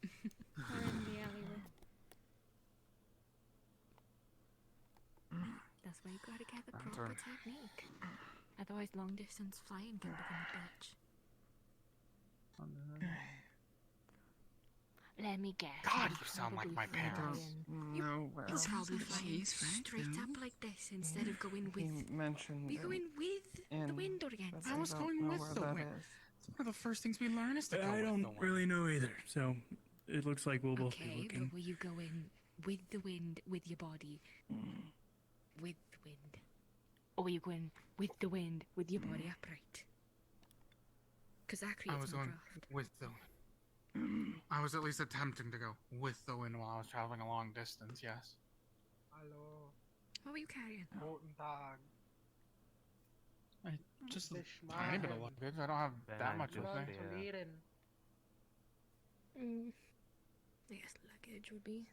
or in the alleyway. That's why you gotta get the proper Turn. technique. Otherwise, long distance flying can become a bitch. Let me guess. God, he's you sound like probably my parents. flying- No, well, You're Sounds probably like flying she's right, straight though. up like this instead of going he with. mentioned We going with the in, wind or against? but I was don't going know with where the that wind. is. It's one of the first things we learn is to go I with the don't wind. really know either, so it looks like we'll both be Okay, looking. but will you go in with the wind with your body? Mm. With the wind. Or will you go in with the wind with your body upright? Because that I creates was more going draft. with the wind. I was at least attempting to go with the wind while I was traveling a long distance, yes. Hallo, What were you carrying? guten Tag. Just a Fish tiny bit of machen. luggage. I don't have Then that I much with just, me. Gratulieren. I guess luggage would be.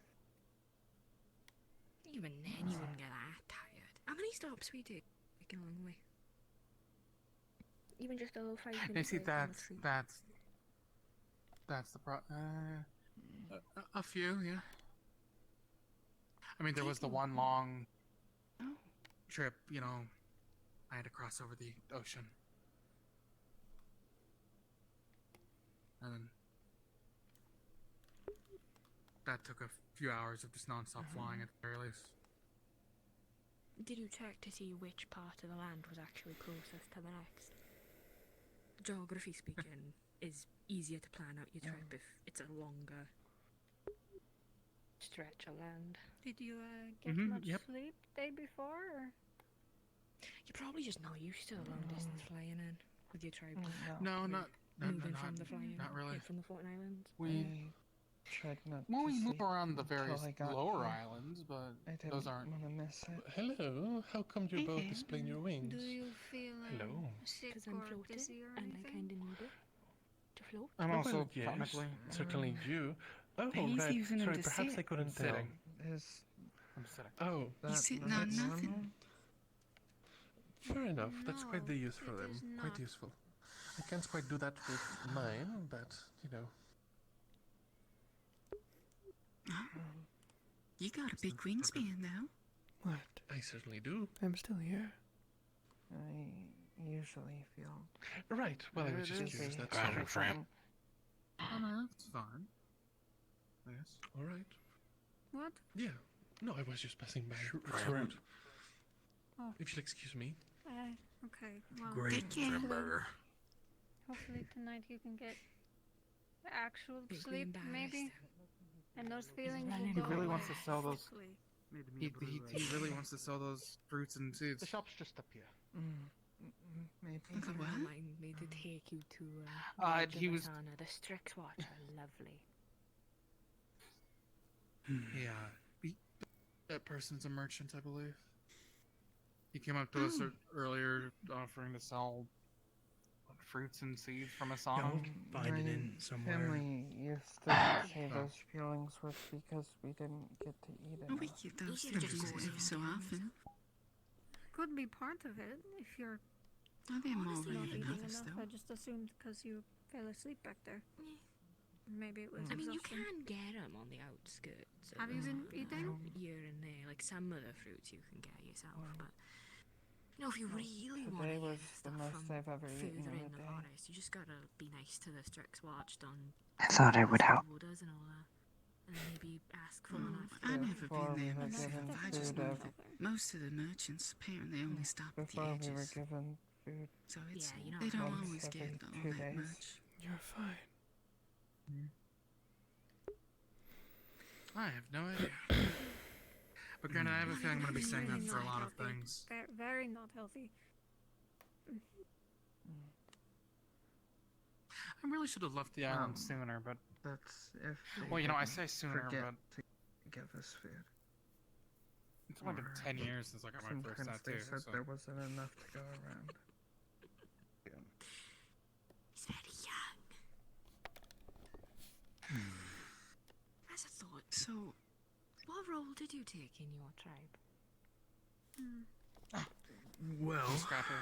Even then, you wouldn't get that tired. How many stops were you taking along the way? Even just a little 5 minutes. You see, that's the a few, yeah. I mean, there was the one long trip, you know, I had to cross over the ocean. And then that took a few hours of just non-stop flying at the very least. Did you check to see which part of the land was actually closest to the next? Geography speaking is easier to plan out your trip if it's a longer stretch of land. Did you get much yep. sleep the day before? Or? You're probably just not used to the long distance flying in with your tribe. No, not Moving from the flying, not really. from the floating islands. We Tried not well, to we move sleep around the until various I got lower here. islands, but I didn't those aren't. want to miss it. Hello, how come you're both displaying your wings? Do you feel Hello. sick or floating dizzy or and anything? I kind of need it to float. I'm Well, also yes, technically certainly do. Oh, He's right. using them Sorry, to perhaps I sit. couldn't tell. His I'm sitting. Oh, He's sitting on nothing. fair enough. That's quite the use for it them. is Quite not. useful. I can't quite do that with mine, but, you know. You got a big wingspan, though. What? I certainly do. I'm still here. I usually feel. Right, well, I was It just is curious, a that's all. better friend. Oh no, it's fine. Yes. Alright. What? Yeah. No, I was just passing by. Shrimp. Oh. If you'll excuse me. Okay. Well, Great shrimp burger. Hopefully tonight you can get actual Make me sleep, maybe, embarrassed. and those feelings running will He go really away. wants to sell those. Quickly. He really wants to sell those fruits and seeds. The shop's just up here. Maybe. The what? Remind me to take you to He was. the Strixwatch are lovely. Yeah. That person's a merchant, I believe. He came up to us earlier offering to sell fruits and seeds from us on Yeah, him. we'll find it in somewhere. Family used to say those feelings were because we didn't get to eat Oh, we enough. get those You should things just go every so around. often. Could be part of it if you're Oh, they're more Honestly, not than eating others, enough. though. I just assumed because you fell asleep back there. Yeah. Maybe it was I mean, you exhaustion. can get them on the outskirts. Have you been eating? Here and there, like some of the fruits you can get yourself, but you know, if you really want Today to was get the stuff most from I've ever eaten further in in a the day. forest, you just gotta be nice to the Strixwatch on. I thought I would help. Orders and all that, and then maybe ask for enough. I never Before been we there were myself. given I just food know every- that most of the merchants apparently only stop at the Before we were edges. given food. So it's Yeah, you know they don't once always every get all 2 that days. much. You're fine. I have no idea. But granted, I have a feeling I'm going to be saying that Really for a not lot of healthy. things. Very not healthy. I really should have left the island sooner, but That's if. they well, you know, I didn't say sooner, forget but to give us food. it's only been 10 years since I got my first Sometimes they tattoo. said So. there wasn't enough to go around. He's very young. As a thought, So what role did you take in your tribe? Well, Scrapper,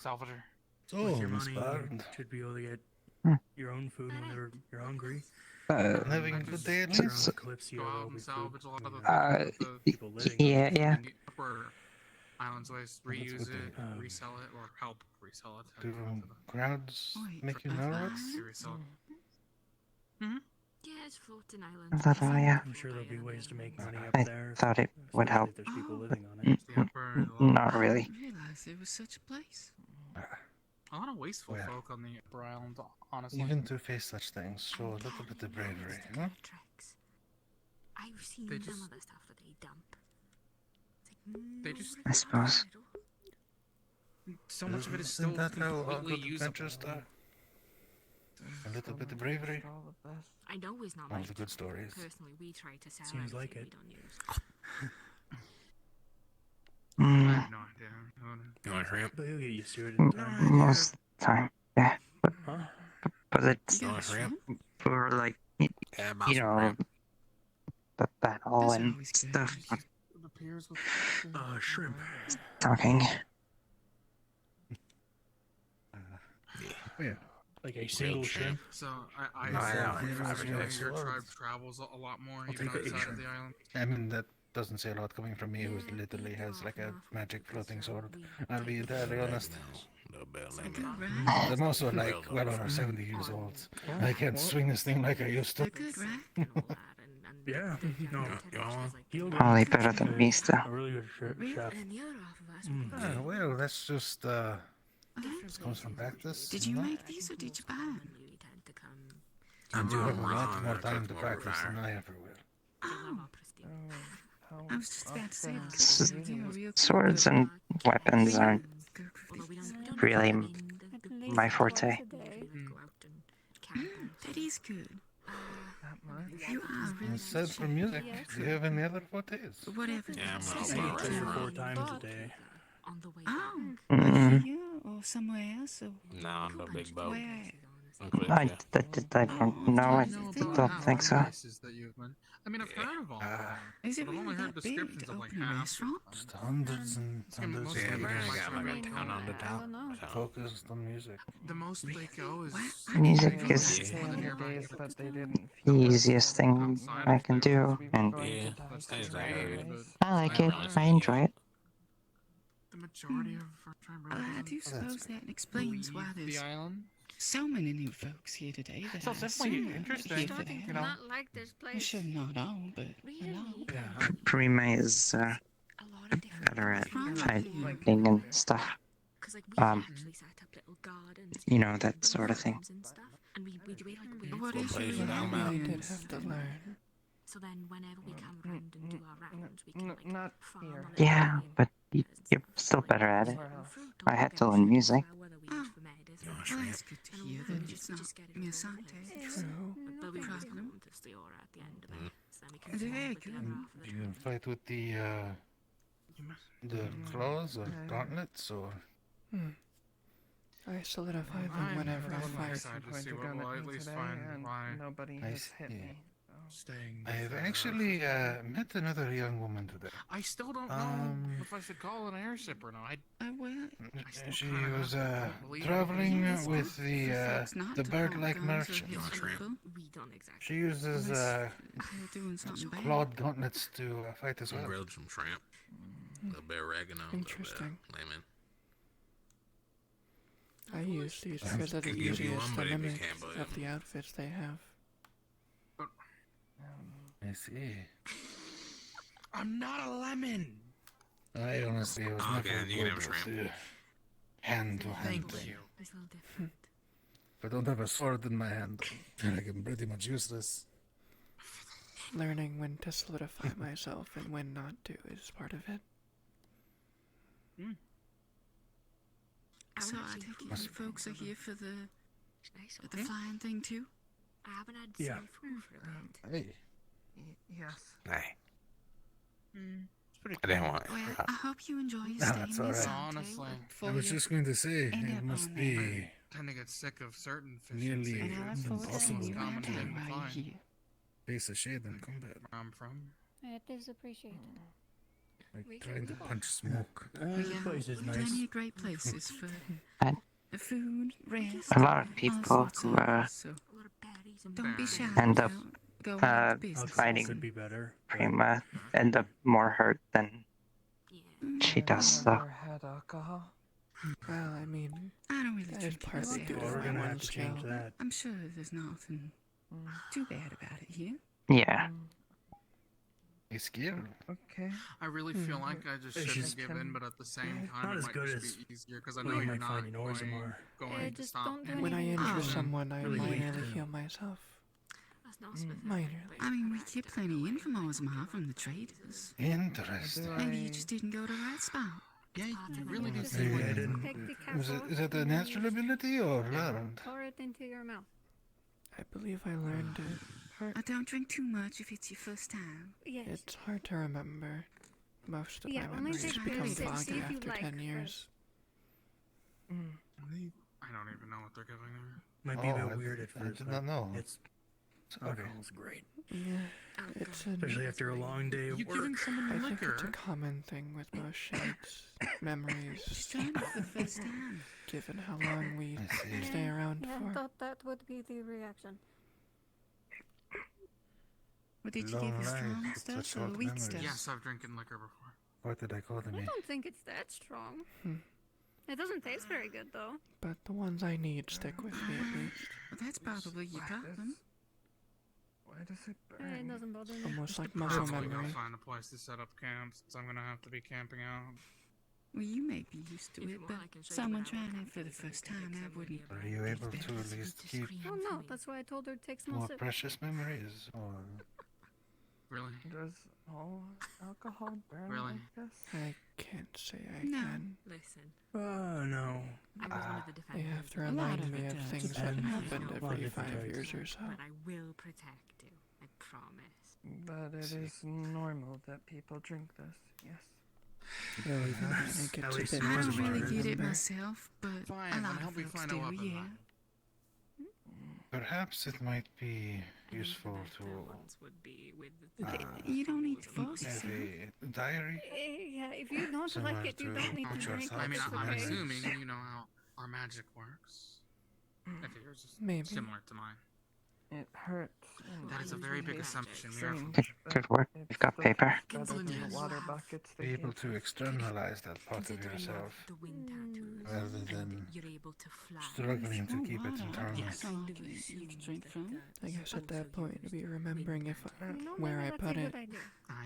salvager. So, with your Miss money, Bard, you should be able to get Hmm. your own food whenever you're hungry. having a good day at Around least? Kalypsia, Go out there'll and be salvage food a lot of the for things that the people living Yeah, on it. yeah. in the upper islands ways, Well, that's reuse good it, to hear. resell it, or help resell it. Do crowds Wait, make you for nervous? us? Resell it. Yeah, it's floating island. Thought, oh, yeah. I'm sure there'll be ways to make money up I there. thought it would especially help. if there's people Oh. living on it. N- The upper, n- the lower. Not I really. didn't realize there was such a place. A lot of wasteful Well. folk on the upper island, honestly. Even to face such things, show a little bit of bravery, huh? Tricks. I've seen They some just- of the stuff that they dump. It's like, They just- I suppose. So much of it is still Isn't that how all completely good usable. adventures start? A little bit of bravery. All the best. I know it's not All my the good tribe. stories. Personally, we try to sell Seems everything like we it. don't use. I Mm, have no idea. You want shrimp? But you'll get used to it in time. most of the time, yeah. Huh? But it's You got a shrimp? for like, you know, the battle Those are and always good. stuff. It appears with Shrimp. Talking. Yeah. Like a single shrimp. So I No, assume yeah, that yeah. your tribe travels a lot more I'll even take the outside Asian. of the island. I mean, that doesn't say a lot coming from me, who Yeah, literally we has do like a enough magic because, floating sword. we I'll be take entirely care honest. It's a good ride. I'm also like well over 70 years old. I can't swing this thing like I used to. They're good, right? and all that, and Yeah, the no, territories, like, he'll the- go Only better than me still. a really good chef. And the other half of us, Mm. Ah, well, that's just different this comes from places. practice. Did you know? make these or did you buy them? Commonly, we tend to come And you have a lot wrong, more I time took to more practice than fire. I ever will. Oh, How I was just about to say, often because do you you're use real Swords good. and weapons aren't Although we don't really At my least forte. twice a day. go out and camp. That is good. that much? You are really Aside from music, Yes. do you have any other fortes? whatever. Yeah, I'm So all I say eat about it. 3 or it. 4 times a day. On the way Oh, Mm. here or somewhere else or No, I'm a big boat. where? I don't know. I don't think so. Places that you've been. I mean, I've heard of all of them, Is it but I've only really heard that big descriptions to of like open a half. restaurant? Just hundreds and hundreds Most of of years. them I got like a mean, ton on the I don't know. Focused on music. The most they go is Music They is did say on the days that they didn't the feel easiest thing I can do, we were and going to die soon anyways. I like it. I enjoy it. the majority of our tribe Well, I do suppose that explains why the there's island. so many new folks here today that So I it's definitely assume are interesting, here for Starting that. to not like this I place. should not all, but a lot. Rima is better at hiding and stuff. Because like we Um, actually set up little gardens, you know, that sort of thing. and stuff, and we do it like weird What is things. your I did experience? have to learn. So then whenever we come around and do our rounds, we can like Not farm here. a little Yeah, bit but you're still better at it. I had to learn music. Well, that's good to hear that it's not nearsighted. True. But we thank cross you. them to the aura at the end of it, so then we can Is it swap very with the good? other half of the Do you tribe. fight with the claws or gauntlets or? I solidify them I'm whenever I on my fight. side to Point see a what gun will at at me least today, find and why nobody I has hit see. me. So. staying. I've actually met another young woman today. I still don't know if I should call it an airship or not. Well, She was traveling with the bird-like merchant. We don't exactly. She uses they're doing something bad. clawed gauntlets to fight as well. Grilled some shrimp, a little bit of oregano, a little bit Interesting. of lemon. I use these because they're the Could give you easiest one, to but if you mimic can't buy of them. the outfits they have. I see. I'm not a lemon. I honestly was Oh, never okay, then you can good have with shrimp. hand-to-hand Thank thing. you. It's a little different. If I don't have a sword in my hand, then I'm pretty much useless. Learning when to solidify myself and when not to is part of it. So I take it you folks are here for the Nice. flying thing too? I haven't had Yeah. seafood for a bit. Hey. Yes. Hey, It's pretty I didn't want. Well, I hope you enjoy your No, stay that's in all this right. hotel. Honestly. For I was you. just going to say, And it up must on be I tend to get sick of certain fish nearly And I look forward to seeing you around impossible town while you're here. face a shade in combat. where I'm from. It is appreciated. Like trying to punch smoke. This place is nice. Plenty of great places for And food, rest, a lot of all people sorts who of so A lot of berries and don't be shy. end up Go about the Alcohol business. fighting could be better. but Prima end up more hurt than she does, so. Never had alcohol. Well, I mean, I don't really that is drink it partly myself. due Well, to we're my gonna have one to change skill. that. I'm sure there's nothing too bad about it here. Yeah. A skill. Okay. I really feel like I just It's shouldn't just give in, but at the same time, not it as might good just as be easier because I what know you you're might not find in Orzammar. going to just stop don't do me. When I anything. injure Oh. someone, I Really weak, minorly too. heal myself. That's not specific. Minorly. I mean, we get plenty in from Orzammar from the traders. Interesting. Maybe you just didn't go to the right spot. Yeah, you really do Just seem like Yeah. take the cap Is off it a and natural ability or learned? pour it into your mouth. I believe I learned it. I don't drink too much if it's your first time. Yes. It's hard to remember. Most of Yeah, my only memories take become pills and see foggy if you after like 10 first. years. I don't even know what they're giving there. Might be a Oh, bit weird at I first. did but not know. It's alcohol's great, Yeah, it's an, especially after a long day of You giving work. someone I think liquor? it's a common thing with most shades. Memories, Just trying it for the first time. given how long we I see. stay around Yeah, I for. thought that would be the reaction. What did you Long give? life Strong with stuff such or short weak memories. stuff? Yes, I've drinking liquor before. What did I call them? I don't think it's that strong. It doesn't taste very good though. But the ones I need stick with me at least. Well, that's probably your problem. Why does it It doesn't bother me. Almost like muscle Probably gonna memory. find a place to set up camp since I'm gonna have to be camping out. Well, you may be used to If it, you want, but I can show you someone what I trying would it for the have to first do. time, I wouldn't. Are you able to at least keep Oh no, that's why I told her to take small more sips. precious memories? Or Really? Does all alcohol burn Really? like this? I can't say I No. can. Listen, Oh no. I was one of the They defenders. have to A lot remind of me it of does. things that Depends. happened A lot of every different 5 types. years or so. But I will protect you. I promise. But it is normal that people drink this. Yes. Though even I think At it's a least bit it I was don't hard to really hard. get it remember. myself, but Fine, a then lot help of me folks find a do, weapon yeah. then. Perhaps it might be useful to You don't need to force have yourself. a diary. Yeah, if you don't Somewhere like it, you to don't need to put your drink. I mean, thoughts, I'm memories. assuming you know how our magic works. If yours is Maybe. similar to mine. It hurts. That is a very big assumption. We are Good work. We've got paper. Better than the water buckets they Be able give to us. externalize that part of yourself The wind tattoos, rather and than you're able to fly. struggling to keep it internal. You can drink from. I guess at that point, it'd be remembering if where I put it,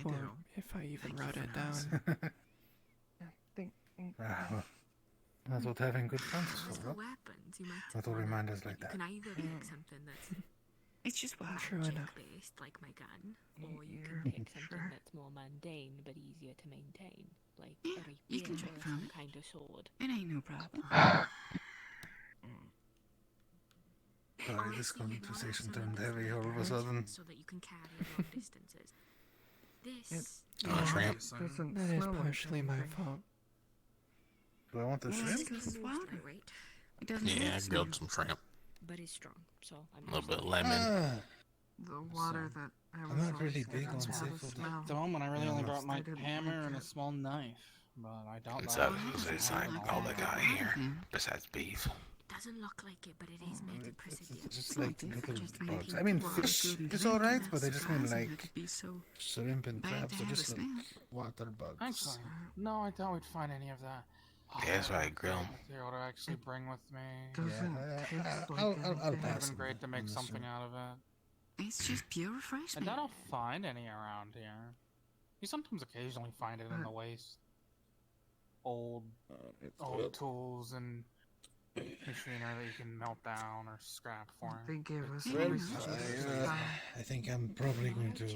or if I even wrote it down. Well, that's what having good friends is As for, for right? weapons, you might That'll remind us like you that. can either pick something that's It's just wild. True enough. based, like my gun, or you can pick something that's more mundane but easier to maintain, like a rapier You can or drink from some it. kind of sword. It ain't no problem. Sorry, this conversation turned heavy all of a Damage sudden. so that you can carry long distances. This Shrimp. Doesn't That is smell like partially my anything. fault. Do I want the Well, shrimp? it's 'cause it's water. right, It doesn't Yeah, I taste grilled nice. some shrimp. but it's strong. So I'm A little bit of using it. lemon. The water that I was I'm not really raised big in on had a seafood. smell. At the moment, I really Yeah, only no. brought my I didn't hammer like and a it. small knife, but I doubt It's that. it's like all they got here besides beef. Doesn't look like it, but it is made of precision. It's just not like different, little just maybe bugs. I mean, people fish who couldn't is drink, alright, and but I that's just mean surprising like it'd be so shrimp and bad crabs to are have a just like smell. water bugs. Actually, no, I doubt we'd find any of that. Yeah, that's why I grill 'em. Material to actually bring with me. Doesn't Yeah, taste like I'll anything. It would have pass been on great to make the something shrimp. out of it. It's just pure I refreshment. don't find any around here. You sometimes occasionally find it in the waste. Old tools and machinery that you can melt down or scrap for. They gave us Well, oysters. I think I'm probably going to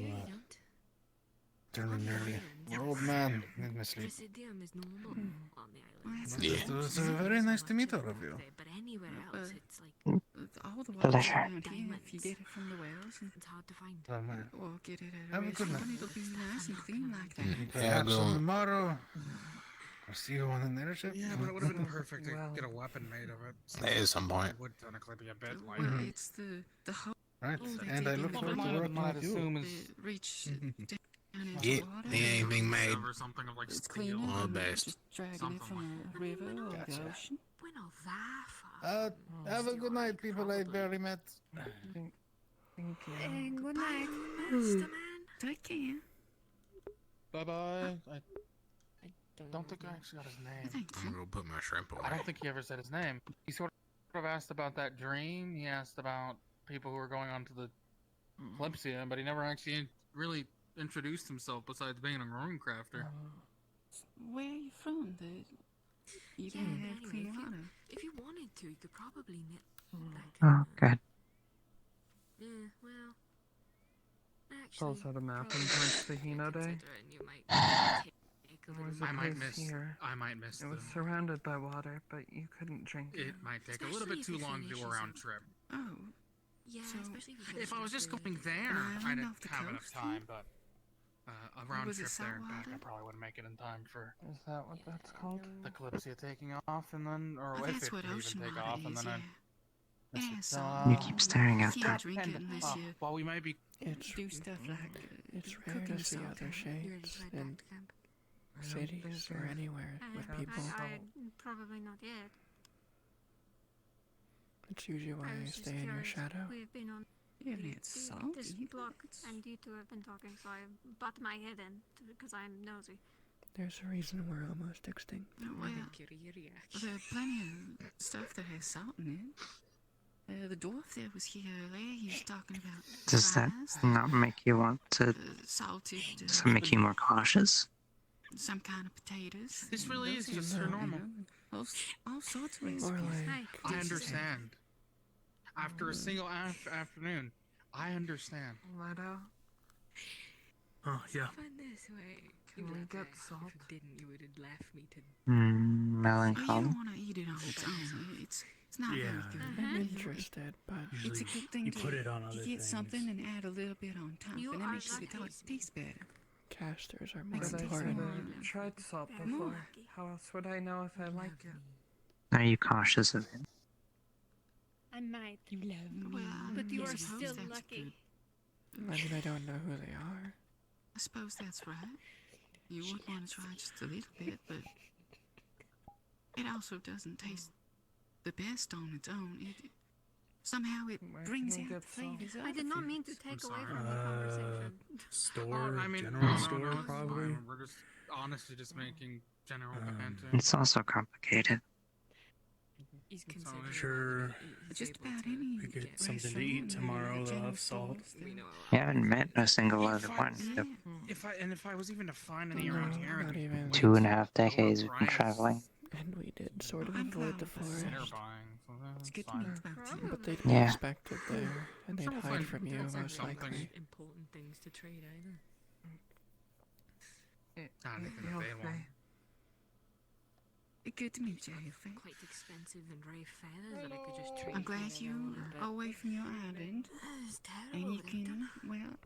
turn in early. An old man, need my sleep. Presidium is normal on the island. Yeah. It was very nice to meet all of you. But anywhere else, it's like All the water Pleasure. around here, if you get it from the wells, and it's hard to find. Oh, man. or get it at Have a a good restaurant, night. it'll be nice and clean like that. Yeah, Perhaps go on on. tomorrow. I'll see you on the airship. Yeah, but it would have been perfect to get a weapon made of it. At some point. It would technically be a bit like. Well, it's the whole Right, they and I take look in forward to What I working might with you. assume the is reach down into Get water. anything made. over something of like It's steel. cleaner All than best. just dragging Something it from a river or Gotcha. the ocean. We're not that far. Have a good night, people I barely met. Thank you. Good night. Master man. Take care. Bye bye. I I don't think I actually got his name. Thank I'm you. gonna go put my shrimp away. I don't think he ever said his name. He sort of asked about that dream. He asked about people who were going on to the Kalypsia, but he never actually really introduced himself besides being a rune crafter. Where are you from? You Yeah, don't have anyway, clean water. If you wanted to, you could probably knit that Oh, kind of- good. Yeah, well, actually, Pulls out a map and points to Hino Day. considering you might take a There was little a I might place miss. here. I might miss It was them. surrounded by water, but you couldn't drink it. It might take a little bit too long to do a round trip. Oh, Yeah, So, especially If I was just going there, island I'd off the have enough coast, time, but a round was it trip there and back, I saltwater? probably wouldn't make it in time for Is that what that's called? the Kalypsia taking off, and then, or oh, if that's it what could even ocean take water off, and is, then yeah. I'd miss Yeah, it. so You keep staring out you there. can't drink it unless you While we might be It's do stuff like it's rare cooking to the see salt other out. shapes in I don't cities think or there's- anywhere with people. Probably not yet. It's usually why I I was just stay in your curious. shadow. We've been on You haven't had the- salt this either. block, and you two have been talking, so I butt my head in because I'm nosy. There's a reason we're almost extinct. Oh, well, there are plenty of stuff that has salt in it. The dwarf there was here earlier. He was talking about Does that fries, not make you want to? salted, Does that make you more cautious? some kind of potatoes. This and really those is are just you her know, normal. all sorts of Or recipes. like I understand. After a single afternoon, I understand. Leto? Oh, yeah. Find this way. Can we get salt? If you didn't, you would have left me to. Oh, you Melancholy. don't want to eat it on its own. It's not Yeah. very good. I'm interested, but It's Usually a good thing you to put it on other get things. something and add a little bit on top, You and it are makes it lucky. taste better. casters are more Makes it important. more- Tried salt Very before. lucky. How else would I know if I like it? Are you cautious of it? I might. You love me. Well, But you are Yes, still still that's lucky. good. I mean, I don't know who they are. I suppose that's right. You would want to try just a little bit, but it also doesn't taste the best on its own. Somehow it brings can we out get the flavors of I did the not mean to foods. take I'm away sorry. from the conversation. Store, I mean, general no, store, it's probably. fine. We're just honestly just making general banter. It's also complicated. He's It's all considering Sure. Just about any We get something to restaurant eat or tomorrow. They'll general have salt. stores, We know You haven't met a single other If I, one. yeah, The if I was even to find any around No, here, not the even. 2.5 decades we've been traveling. And we did sort of I'm avoid the glad forest. consider buying. So It's that's good to fine. meet both of you. But they'd be Yeah. expected there, and they'd Someone hide find- from you, someone find most something. likely. important things to trade either. Not anything that they want. Good to meet you, Hilfe. Quite expensive and rare feathers that I could just trade. I'm glad for you whatever, but- are away from your island, It's terrible. and you can, well,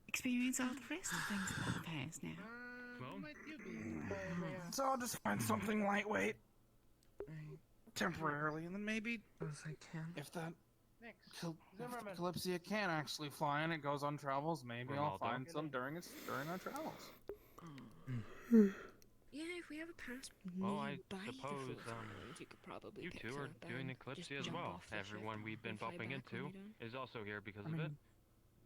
experience all the rest of things about the past now. So I'll just find something lightweight temporarily, and then maybe As I can. if the Kalypsia can actually fly and it goes on travels, maybe I'll Ronaldo. find some during our travels. Yeah, if we have a pass Well, I nearby the suppose Fourth Island, you could probably you pick two are up doing and Eclipse just as jump well. off the ship Everyone we've been and fly bumping back when into you're done. is also here because I of it. mean,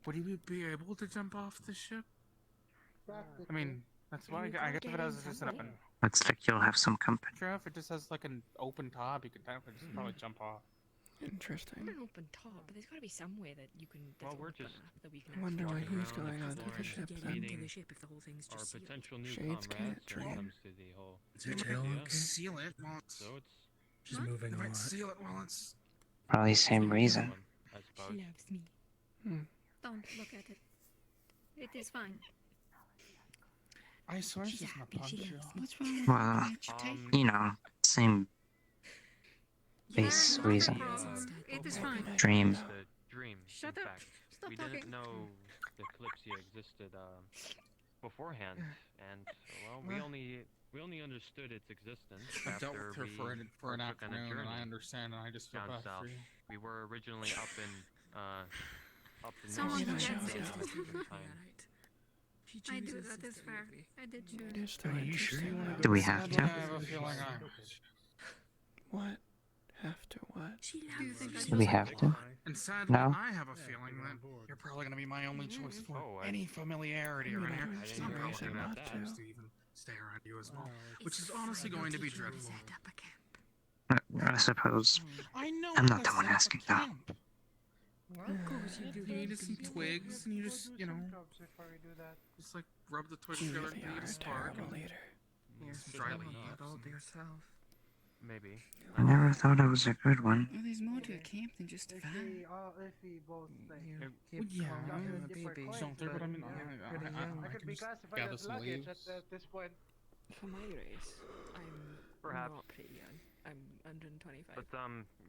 would you be able to jump off the ship? I mean, that's why I guess if it has just an Looks like you'll have some company. sure if it just has like an open top, you could definitely just probably jump off. Interesting. An open top, but there's got to be some way that you can. Well, That's we're open just up that we can. I wonder actually why jump he's around going if onto the there's ship get then. into the ship if the whole thing's Our just sealed. potential new Shades comrades can't when it dream. comes to the whole Is your tail idea. okay? Seal it while it's. So it's She's What? moving They a might lot. seal it while it's. Probably same reason. one, I suppose. She loves me. Don't look at it. It is fine. I swear She's she's gonna happy, punch she you. loves me. What's wrong with Well, VRChatRP? you know, same base Not a reason. problem. It is fine. Dream. The dream. Shut in up. fact. Stop We talking. didn't know the Kalypsia existed beforehand, and well, we only understood its existence I've after dealt with her we for an took on a afternoon, and journey I understand, and I just feel down bad south. for you. We were originally up in Someone north gets at it. the time. I do, that is fair. I did It choose. is still Are you sure you interesting, wanna though. Do we have Sadly, to? I have a feeling What? Have to what? She Do you loves think I me. Do we have to? and sadly, No. I have a feeling that you're probably gonna be my only choice for Oh, I- any familiarity I mean, around I here. don't I see didn't I'm know a probably reason anything gonna not about have to. to even stay around you as well, It's which is honestly fine. going to be Teach you how dreadful. set up a camp. I suppose. I know I'm how not to the one set up a asking, though. camp. You need some twigs, and you just, you know, Before we do that. just like rub the twigs You together really to are get a a spark. terrible leader. You're Some still dry an leaves adult and- yourself. Maybe. I never thought I was a good one. Well, there's more to a camp than just a If fire. we both think. You Well, keep yeah, calling him a different baby, coins, Shelter, but I mean, you're I pretty young. I can could be just classified gather as some luggage leaves. at this point. For my race, I'm Perhaps. not pretty young. I'm 125. But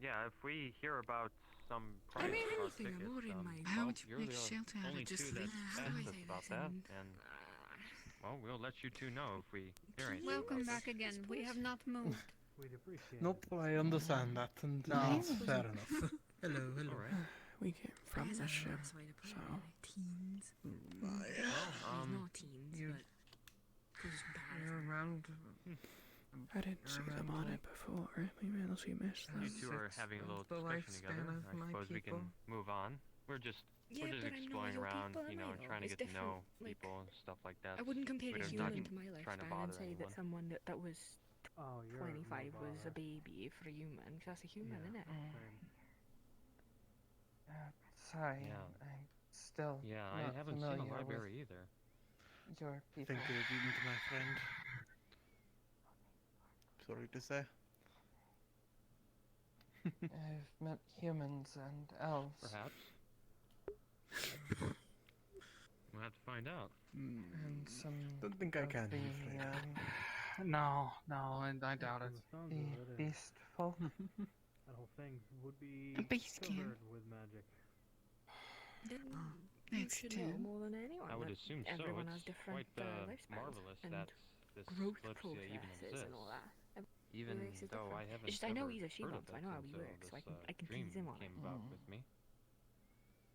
yeah, if we hear about some I price mean, for anything tickets, more in my. How well, would you you're make the shelter out only of just two that leaves? How do I asked us say about this? that, And, and well, we'll let you two know if we hear anything. Welcome back again. We have not moved. We'd appreciate Nope, I understand that, and No. it's fair enough. Hello, hello. All right. We came from There's the a ship, nice way to put it, so really. Teens. Well, Not teens, you- but just bad. You're around. I didn't see them on it before. We mostly missed you them. two are having a little the discussion lifespan together. of I my suppose we people. can move on. We're just Yeah, we're just but I know exploring your around, people and you know, I and trying to It's get to know different, like, people and stuff like that. I wouldn't compare We a don't human talk- to my trying to lifespan and bother say anyone. that someone that was Oh, you're 25 no was a bother. baby for a human, because that's a human, Yeah. isn't it? Sorry, Yeah. I'm still Yeah, not I haven't seen a familiar library with either. your I people. think they're beaten to my friend. Sorry to say. I've met humans and elves. Perhaps. We'll have to find out. And some Don't think I of can, the, I'm afraid. No, I doubt it. the beast folk. That whole thing would be A beast can. covered with magic. Then you That's should two. know more than anyone. I would that assume so. everyone has It's different quite lifespans marvelous and that this growth Kalypsia even processes exists. and all that. Even Every race is though I different. haven't It's just I know ever he's a heard she-monk, of so I it know how he until works, so this, I can dream tease him on it. came about with me.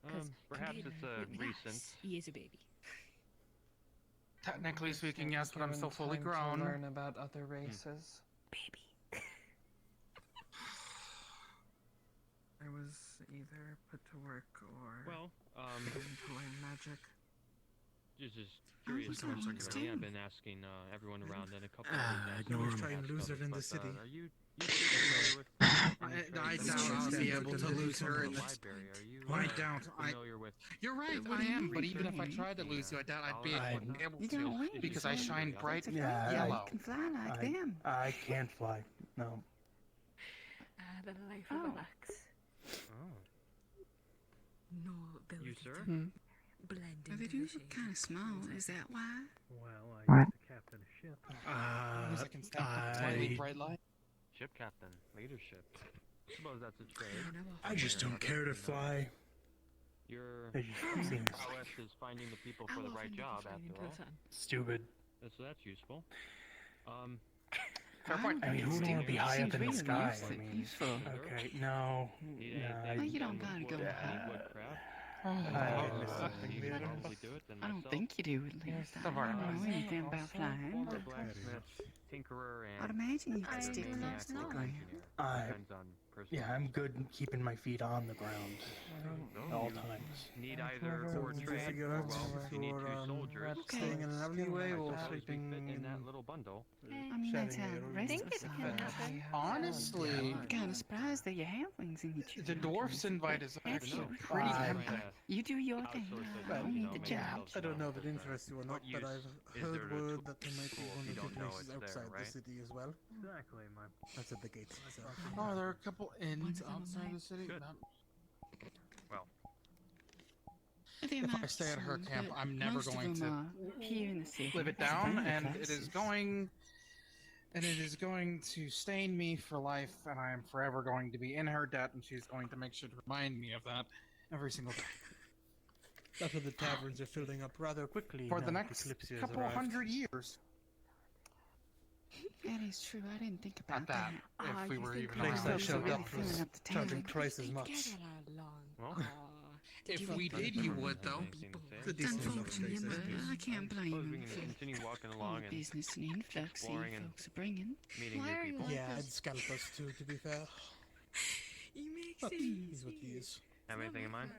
Because Perhaps it's a recent. he is a baby. Technically speaking, yes, but I'm Given still fully time to grown. learn about other races. Baby. I was either put to work or Well, put to learn magic. just curious. I was Personally, I've been asking everyone around, and a couple of these Normal asked try and others, lose her in the but, city. Are you familiar with I doubt I'll be able to lose her in the library? Are you I doubt. familiar with? You're right, What I do you am. But mean? even if I tried to lose you, I doubt I'd be able You to. don't win. Because I shine bright Yeah, yellow. You can fly like them. I can't fly. No. The life of an axe. Oh. No ability You, sir? to blend Are into they the do shade. kind of small? Is that why? Well, I What? used to captain a ship. Because I can stand for slightly bright light. Ship captain, leadership. Suppose that's a trade. I just don't care to fly. Your It just seems prowess is finding the people for the right job, after all. stupid. So that's useful. Fair point. I mean, who would want to be high up in the really sky? useful. I mean, Useful. okay, no. Need no, anything Well, you don't done gotta with go wood, high. need woodcraft? Oh, You can probably do it than I don't myself. think you do, at least. I Some are don't know nice. anything about flying. Former blacksmith, tinkerer, and I'd imagine you could other stick maniac close to the or ground. engineer. Depends on personal. Yeah, I'm good keeping my feet on the ground at all times. Need either or trade, figure or out well, if you need you're, two soldiers. staying in an alleyway I or suppose we sleeping fit in in that little bundle. I mean, that's how the rest of us are. Honestly, I'm kind of surprised that you have wings in your the dwarf's invite is actually Absolutely. pretty I'm- tempting. You do your thing. I don't need the job. I don't know if it interests you or not, but I've is heard there to word that there might be tool if one you or two don't know places it's there, outside the right? city as well. Exactly, my. That's at the gates myself. Oh, there are a couple inns One's on the outside map. the city. Good. Not- Well, There If I might stay at her be camp, some, I'm but never most of going them to are here in the city. live it That's down, one of the and it is places. going. And it is going to stain me for life, and I am forever going to be in her debt, and she's going to make sure to remind me of that every single day. That's why the taverns are filling up rather quickly. For now the that next Kalypsia has couple arrived. 100 years. That is true. I didn't think about At that, that. if we were even Place around. that folks are showed really up filling was up the town. charging twice as much. well, If we did, you would, though. It's a decent enough Unfortunately, place, I but suppose. I can't blame suppose we them can for continue walking all along the and business and influx exploring you and folks are bringing. meeting Why new are you people. like Yeah, this? I'd scalp us too, to be fair. You make But sense. he's what he is. Have anything in mind?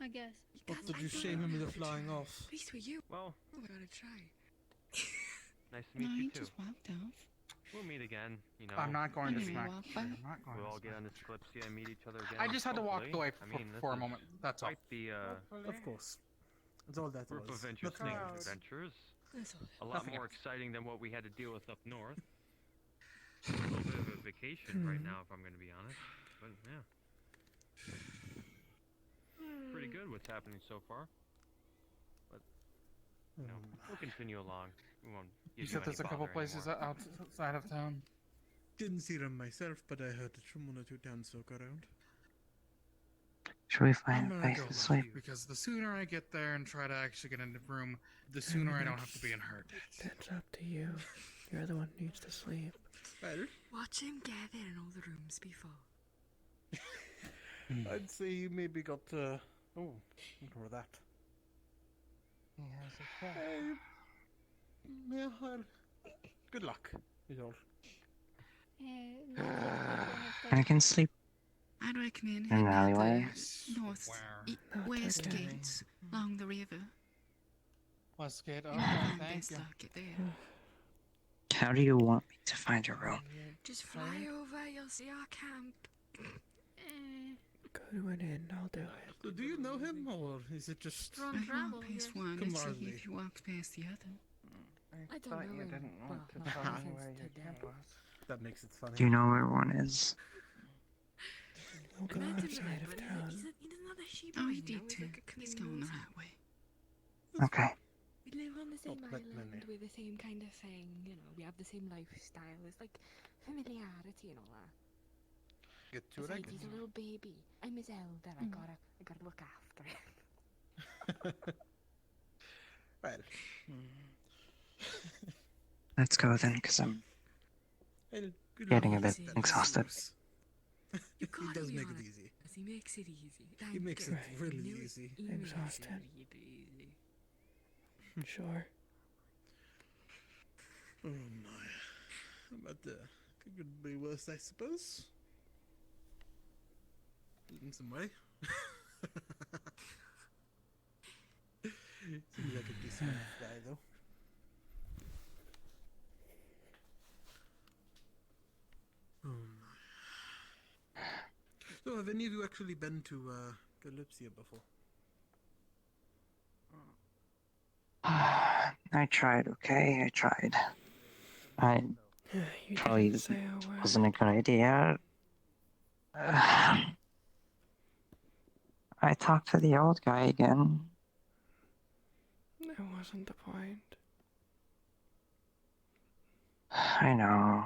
I guess. What did you shame him with the flying off? At least with you. Well, Oh, we gotta try. nice to No, meet he you too. just walked off. We'll meet again. You know, I'm not going to Maybe smack. walk you. by. I'm not going we'll to all get smack on this Kalypsia and meet each other again. I just had to walk hopefully. away I mean, this for a is moment. That's all. quite the Of course. That's all that group was. of interesting Nothing else. adventures. That's all. A lot Nothing more else. exciting than what we had to deal with up north. A little bit of a vacation right now, if I'm going to be honest. But yeah, pretty good what's happening so far. But you know, we'll continue along. We won't. You give said any there's a couple bother places anymore. outside of town. Didn't see them myself, but I heard it from one or two townsfolk around. Should we find I'm a gonna place go to with sleep? Because the sooner I get there and try to actually get into the room, the sooner I don't have to be in her debt. That's up to you. You're the one who needs to sleep. Well, Watch him get there in all the rooms before. I'd say you maybe got, ignore that. He has a plan. Yeah, well, good luck, is all. I can sleep I'd recommend in heading an out alleyway. the north, west okay. gates along the river. Westgate. You'll Okay, find thank best you. luck at there. How do you want me to find your room? Just fly over, you'll see our camp. Go to an inn, I'll do it. So do you know him, or is it just... Run If you travel walk past here. one, let's see Camaraderie? if you walk past the other. I don't thought know you him. didn't want to Well, tell not me since where your today. camp was. That makes it funny. Do you know where one is? We'll go Imagine outside him, of but town. he doesn't have a sheep. Oh, he you know, did too. like a He's clean going the nose. right way. Okay. We live on the same Not that island many. with the same kind of thing, you know, we have the same lifestyle. It's like familiarity and all that. Get to it, I Besides, he's a little baby. I'm his elder. I gotta look after him. Well, Let's go then, because I'm well, good getting a luck bit with that. exhausted. You He gotta does be make it honest. easy. He makes it easy. He makes it really You know easy. he makes it Exhausted. really easy. Sure. Oh my. But could be worse, I suppose. In some way. Seems like a decent enough guy, though. Oh my. So, have any of you actually been to Kalypsia before? I tried, okay? I tried. I You probably didn't say a word. wasn't a good idea. I talked to the old guy again. That wasn't the point. I know.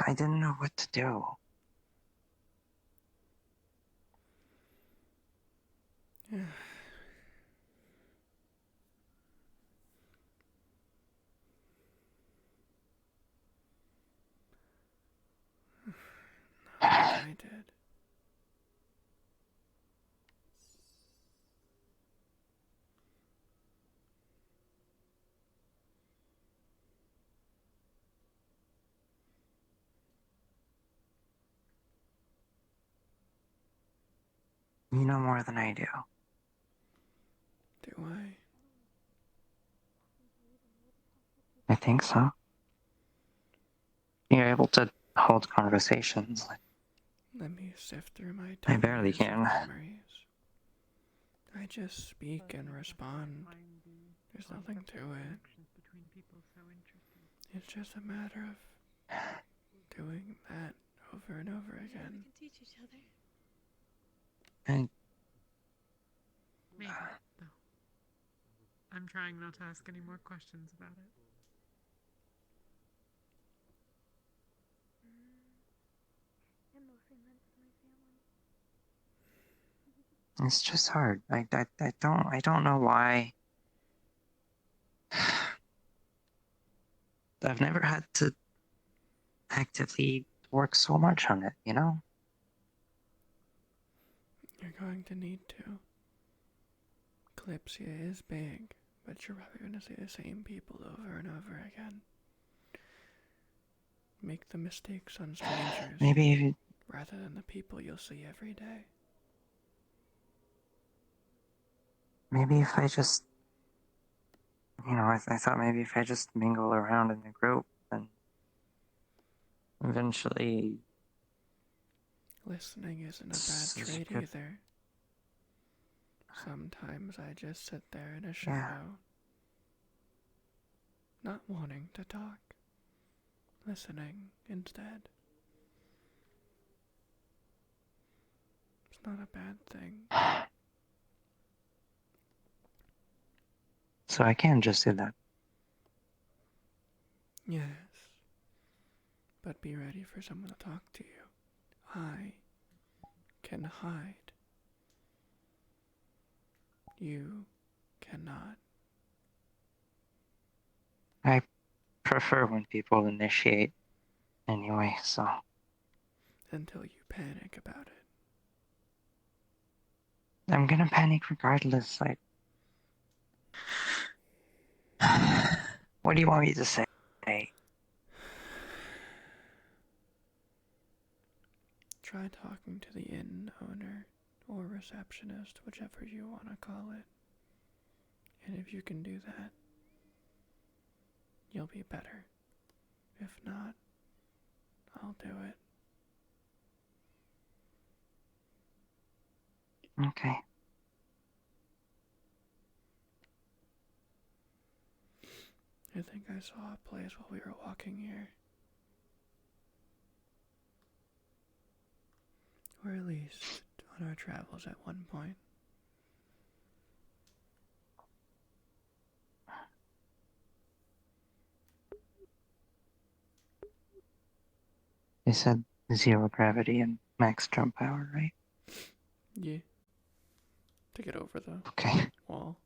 I didn't know what to do. I did. You know more than I do. Do I? I think so. You're able to hold conversations. Let me sift through my I 10 barely years can. of memories. I just speak and respond. There's nothing to it. It's just a matter of doing that over and over again. We can teach each other. And Maybe, though. I'm trying not to ask any more questions about it. I'm mostly meant for my family. it's just hard. I don't know why. I've never had to actively work so much on it, you know? You're going to need to. Kalypsia is big, but you're probably going to see the same people over and over again. Make the mistakes on strangers Maybe if you, rather than the people you'll see every day. maybe if I just, you know, I thought maybe if I just mingle around in the group, then eventually Listening isn't a bad trait either. Sometimes I just sit there in a shadow, not wanting to talk, listening instead. It's not a bad thing. So I can just do that. Yes, but be ready for someone to talk to you. I can hide. You cannot. I prefer when people initiate anyway, so. Until you panic about it. I'm gonna panic regardless, What do you want me to say? Try talking to the inn owner or receptionist, whichever you want to call it. And if you can do that, you'll be better. If not, I'll do it. Okay. I think I saw a place while we were walking here. Or at least on our travels at one point. They said 0 gravity and max jump power, right? Yeah. To get over the Okay. wall.